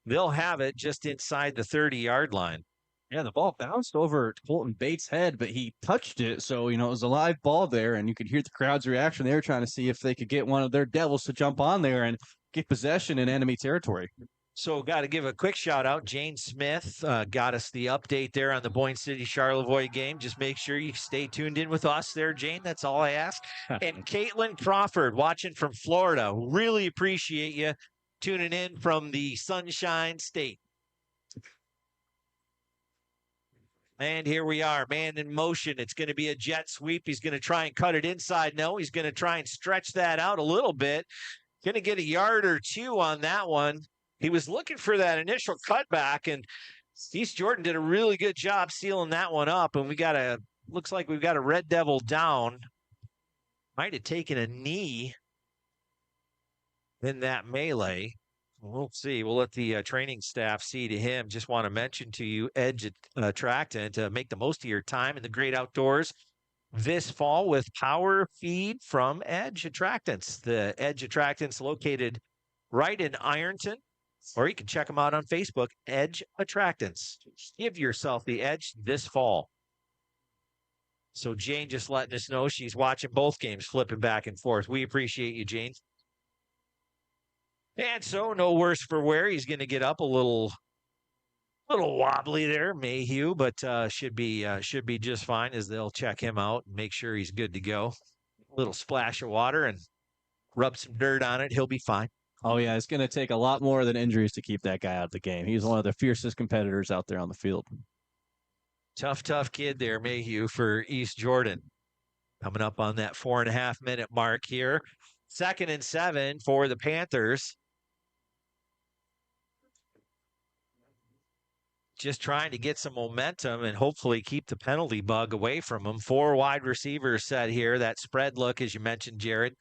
they'll have it just inside the 30-yard line. Yeah, the ball bounced over Colton Bates' head, but he touched it. So, it was a live ball there, and you could hear the crowd's reaction. They were trying to see if they could get one of their Devils to jump on there and get possession in enemy territory. So got to give a quick shout out. Jane Smith got us the update there on the Boyne City Charlevoix game. Just make sure you stay tuned in with us there, Jane. That's all I ask. And Caitlin Crawford watching from Florida. Really appreciate you tuning in from the Sunshine State. And here we are, man in motion. It's going to be a jet sweep. He's going to try and cut it inside. No, he's going to try and stretch that out a little bit. Going to get a yard or two on that one. He was looking for that initial cutback, and East Jordan did a really good job sealing that one up. And looks like we've got a Red Devil down. Might have taken a knee in that melee. We'll see. We'll let the training staff see to him. Just want to mention to you, Edge Attractant, to make the most of your time in the great outdoors this fall with power feed from Edge Attractants. The Edge Attractants located right in Ironton, or you can check them out on Facebook, Edge Attractants. Give yourself the edge this fall. So Jane just letting us know she's watching both games, flipping back and forth. We appreciate you, Jane. And so, no worse for wear. He's going to get up a little wobbly there, Mayhew, but should be just fine as they'll check him out and make sure he's good to go. A little splash of water and rub some dirt on it. He'll be fine. Oh, yeah, it's going to take a lot more than injuries to keep that guy out of the game. He's one of the fiercest competitors out there on the field. Tough kid there, Mayhew, for East Jordan. Coming up on that 4.5-minute mark here. 2nd and 7 for the Panthers. Just trying to get some momentum and hopefully keep the penalty bug away from them. 4 wide receivers set here. That spread look, as you mentioned, Jared.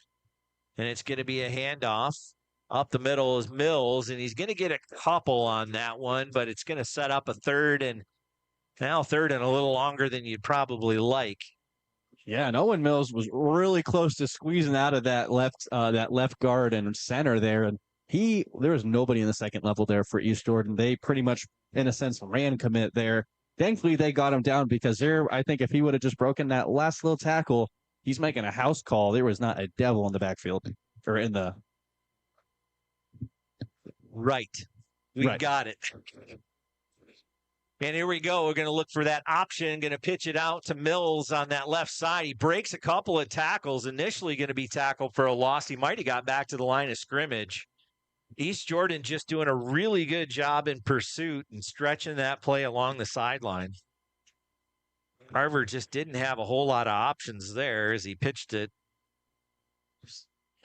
And it's going to be a handoff. Up the middle is Mills, and he's going to get a couple on that one, but it's going to set up a third and a little longer than you'd probably like. Yeah, and Owen Mills was really close to squeezing out of that left guard and center there, and there was nobody in the second level there for East Jordan. They pretty much, in a sense, ran commit there. Thankfully, they got him down because I think if he would have just broken that last little tackle, he's making a house call. There was not a devil in the backfield or in the. Right. We got it. And here we go. We're going to look for that option. Going to pitch it out to Mills on that left side. He breaks a couple of tackles. Initially going to be tackled for a loss. He might have got back to the line of scrimmage. East Jordan just doing a really good job in pursuit and stretching that play along the sideline. Carver just didn't have a whole lot of options there as he pitched it.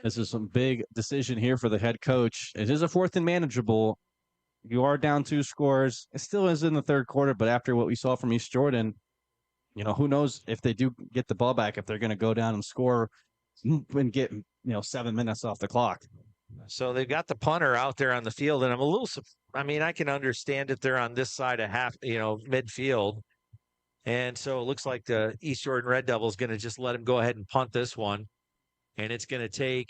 This is some big decision here for the head coach. It is a 4th and manageable. You are down 2 scores. It still is in the third quarter, but after what we saw from East Jordan, who knows if they do get the ball back, if they're going to go down and score and get, 7 minutes off the clock. So they've got the punter out there on the field, and I can understand it. They're on this side of midfield. And so it looks like the East Jordan Red Devils going to just let him go ahead and punt this one. And it's going to take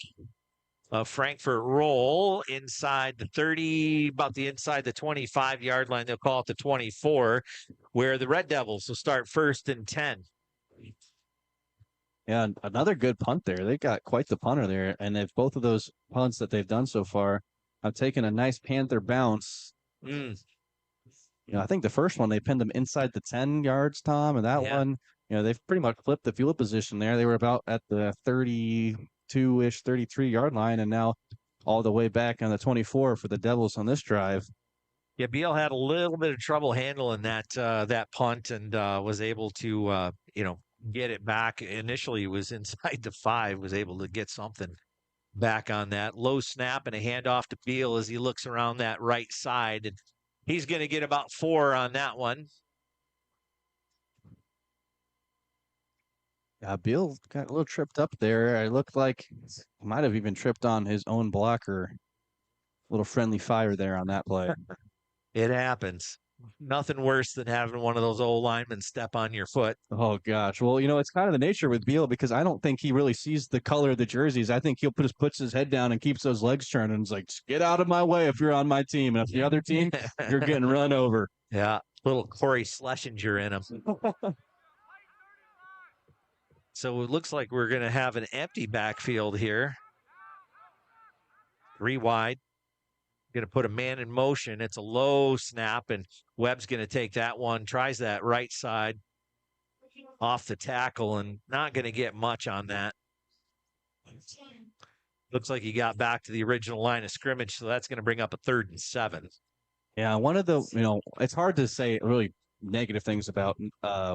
a Frankfort roll inside the 30, inside the 25-yard line. They'll call it the 24, where the Red Devils will start 1st and 10. Yeah, another good punt there. They got quite the punter there. And if both of those punts that they've done so far have taken a nice Panther bounce. I think the first one, they pinned them inside the 10 yards, Tom, and that one, they've pretty much flipped the field position there. They were about at the 32-ish, 33-yard line, and now all the way back on the 24 for the Devils on this drive. Yeah, Beal had a little bit of trouble handling that punt and was able to, get it back. Initially, it was inside the 5, was able to get something back on that. Low snap and a handoff to Beal as he looks around that right side. And he's going to get about 4 on that one. Beal got a little tripped up there. It looked like he might have even tripped on his own blocker. Little friendly fire there on that play. It happens. Nothing worse than having one of those old linemen step on your foot. Oh, gosh. Well, it's kind of the nature with Beal because I don't think he really sees the color of the jerseys. I think he'll puts his head down and keeps those legs turning. It's like, get out of my way if you're on my team. And if the other team, you're getting run over. Yeah, little Corey Schlesinger in him. So it looks like we're going to have an empty backfield here. 3 wide. Going to put a man in motion. It's a low snap, and Webb's going to take that one. Tries that right side off the tackle, and not going to get much on that. Looks like he got back to the original line of scrimmage, so that's going to bring up a 3rd and 7. Yeah, one of the, it's hard to say really negative things about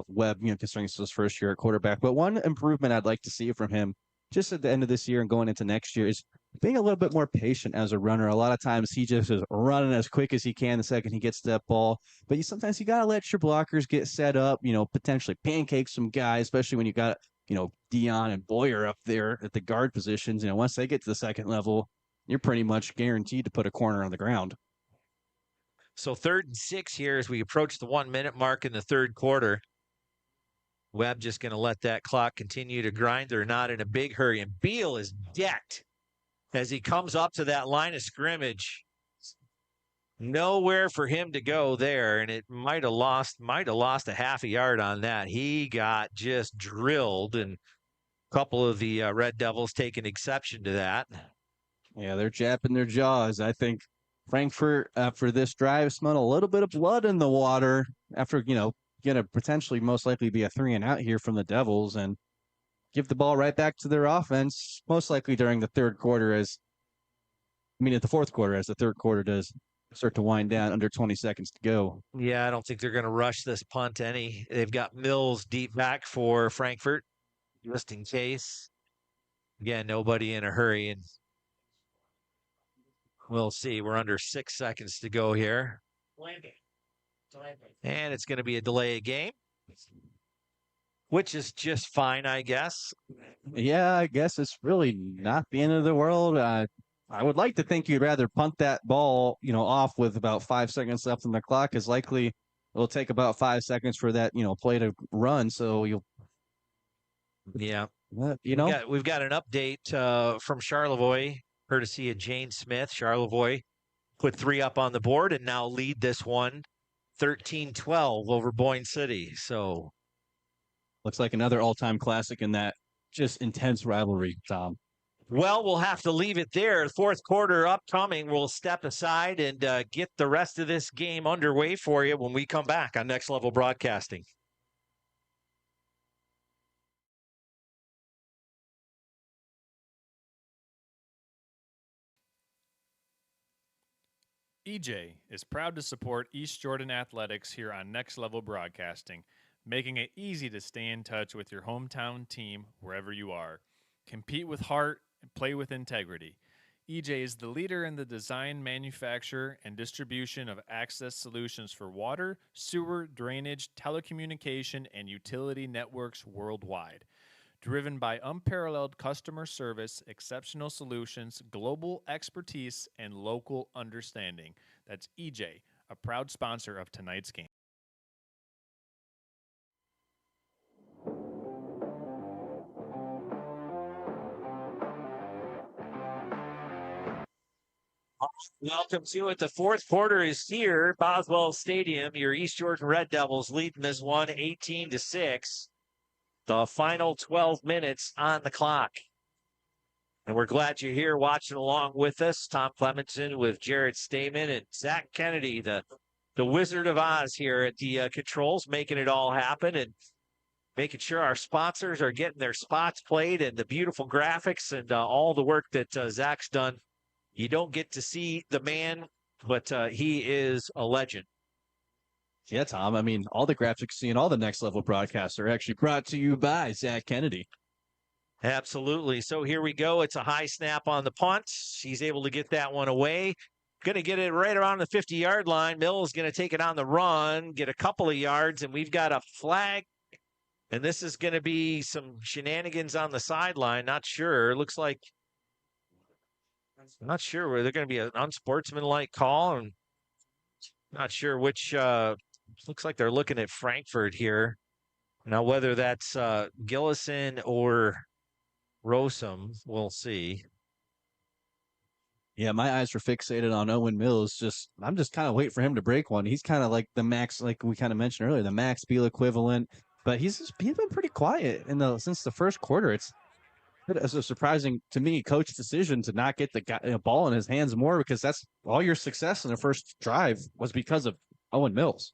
Webb, considering it's his first year at quarterback. But one improvement I'd like to see from him just at the end of this year and going into next year is being a little bit more patient as a runner. A lot of times he just is running as quick as he can the second he gets that ball. But sometimes you got to let your blockers get set up, potentially pancake some guys, especially when you got, Dion and Boyer up there at the guard positions. Once they get to the second level, you're pretty much guaranteed to put a corner on the ground. So 3rd and 6 here as we approach the 1-minute mark in the third quarter. Webb just going to let that clock continue to grind. They're not in a big hurry. And Beal is decked as he comes up to that line of scrimmage. Nowhere for him to go there, and it might have lost a half a yard on that. He got just drilled, and a couple of the Red Devils taking exception to that. Yeah, they're japping their jaws. I think Frankfort, after this drive, smelled a little bit of blood in the water after, going to potentially most likely be a 3-and-out here from the Devils and give the ball right back to their offense, most likely during the third quarter at the fourth quarter as the third quarter does start to wind down, under 20 seconds to go. Yeah, I don't think they're going to rush this punt any. They've got Mills deep back for Frankfort, just in case. Again, nobody in a hurry, and we'll see. We're under 6 seconds to go here. And it's going to be a delay of game, which is just fine, I guess. Yeah, I guess it's really not the end of the world. I would like to think you'd rather punt that ball, off with about 5 seconds left on the clock, because likely it'll take about 5 seconds for that, play to run. So you'll. Yeah. We've got an update from Charlevoix, courtesy of Jane Smith. Charlevoix put 3 up on the board and now lead this one 13-12 over Boyne City. So looks like another all-time classic in that just intense rivalry, Tom. Well, we'll have to leave it there. Fourth quarter upcoming. We'll step aside and get the rest of this game underway for you when we come back on Next Level Broadcasting. EJ is proud to support East Jordan Athletics here on Next Level Broadcasting, making it easy to stay in touch with your hometown team wherever you are. Compete with heart and play with integrity. EJ is the leader in the design, manufacture, and distribution of access solutions for water, sewer, drainage, telecommunication, and utility networks worldwide. Driven by unparalleled customer service, exceptional solutions, global expertise, and local understanding. That's EJ, a proud sponsor of tonight's game. Welcome to it. The fourth quarter is here. Boswell Stadium. Your East Jordan Red Devils leading this one 18-6. The final 12 minutes on the clock. And we're glad you're here watching along with us. Tom Clemenson with Jared Stamen and Zach Kennedy, the Wizard of Oz here at the controls, making it all happen and making sure our sponsors are getting their spots played and the beautiful graphics and all the work that Zach's done. You don't get to see the man, but he is a legend. Yeah, Tom. I mean, all the graphics you see in all the next level broadcasts are actually brought to you by Zach Kennedy. Absolutely. So here we go. It's a high snap on the punt. He's able to get that one away. Going to get it right around the 50-yard line. Mills going to take it on the run, get a couple of yards, and we've got a flag. And this is going to be some shenanigans on the sideline. Not sure. Looks like, not sure where they're going to be an unsportsmanlike call. And not sure which, looks like they're looking at Frankfort here. Now, whether that's Gillison or Rosum, we'll see. Yeah, my eyes were fixated on Owen Mills. I'm just kind of waiting for him to break one. He's kind of like the Max, like we kind of mentioned earlier, the Max Beal equivalent. But he's been pretty quiet since the first quarter. It's a surprising to me coach decision to not get the ball in his hands more, because that's all your success in the first drive was because of Owen Mills.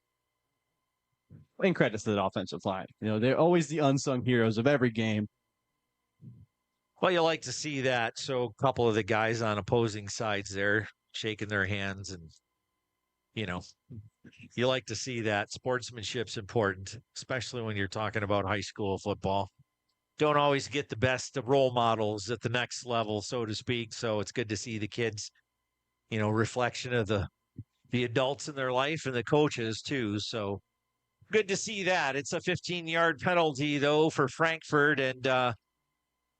And credits to the offensive line. They're always the unsung heroes of every game. Well, you like to see that. So a couple of the guys on opposing sides there shaking their hands, and, you like to see that. Sportsmanship's important, especially when you're talking about high school football. Don't always get the best of role models at the next level, so to speak. So it's good to see the kids, reflection of the adults in their life and the coaches too. So good to see that. It's a 15-yard penalty, though, for Frankfort, and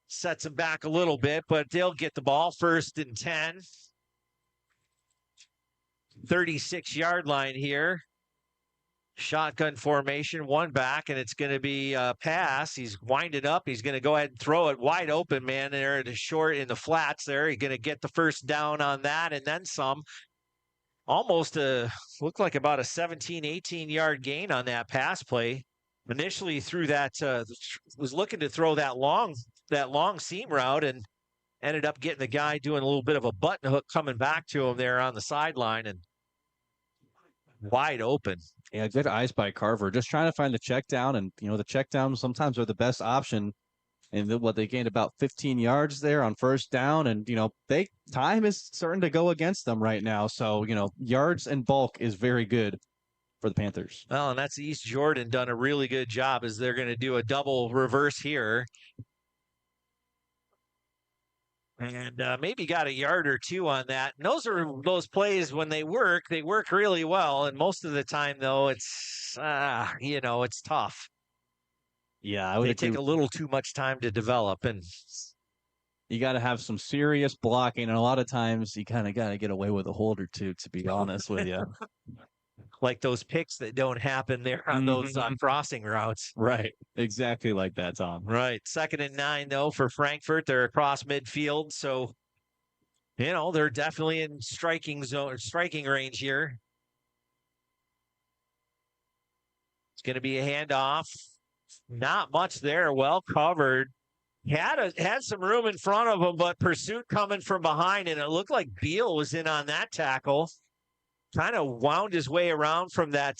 sets them back a little bit, but they'll get the ball. 1st and 10. 36-yard line here. Shotgun formation, one back, and it's going to be a pass. He's winded up. He's going to go ahead and throw it wide open, man, there at the short in the flats there. He's going to get the first down on that and then some. Almost looked like about a 17, 18-yard gain on that pass play. Initially threw that, was looking to throw that long seam route, and ended up getting the guy doing a little bit of a button hook coming back to him there on the sideline, and wide open. Yeah, good eyes by Carver. Just trying to find the check down, and the check downs sometimes are the best option. And they gained about 15 yards there on 1st down, and time is starting to go against them right now. So yards and bulk is very good for the Panthers. Well, and that's East Jordan done a really good job, as they're going to do a double reverse here. And maybe got a yard or two on that. And those plays, when they work really well. And most of the time, though, it's, it's tough. Yeah, they take a little too much time to develop. And you got to have some serious blocking. And a lot of times you kind of got to get away with a hold or two, to be honest with you. Like those picks that don't happen there on those crossing routes. Right. Exactly like that, Tom. Right. 2nd and 9, though, for Frankfort. They're across midfield. So, they're definitely in striking range here. It's going to be a handoff. Not much there. Well covered. Had some room in front of him, but pursuit coming from behind, and it looked like Beal was in on that tackle. Kind of wound his way around from that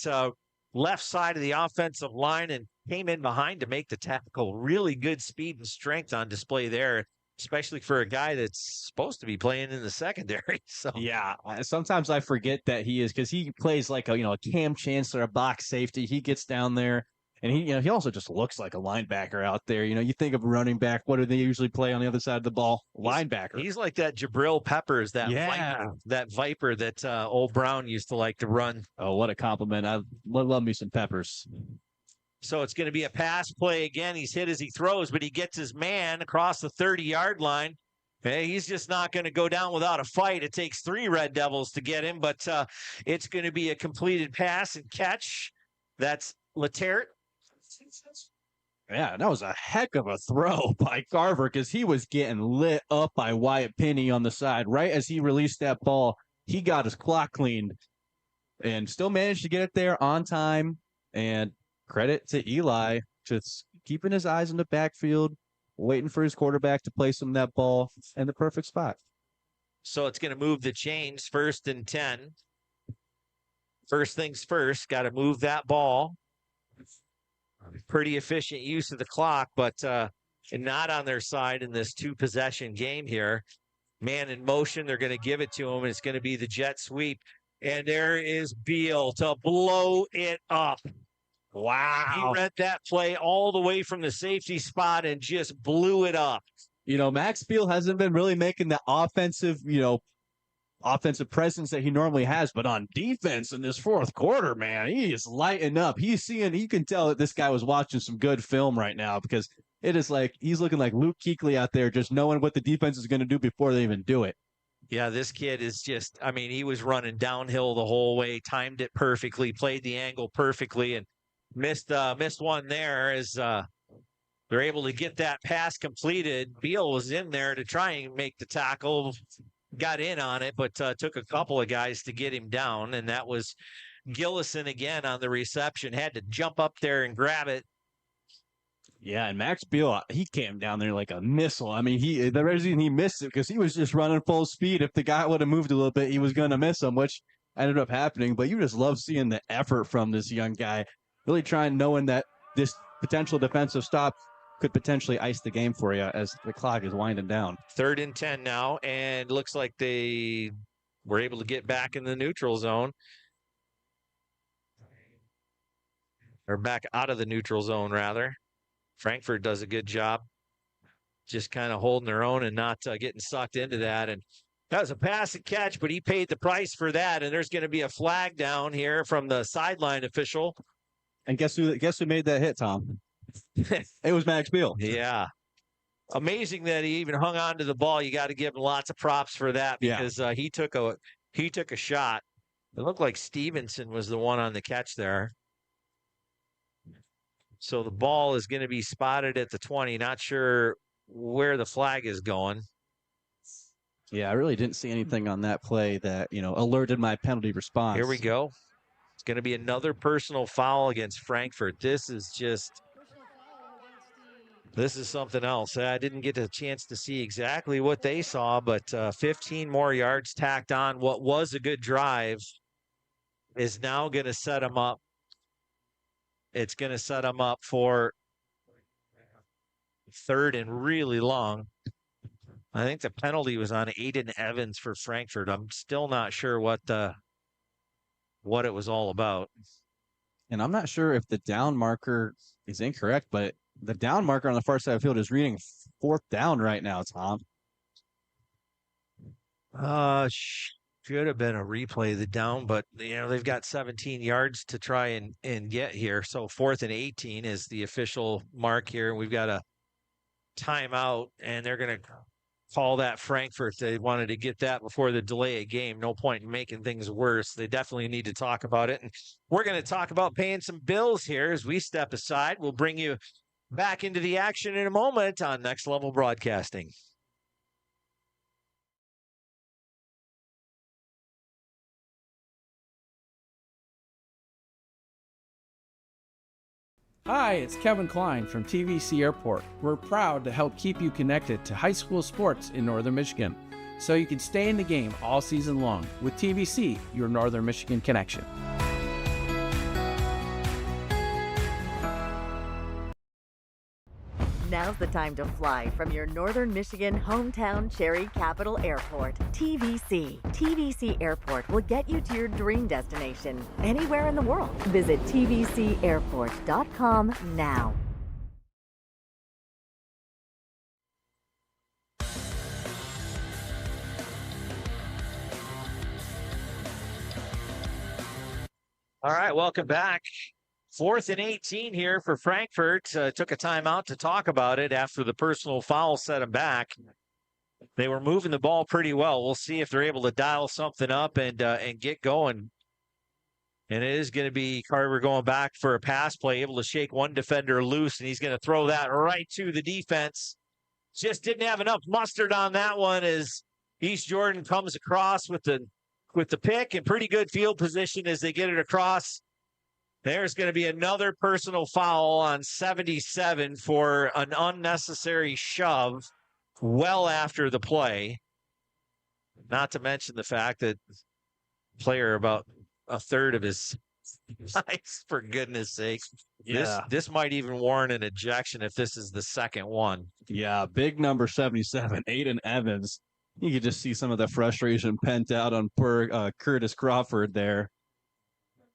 left side of the offensive line and came in behind to make the tackle. Really good speed and strength on display there, especially for a guy that's supposed to be playing in the secondary. So yeah, sometimes I forget that he is, because he plays like a Cam Chancellor, a box safety. He gets down there, and he also just looks like a linebacker out there. You think of running back. What do they usually play on the other side of the ball? Linebacker. He's like that Jabril Peppers, that Viper that old Brown used to like to run. Oh, what a compliment. I love me some Peppers. So it's going to be a pass play again. He's hit as he throws, but he gets his man across the 30-yard line. Hey, he's just not going to go down without a fight. It takes 3 Red Devils to get him, but it's going to be a completed pass and catch. That's Letert. Yeah, that was a heck of a throw by Carver, because he was getting lit up by Wyatt Penny on the side. Right as he released that ball, he got his clock cleaned and still managed to get it there on time. And credit to Eli, just keeping his eyes in the backfield, waiting for his quarterback to place him that ball in the perfect spot. So it's going to move the chains. 1st and 10. First things first, got to move that ball. Pretty efficient use of the clock, but not on their side in this 2-possession game here. Man in motion, they're going to give it to him, and it's going to be the jet sweep. And there is Beal to blow it up. Wow. He read that play all the way from the safety spot and just blew it up. Max Beal hasn't been really making the offensive presence that he normally has, but on defense in this fourth quarter, man, he is lighting up. You can tell that this guy was watching some good film right now, because it is like he's looking like Luke Kuechly out there, just knowing what the defense is going to do before they even do it. Yeah, this kid is just, he was running downhill the whole way, timed it perfectly, played the angle perfectly, and missed one there as they're able to get that pass completed. Beal was in there to try and make the tackle, got in on it, but took a couple of guys to get him down, and that was Gillison again on the reception. Had to jump up there and grab it. Yeah, and Max Beal, he came down there like a missile. The reason he missed it because he was just running full speed. If the guy would have moved a little bit, he was going to miss him, which ended up happening. But you just love seeing the effort from this young guy, really knowing that this potential defensive stop could potentially ice the game for you as the clock is winding down. 3rd and 10 now, and looks like they were able to get back in the neutral zone. Or back out of the neutral zone, rather. Frankfort does a good job just kind of holding their own and not getting sucked into that. And that was a pass and catch, but he paid the price for that. And there's going to be a flag down here from the sideline official. And guess who made that hit, Tom? It was Max Beal. Yeah. Amazing that he even hung on to the ball. You got to give him lots of props for that, because he took a shot. It looked like Stevenson was the one on the catch there. So the ball is going to be spotted at the 20. Not sure where the flag is going. Yeah, I really didn't see anything on that play that, alerted my penalty response. Here we go. It's going to be another personal foul against Frankfort. This is something else. I didn't get a chance to see exactly what they saw, but 15 more yards tacked on. What was a good drive is now going to set them up. It's going to set them up for 3rd and really long. I think the penalty was on Aiden Evans for Frankfort. I'm still not sure what it was all about. And I'm not sure if the down marker is incorrect, but the down marker on the far side of the field is reading 4th down right now, Tom. Should have been a replay of the down, but they've got 17 yards to try and get here. So 4th and 18 is the official mark here. We've got a timeout, and they're going to call that Frankfort. They wanted to get that before the delay of game. No point in making things worse. They definitely need to talk about it. And we're going to talk about paying some bills here as we step aside. We'll bring you back into the action in a moment on Next Level Broadcasting. Hi, it's Kevin Klein from TVC Airport. We're proud to help keep you connected to high school sports in Northern Michigan, so you can stay in the game all season long with TVC, your Northern Michigan connection. Now's the time to fly from your Northern Michigan hometown Cherry Capital Airport. TVC. TVC Airport will get you to your dream destination anywhere in the world. Visit tvcairport.com now. All right, welcome back. 4th and 18 here for Frankfort. Took a timeout to talk about it after the personal foul set them back. They were moving the ball pretty well. We'll see if they're able to dial something up and get going. And it is going to be Carver going back for a pass play, able to shake one defender loose, and he's going to throw that right to the defense. Just didn't have enough mustard on that one as East Jordan comes across with the pick, and pretty good field position as they get it across. There's going to be another personal foul on 77 for an unnecessary shove well after the play. Not to mention the fact that player about a third of his size, for goodness sake. Yeah. This might even warrant an ejection if this is the second one. Yeah, big number 77, Aiden Evans. You could just see some of the frustration pent out on poor Curtis Crawford there.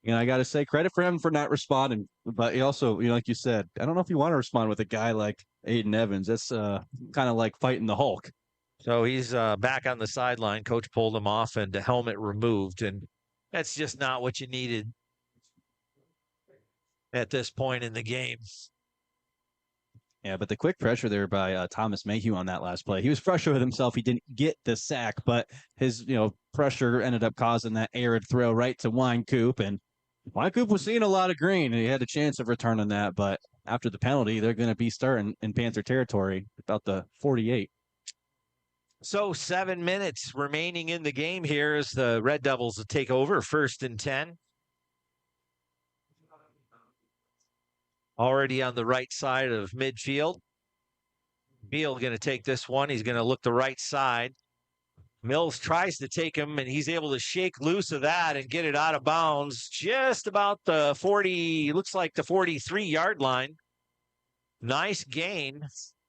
And I got to say, credit for him for not responding. But he also, like you said, I don't know if you want to respond with a guy like Aiden Evans. That's kind of like fighting the Hulk. So he's back on the sideline. Coach pulled him off and the helmet removed. And that's just not what you needed at this point in the game. Yeah, but the quick pressure there by Thomas Mayhew on that last play. He was frustrated with himself. He didn't get the sack, but his pressure ended up causing that arid throw right to Winecoop. And Winecoop was seeing a lot of green, and he had a chance of returning that. But after the penalty, they're going to be starting in Panther territory, about the 48. So 7 minutes remaining in the game here as the Red Devils will take over 1st and 10. Already on the right side of midfield. Beal going to take this one. He's going to look the right side. Mills tries to take him, and he's able to shake loose of that and get it out of bounds just about the 40, looks like the 43-yard line. Nice gain.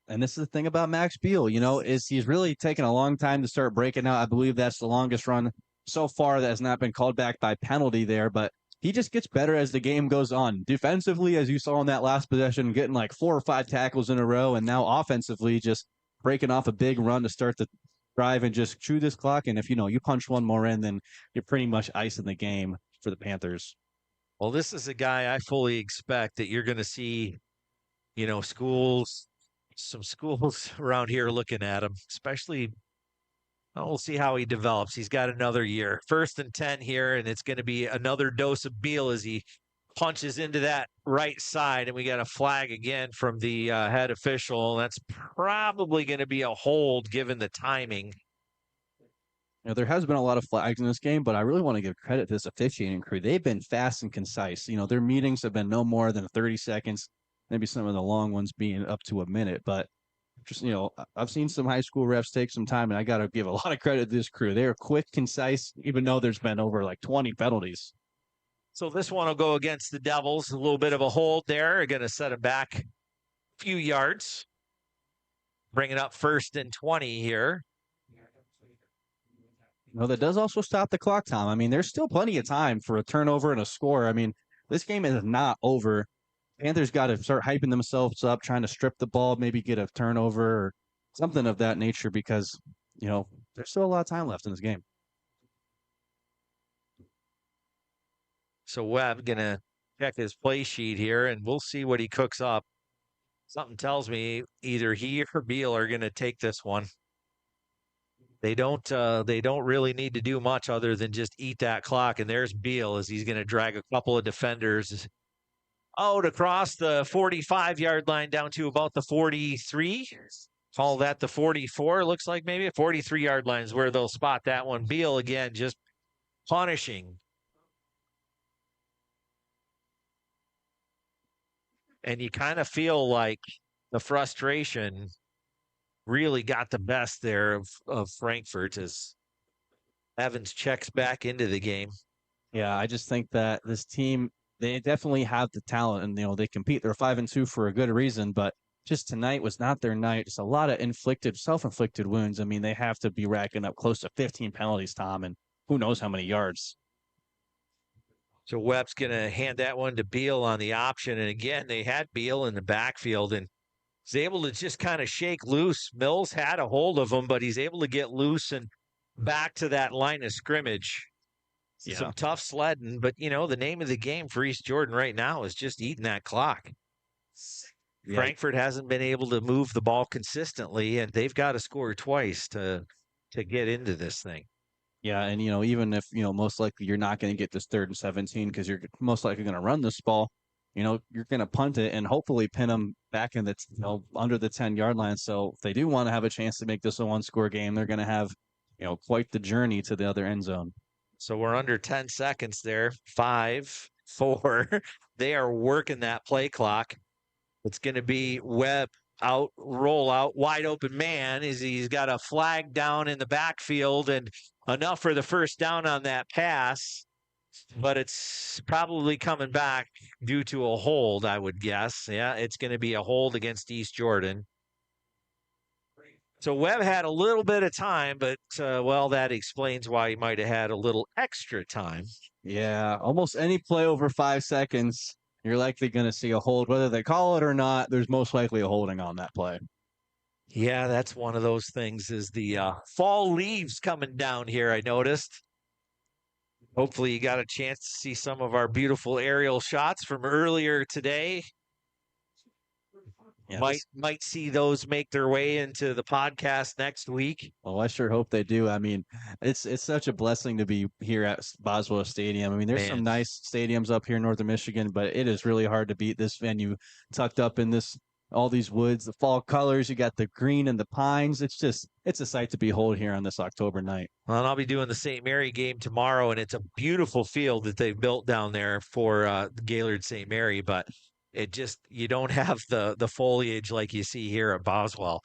And this is the thing about Max Beal, is he's really taken a long time to start breaking out. I believe that's the longest run so far that has not been called back by penalty there, but he just gets better as the game goes on. Defensively, as you saw in that last possession, getting like 4 or 5 tackles in a row, and now offensively just breaking off a big run to start the drive and just chew this clock. And if you punch one more in, then you're pretty much icing the game for the Panthers. Well, this is a guy I fully expect that you're going to see, some schools around here looking at him, especially. Well, we'll see how he develops. He's got another year. 1st and 10 here, and it's going to be another dose of Beal as he punches into that right side, and we got a flag again from the head official. That's probably going to be a hold given the timing. There has been a lot of flags in this game, but I really want to give credit to this officiating crew. They've been fast and concise. Their meetings have been no more than 30 seconds, maybe some of the long ones being up to a minute, but just, I've seen some high school refs take some time, and I got to give a lot of credit to this crew. They're quick, concise, even though there's been over like 20 penalties. So this one will go against the Devils. A little bit of a hold there. Going to set it back a few yards. Bring it up 1st and 20 here. That does also stop the clock, Tom. I mean, there's still plenty of time for a turnover and a score. I mean, this game is not over. Panthers got to start hyping themselves up, trying to strip the ball, maybe get a turnover or something of that nature because, there's still a lot of time left in this game. So Webb going to check his play sheet here, and we'll see what he cooks up. Something tells me either he or Beal are going to take this one. They don't really need to do much other than just eat that clock. And there's Beal as he's going to drag a couple of defenders out across the 45-yard line down to about the 43. Call that the 44. Looks like maybe a 43-yard line is where they'll spot that one. Beal again just punishing. And you kind of feel like the frustration really got the best there of Frankfort as Evans checks back into the game. Yeah, I just think that this team, they definitely have the talent and, they compete. They're 5-2 for a good reason, but just tonight was not their night. Just a lot of self-inflicted wounds. I mean, they have to be racking up close to 15 penalties, Tom, and who knows how many yards. So Webb's going to hand that one to Beal on the option. And again, they had Beal in the backfield and was able to just kind of shake loose. Mills had a hold of him, but he's able to get loose and back to that line of scrimmage. Yeah. Some tough sledding, but, the name of the game for East Jordan right now is just eating that clock. Yeah. Frankfort hasn't been able to move the ball consistently, and they've got to score twice to get into this thing. Yeah, and, even if, most likely you're not going to get this 3rd and 17 because you're most likely going to run this ball, you're going to punt it and hopefully pin them back in the, under the 10-yard line. So if they do want to have a chance to make this a one-score game, they're going to have, quite the journey to the other end zone. So we're under 10 seconds there. 5, 4. They are working that play clock. It's going to be Webb out, roll out, wide open man. He's got a flag down in the backfield and enough for the first down on that pass. But it's probably coming back due to a hold, I would guess. Yeah, it's going to be a hold against East Jordan. So Webb had a little bit of time, but, well, that explains why he might have had a little extra time. Yeah, almost any play over 5 seconds, you're likely going to see a hold. Whether they call it or not, there's most likely a holding on that play. Yeah, that's one of those things is the fall leaves coming down here, I noticed. Hopefully you got a chance to see some of our beautiful aerial shots from earlier today. Yeah, might see those make their way into the podcast next week. Well, I sure hope they do. I mean, it's such a blessing to be here at Boswell Stadium. I mean, there's some nice stadiums up here in northern Michigan, but it is really hard to beat this venue tucked up in all these woods, the fall colors. You got the green and the pines. It's a sight to behold here on this October night. Well, and I'll be doing the St. Mary game tomorrow, and it's a beautiful field that they've built down there for Gaylord St. Mary, but you don't have the foliage like you see here at Boswell.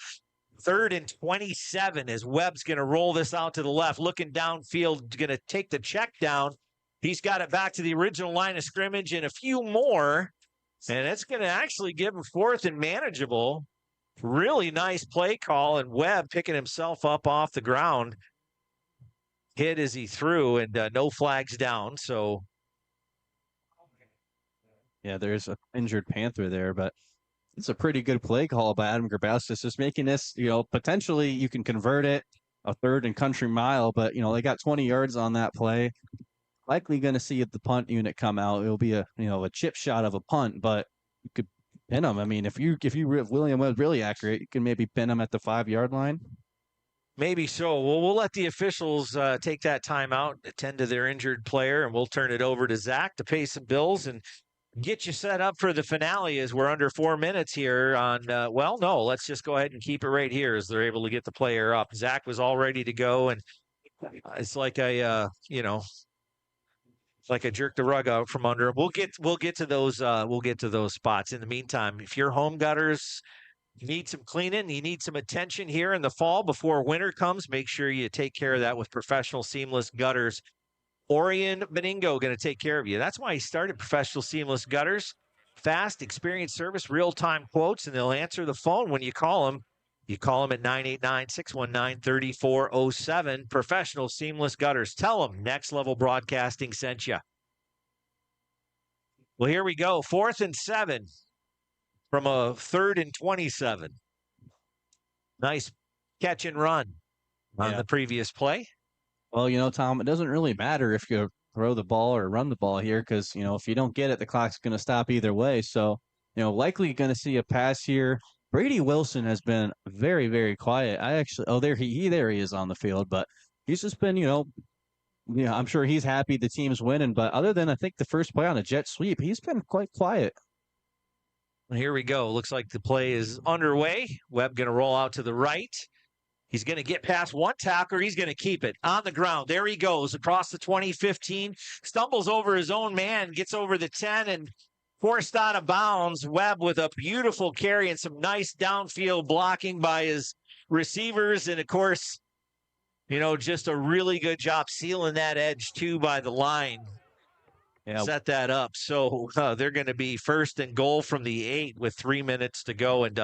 3rd and 27 as Webb's going to roll this out to the left, looking downfield, going to take the check down. He's got it back to the original line of scrimmage and a few more, and it's going to actually give him 4th and manageable. Really nice play call, and Webb picking himself up off the ground. Hit as he threw, and no flags down, so. Yeah, there's an injured Panther there, but it's a pretty good play call by Adam Grabowskis, just making this, potentially you can convert it a 3rd and country mile, but, they got 20 yards on that play. Likely going to see if the punt unit come out. It'll be a chip shot of a punt, but you could pin them. I mean, if William was really accurate, you can maybe pin him at the 5-yard line. Maybe so. Well, we'll let the officials take that time out, attend to their injured player, and we'll turn it over to Zach to pay some bills and get you set up for the finale as we're under 4 minutes here on, let's just go ahead and keep it right here as they're able to get the player up. Zach was all ready to go, and it's like I jerked the rug out from under him. We'll get to those spots. In the meantime, if your home gutters need some cleaning, you need some attention here in the fall before winter comes, make sure you take care of that with Professional Seamless Gutters. Orion Beningo going to take care of you. That's why he started Professional Seamless Gutters. Fast, experienced service, real-time quotes, and they'll answer the phone when you call them. You call them at 989-619-3407. Professional Seamless Gutters. Tell them Next Level Broadcasting sent you. Well, here we go. 4th and 7 from a 3rd and 27. Nice catch and run on the previous play. Well, Tom, it doesn't really matter if you throw the ball or run the ball here because, if you don't get it, the clock's going to stop either way. So, likely going to see a pass here. Brady Wilson has been very, very quiet. There he is on the field, but he's just been, I'm sure he's happy the team's winning. But other than, I think, the first play on a jet sweep, he's been quite quiet. Here we go. Looks like the play is underway. Webb going to roll out to the right. He's going to get past one tackler. He's going to keep it on the ground. There he goes across the 20-15, stumbles over his own man, gets over the 10 and forced out of bounds. Webb with a beautiful carry and some nice downfield blocking by his receivers. And of course, just a really good job sealing that edge too by the line. Yeah. Set that up. So they're going to be 1st and goal from the 8 with 3 minutes to go. And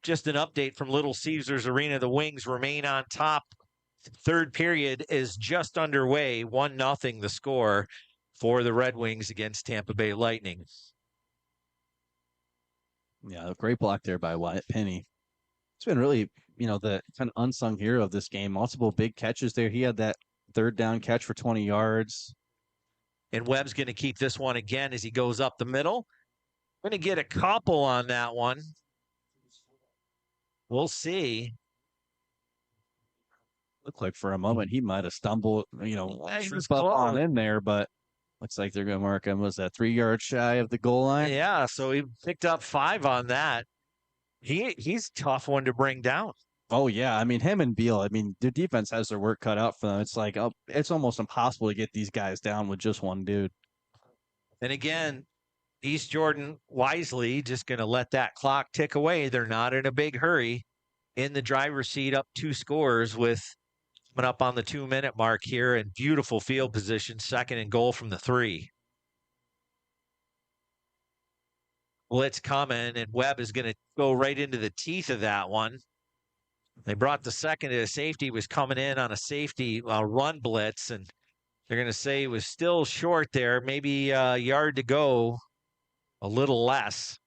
just an update from Little Caesars Arena. The Wings remain on top. 3rd period is just underway. 1-0 the score for the Red Wings against Tampa Bay Lightning. Yeah, a great block there by Wyatt Penny. It's been really, the kind of unsung hero of this game. Multiple big catches there. He had that 3rd down catch for 20 yards. And Webb's going to keep this one again as he goes up the middle. Going to get a couple on that one. We'll see. Looked like for a moment he might have stumbled, he was up close on in there, but looks like they're going to mark him. Was that 3 yards shy of the goal line? Yeah, so he picked up 5 on that. He's a tough one to bring down. Oh, yeah. I mean, him and Beal, the defense has their work cut out for them. It's like, it's almost impossible to get these guys down with just one dude. And again, East Jordan wisely just going to let that clock tick away. They're not in a big hurry. In the driver's seat, up 2 scores with coming up on the 2-minute mark here, and beautiful field position, 2nd and goal from the 3. Blitz coming, and Webb is going to go right into the teeth of that one. They brought the second to a safety, was coming in on a safety run blitz, and they're going to say he was still short there, maybe a yard to go, a little less.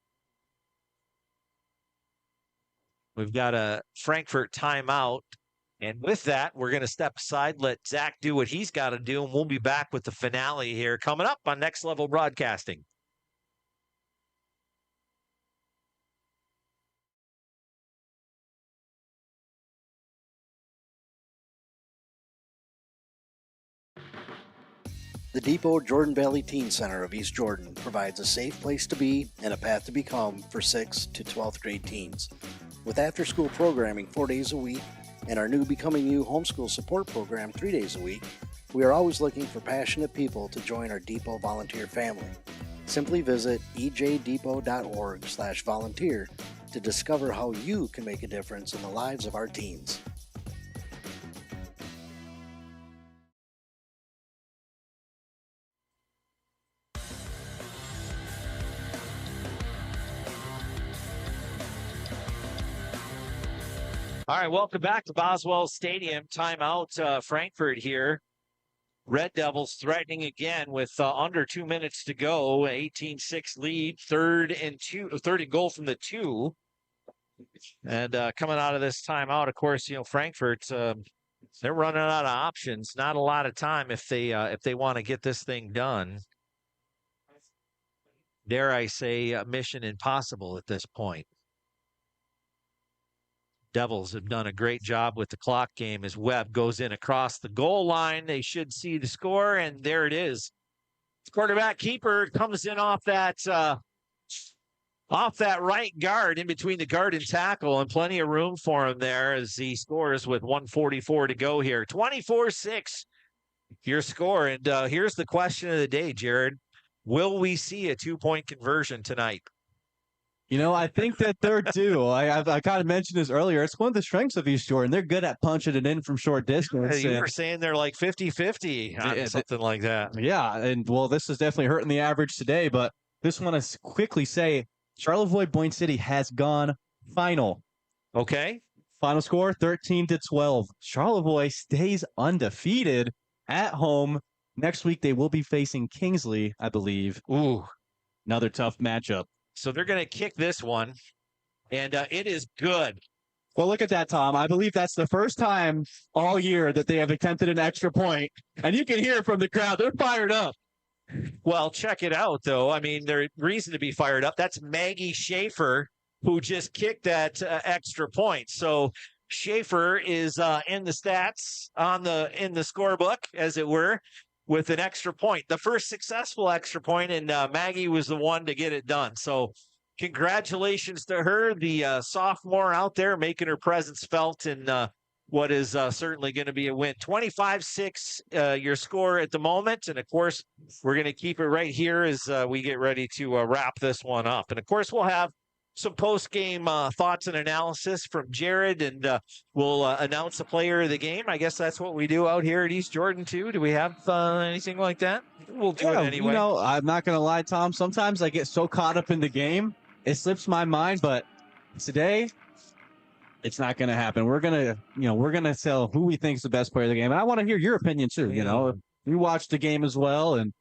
We've got a Frankfort timeout. And with that, we're going to step aside, let Zach do what he's got to do, and we'll be back with the finale here coming up on Next Level Broadcasting. The Depot Jordan Valley Teen Center of East Jordan provides a safe place to be and a path to become for 6th to 12th grade teens. With after-school programming 4 days a week and our new Becoming You homeschool support program 3 days a week, we are always looking for passionate people to join our Depot volunteer family. Simply visit ejdepot.org/volunteer to discover how you can make a difference in the lives of our teens. All right, welcome back to Boswell Stadium. Timeout, Frankfort here. Red Devils threatening again with under 2 minutes to go. 18-6 lead, third and goal from the 2. And coming out of this timeout, of course, Frankfort, they're running out of options. Not a lot of time if they want to get this thing done. Dare I say, mission impossible at this point. Devils have done a great job with the clock game as Webb goes in across the goal line. They should see the score, and there it is. Quarterback keeper comes in off that right guard, in between the guard and tackle, and plenty of room for him there as he scores with 1:44 to go here. 24-6, your score. And here's the question of the day, Jared. Will we see a 2-point conversion tonight? I think that they're due. I kind of mentioned this earlier. It's one of the strengths of East Jordan. They're good at punching it in from short distance. You were saying they're like 50-50, something like that. Yeah, and well, this is definitely hurting the average today, but just want to quickly say Charlevoix Boyne City has gone final. Okay. Final score, 13-12. Charlevoix stays undefeated at home. Next week, they will be facing Kingsley, I believe. Ooh. Another tough matchup. So they're going to kick this one, and it is good. Well, look at that, Tom. I believe that's the first time all year that they have attempted an extra point, and you can hear from the crowd. They're fired up. Well, check it out, though. I mean, there's reason to be fired up. That's Maggie Schaefer, who just kicked that extra point. So Schaefer is in the stats in the scorebook, as it were, with an extra point. The first successful extra point, and Maggie was the one to get it done. So congratulations to her, the sophomore out there making her presence felt in what is certainly going to be a win. 25-6 your score at the moment. And, of course, we're going to keep it right here as we get ready to wrap this one up. And, of course, we'll have some post-game thoughts and analysis from Jared, and we'll announce the player of the game. I guess that's what we do out here at East Jordan, too. Do we have anything like that? We'll do it anyway. I'm not going to lie, Tom. Sometimes I get so caught up in the game, it slips my mind. But today, it's not going to happen. We're going to tell who we think is the best player of the game. And I want to hear your opinion, too. You watched the game as well, and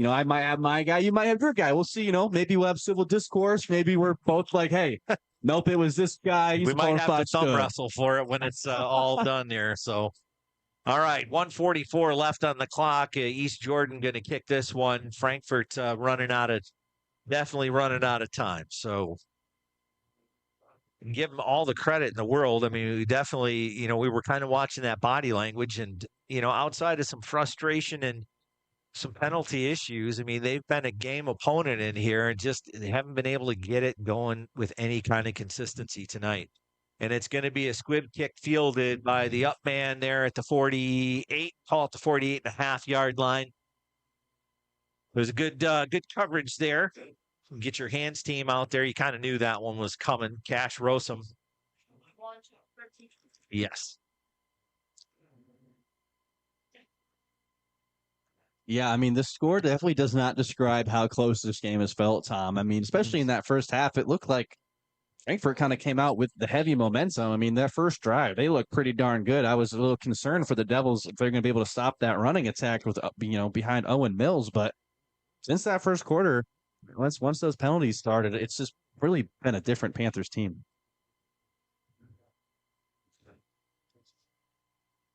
I might have my guy. You might have your guy. We'll see. Maybe we'll have civil discourse. Maybe we're both like, hey, nope, it was this guy. We might have to thumb wrestle for it when it's all done there. So, all right, 1:44 left on the clock. East Jordan going to kick this one. Frankfort definitely running out of time. So, give them all the credit in the world. I mean, we definitely, we were kind of watching that body language, and outside of some frustration and some penalty issues. I mean, they've been a game opponent in here, and just they haven't been able to get it going with any kind of consistency tonight. And it's going to be a squib kick fielded by the up man there at the 48, call it the 48.5-yard line. There's a good coverage there. Get your hands team out there. You kind of knew that one was coming. Cash Rosum. Yes. Yeah, I mean, the score definitely does not describe how close this game has felt, Tom. I mean, especially in that first half, it looked like Frankfort kind of came out with the heavy momentum. I mean, that first drive, they looked pretty darn good. I was a little concerned for the Devils if they're going to be able to stop that running attack with, behind Owen Mills. But since that first quarter, once those penalties started, it's just really been a different Panthers team.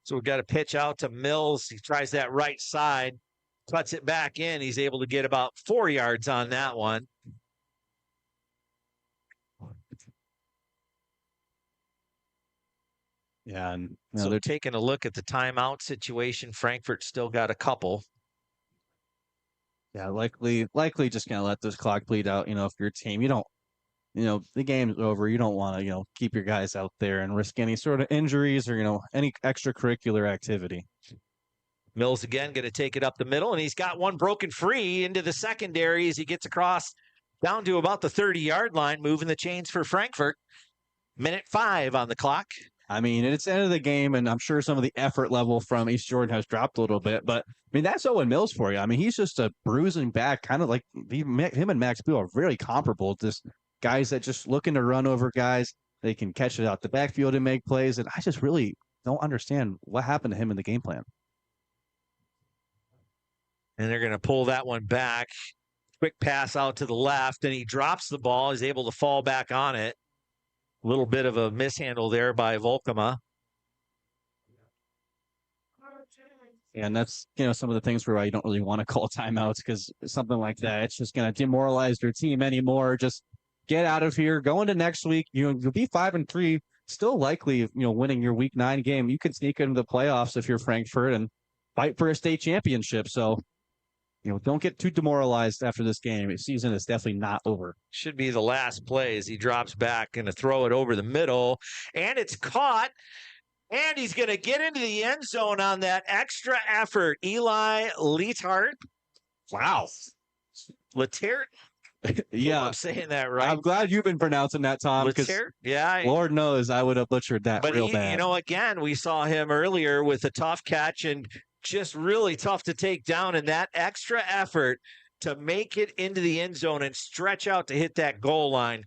So we've got a pitch out to Mills. He tries that right side, cuts it back in. He's able to get about 4 yards on that one. Yeah, and so they're taking a look at the timeout situation. Frankfurt still got a couple. Yeah, likely just gonna let this clock bleed out. If your team, you don't, the game's over. You don't want to, keep your guys out there and risk any sort of injuries or, any extracurricular activity. Mills again going to take it up the middle, and he's got one broken free into the secondary as he gets across down to about the 30-yard line, moving the chains for Frankfurt. Minute 5 on the clock. I mean, it's the end of the game, and I'm sure some of the effort level from East Jordan has dropped a little bit, but I mean, that's Owen Mills for you. I mean, he's just a bruising back, kind of like him and Max Beal are very comparable. Just guys that just looking to run over guys. They can catch it out the backfield and make plays, and I just really don't understand what happened to him in the game plan. And they're going to pull that one back. Quick pass out to the left, and he drops the ball. He's able to fall back on it. A little bit of a mishandle there by Volkema. And that's, some of the things where I don't really want to call timeouts because something like that, it's just going to demoralize their team anymore. Just get out of here. Go into next week. You'll be 5-3, still likely, winning your week 9 game. You can sneak into the playoffs if you're Frankfurt and fight for a state championship. So, don't get too demoralized after this game. The season is definitely not over. Should be the last play as he drops back and to throw it over the middle. And it's caught. And he's going to get into the end zone on that extra effort. Eli Leitart. Wow. Letert? Yeah. I'm saying that right. I'm glad you've been pronouncing that, Tom. Letert? Yeah. Lord knows I would have butchered that real bad. Again, we saw him earlier with a tough catch and just really tough to take down, and that extra effort to make it into the end zone and stretch out to hit that goal line.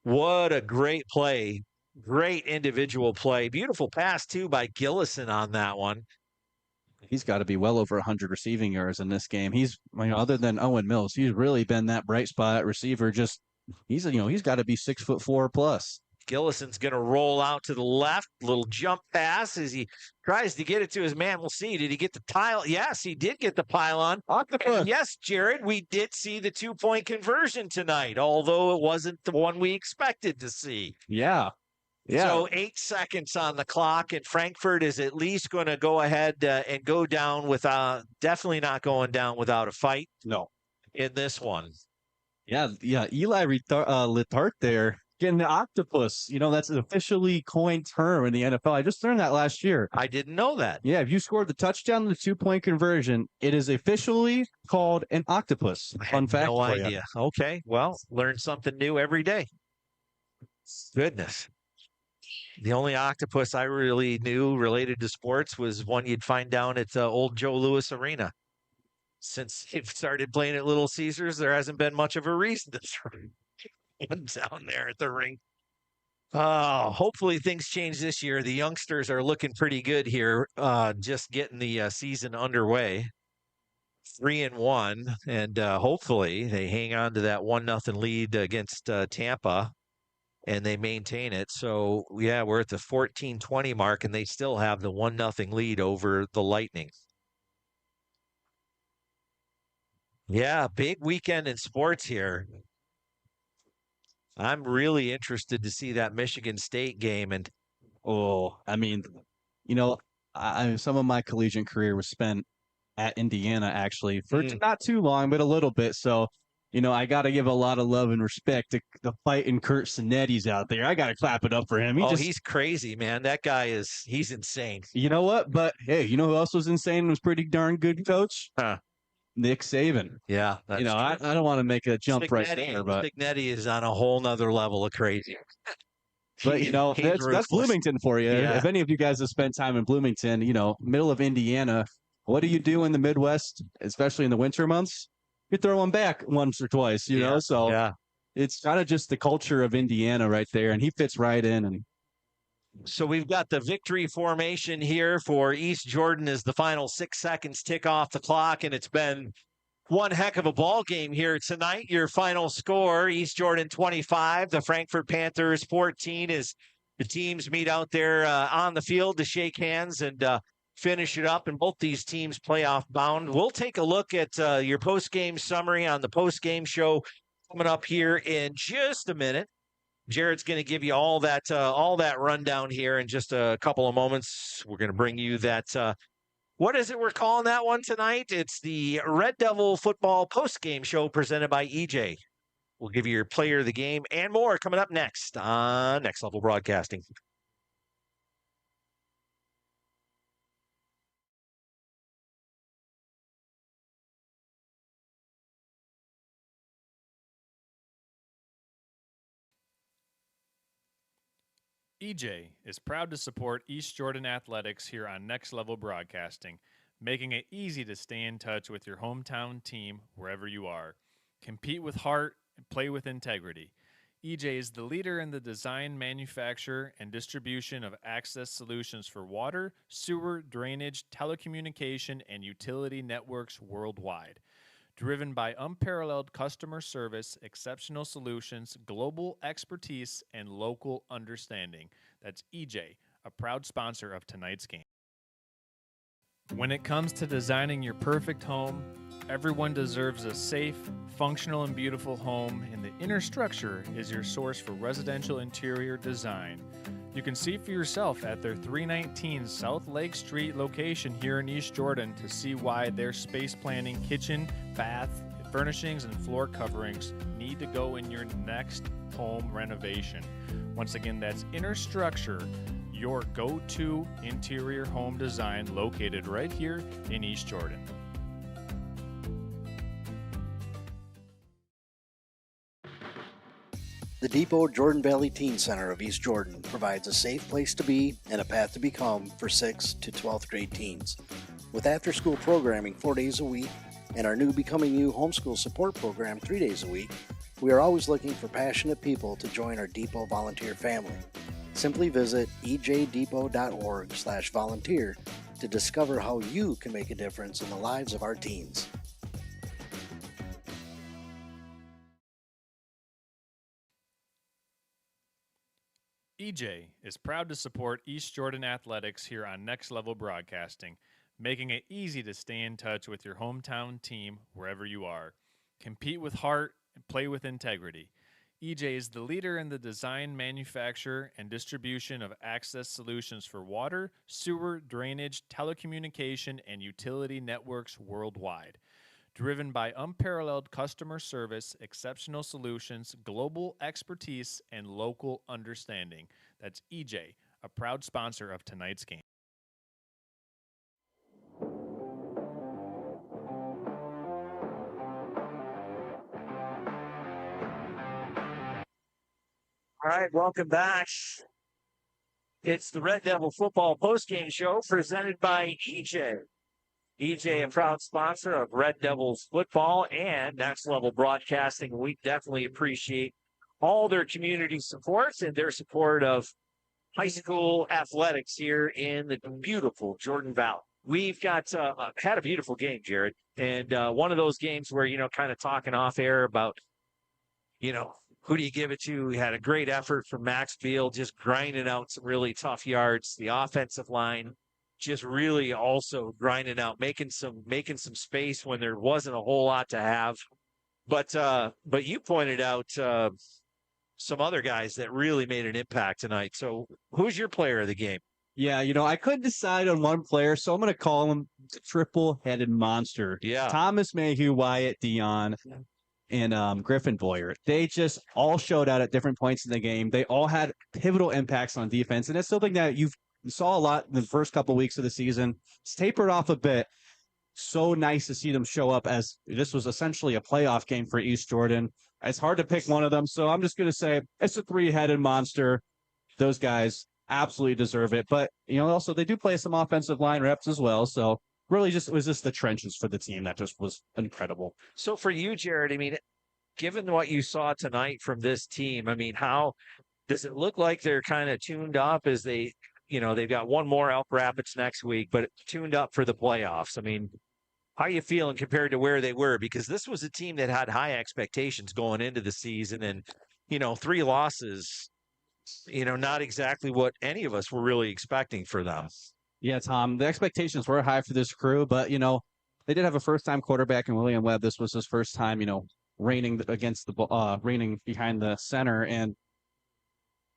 What a great play. Great individual play. Beautiful pass, too, by Gillison on that one. He's got to be well over 100 receiving yards in this game. He's, other than Owen Mills, he's really been that bright spot at receiver. He's got to be 6'4" plus. Gillison's going to roll out to the left. Little jump pass as he tries to get it to his man. We'll see. Did he get the tile? Yes, he did get the pylon. And yes, Jared, we did see the 2-point conversion tonight, although it wasn't the one we expected to see. Yeah. Yeah. So 8 seconds on the clock, and Frankfurt is at least going to go ahead and go down without, definitely not going down without a fight. No. In this one. Yeah. Eli Letart there. Getting the octopus, that's an officially coined term in the NFL. I just learned that last year. I didn't know that. Yeah, if you scored the touchdown in the 2-point conversion, it is officially called an octopus. Fun fact. No idea. Okay, well, learn something new every day. Goodness. The only octopus I really knew related to sports was one you'd find down at old Joe Louis Arena. Since they've started playing at Little Caesars, there hasn't been much of a reason to throw one down there at the rink. Hopefully things change this year. The youngsters are looking pretty good here, just getting the season underway. 3-1, and hopefully they hang on to that 1-0 lead against Tampa, and they maintain it. So, yeah, we're at the 14-20 mark, and they still have the 1-0 lead over the Lightning. Yeah, big weekend in sports here. I'm really interested to see that Michigan State game. And some of my collegiate career was spent at Indiana, actually, for not too long, but a little bit. So, I got to give a lot of love and respect to the fighting Kurt Sinetti's out there. I got to clap it up for him. He's crazy, man. That guy he's insane. You know what? But, hey, you know who else was insane and was pretty darn good, coach? Nick Saban. Yeah. That's I don't want to make a jump right there, but Spagnetti is on a whole nother level of crazy. But, that's Bloomington for you. Yeah. If any of you guys have spent time in Bloomington, middle of Indiana, what do you do in the Midwest, especially in the winter months? You throw them back once or twice, so. Yeah. it's kind of just the culture of Indiana right there, and he fits right in. And so we've got the victory formation here for East Jordan as the final 6 seconds tick off the clock, and it's been one heck of a ball game here tonight. Your final score, East Jordan 25, the Frankfort Panthers 14, as the teams meet out there on the field to shake hands and finish it up. And both these teams playoff bound. We'll take a look at your post-game summary on the post-game show coming up here in just a minute. Jared's going to give you all that rundown here in just a couple of moments. We're going to bring you that what is it we're calling that one tonight? It's the Red Devil Football Post-Game Show presented by EJ. We'll give you your player of the game and more coming up next on Next Level Broadcasting. EJ is proud to support East Jordan Athletics here on Next Level Broadcasting, making it easy to stay in touch with your hometown team wherever you are. Compete with heart and play with integrity. EJ is the leader in the design, manufacture, and distribution of access solutions for water, sewer, drainage, telecommunication, and utility networks worldwide. Driven by unparalleled customer service, exceptional solutions, global expertise, and local understanding. That's EJ, a proud sponsor of tonight's game. When it comes to designing your perfect home, everyone deserves a safe, functional, and beautiful home, and the inner structure is your source for residential interior design. You can see for yourself at their 319 South Lake Street location here in East Jordan to see why their space planning, kitchen, bath, furnishings, and floor coverings need to go in your next home renovation. Once again, that's Inner Structure, your go-to interior home design located right here in East Jordan. The Depot Jordan Valley Teen Center of East Jordan provides a safe place to be and a path to become for 6th to 12th grade teens. With after-school programming 4 days a week and our new Becoming You homeschool support program 3 days a week, we are always looking for passionate people to join our Depot volunteer family. Simply visit ejdepot.org/volunteer to discover how you can make a difference in the lives of our teens. EJ is proud to support East Jordan Athletics here on Next Level Broadcasting, making it easy to stay in touch with your hometown team wherever you are. Compete with heart and play with integrity. EJ is the leader in the design, manufacture, and distribution of access solutions for water, sewer, drainage, telecommunication, and utility networks worldwide. Driven by unparalleled customer service, exceptional solutions, global expertise, and local understanding. That's EJ, a proud sponsor of tonight's game. All right, welcome back. It's the Red Devil Football Postgame Show presented by EJ. EJ, a proud sponsor of Red Devils football and Next Level Broadcasting. We definitely appreciate all their community supports and their support of high school athletics here in the beautiful Jordan Valley. We've got had a beautiful game, Jared, and one of those games where, kind of talking off air about, who do you give it to? We had a great effort from Max Field, just grinding out some really tough yards. The offensive line just really also grinding out, making some space when there wasn't a whole lot to have. But you pointed out some other guys that really made an impact tonight. So who's your player of the game? yeah, I couldn't decide on one player, so I'm going to call him the triple-headed monster. Yeah. Thomas Mayhew, Wyatt Dion, and Griffin Boyer. They just all showed out at different points in the game. They all had pivotal impacts on defense, and that's something that you saw a lot in the first couple of weeks of the season. It's tapered off a bit. So nice to see them show up, as this was essentially a playoff game for East Jordan. It's hard to pick one of them, so I'm just going to say it's a three-headed monster. Those guys absolutely deserve it. But, also they do play some offensive line reps as well, so really it was just the trenches for the team that just was incredible. So for you, Jared, given what you saw tonight from this team, I mean, how does it look like they're kind of tuned up as they've got one more Elk Rapids next week, but tuned up for the playoffs? I mean, how are you feeling compared to where they were? Because this was a team that had high expectations going into the season, and 3 losses, not exactly what any of us were really expecting for them. Yeah, Tom, the expectations were high for this crew, but, they did have a first-time quarterback in William Webb. This was his first time, reigning behind the center, and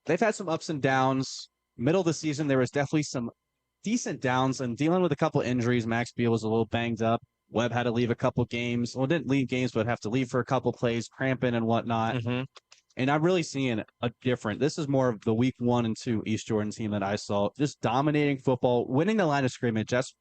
they've had some ups and downs. Middle of the season, there was definitely some decent downs and dealing with a couple injuries. Max Beal was a little banged up. Webb had to leave a couple games. Well, didn't leave games, but have to leave for a couple plays, cramping and whatnot. Mm-hmm. And I'm really seeing a different. This is more of the week 1 and 2 East Jordan team that I saw, just dominating football, winning the line of scrimmage. That's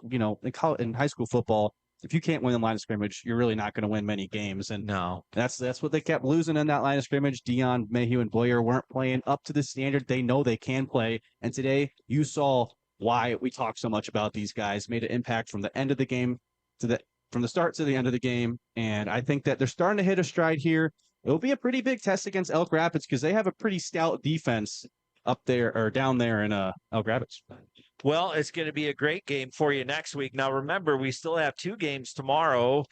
in high school football. If you can't win the line of scrimmage, you're really not going to win many games. And no, that's what they kept losing in that line of scrimmage. Dion, Mayhew, and Boyer weren't playing up to the standard they know they can play. And today you saw why we talk so much about these guys. Made an impact from the end of the game from the start to the end of the game. And I think that they're starting to hit a stride here. It'll be a pretty big test against Elk Rapids because they have a pretty stout defense up there or down there in Elk Rapids. Well, it's going to be a great game for you next week. Now, remember, we still have 2 games tomorrow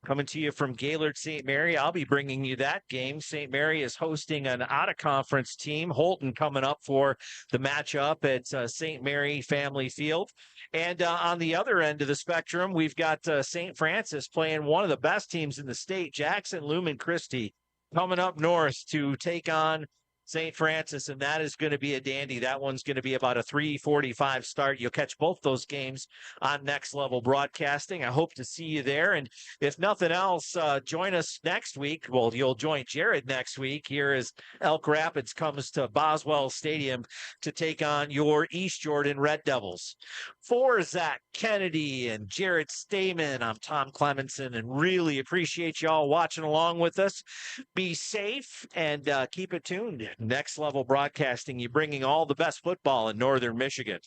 coming to you from Gaylord St. Mary. I'll be bringing you that game. St. Mary is hosting an out-of-conference team. Holton coming up for the matchup at St. Mary Family Field. And on the other end of the spectrum, we've got St. Francis playing one of the best teams in the state, Jackson Lumen Christi, coming up north to take on St. Francis, and that is going to be a dandy. That one's going to be about a 3:45 start. You'll catch both those games on Next Level Broadcasting. I hope to see you there. And if nothing else, join us next week. Well, you'll join Jared next week here as Elk Rapids comes to Boswell Stadium to take on your East Jordan Red Devils. For Zach Kennedy and Jared Stamen, I'm Tom Clemenson, and really appreciate y'all watching along with us. Be safe and keep it tuned. Next Level Broadcasting, you bringing all the best football in Northern Michigan.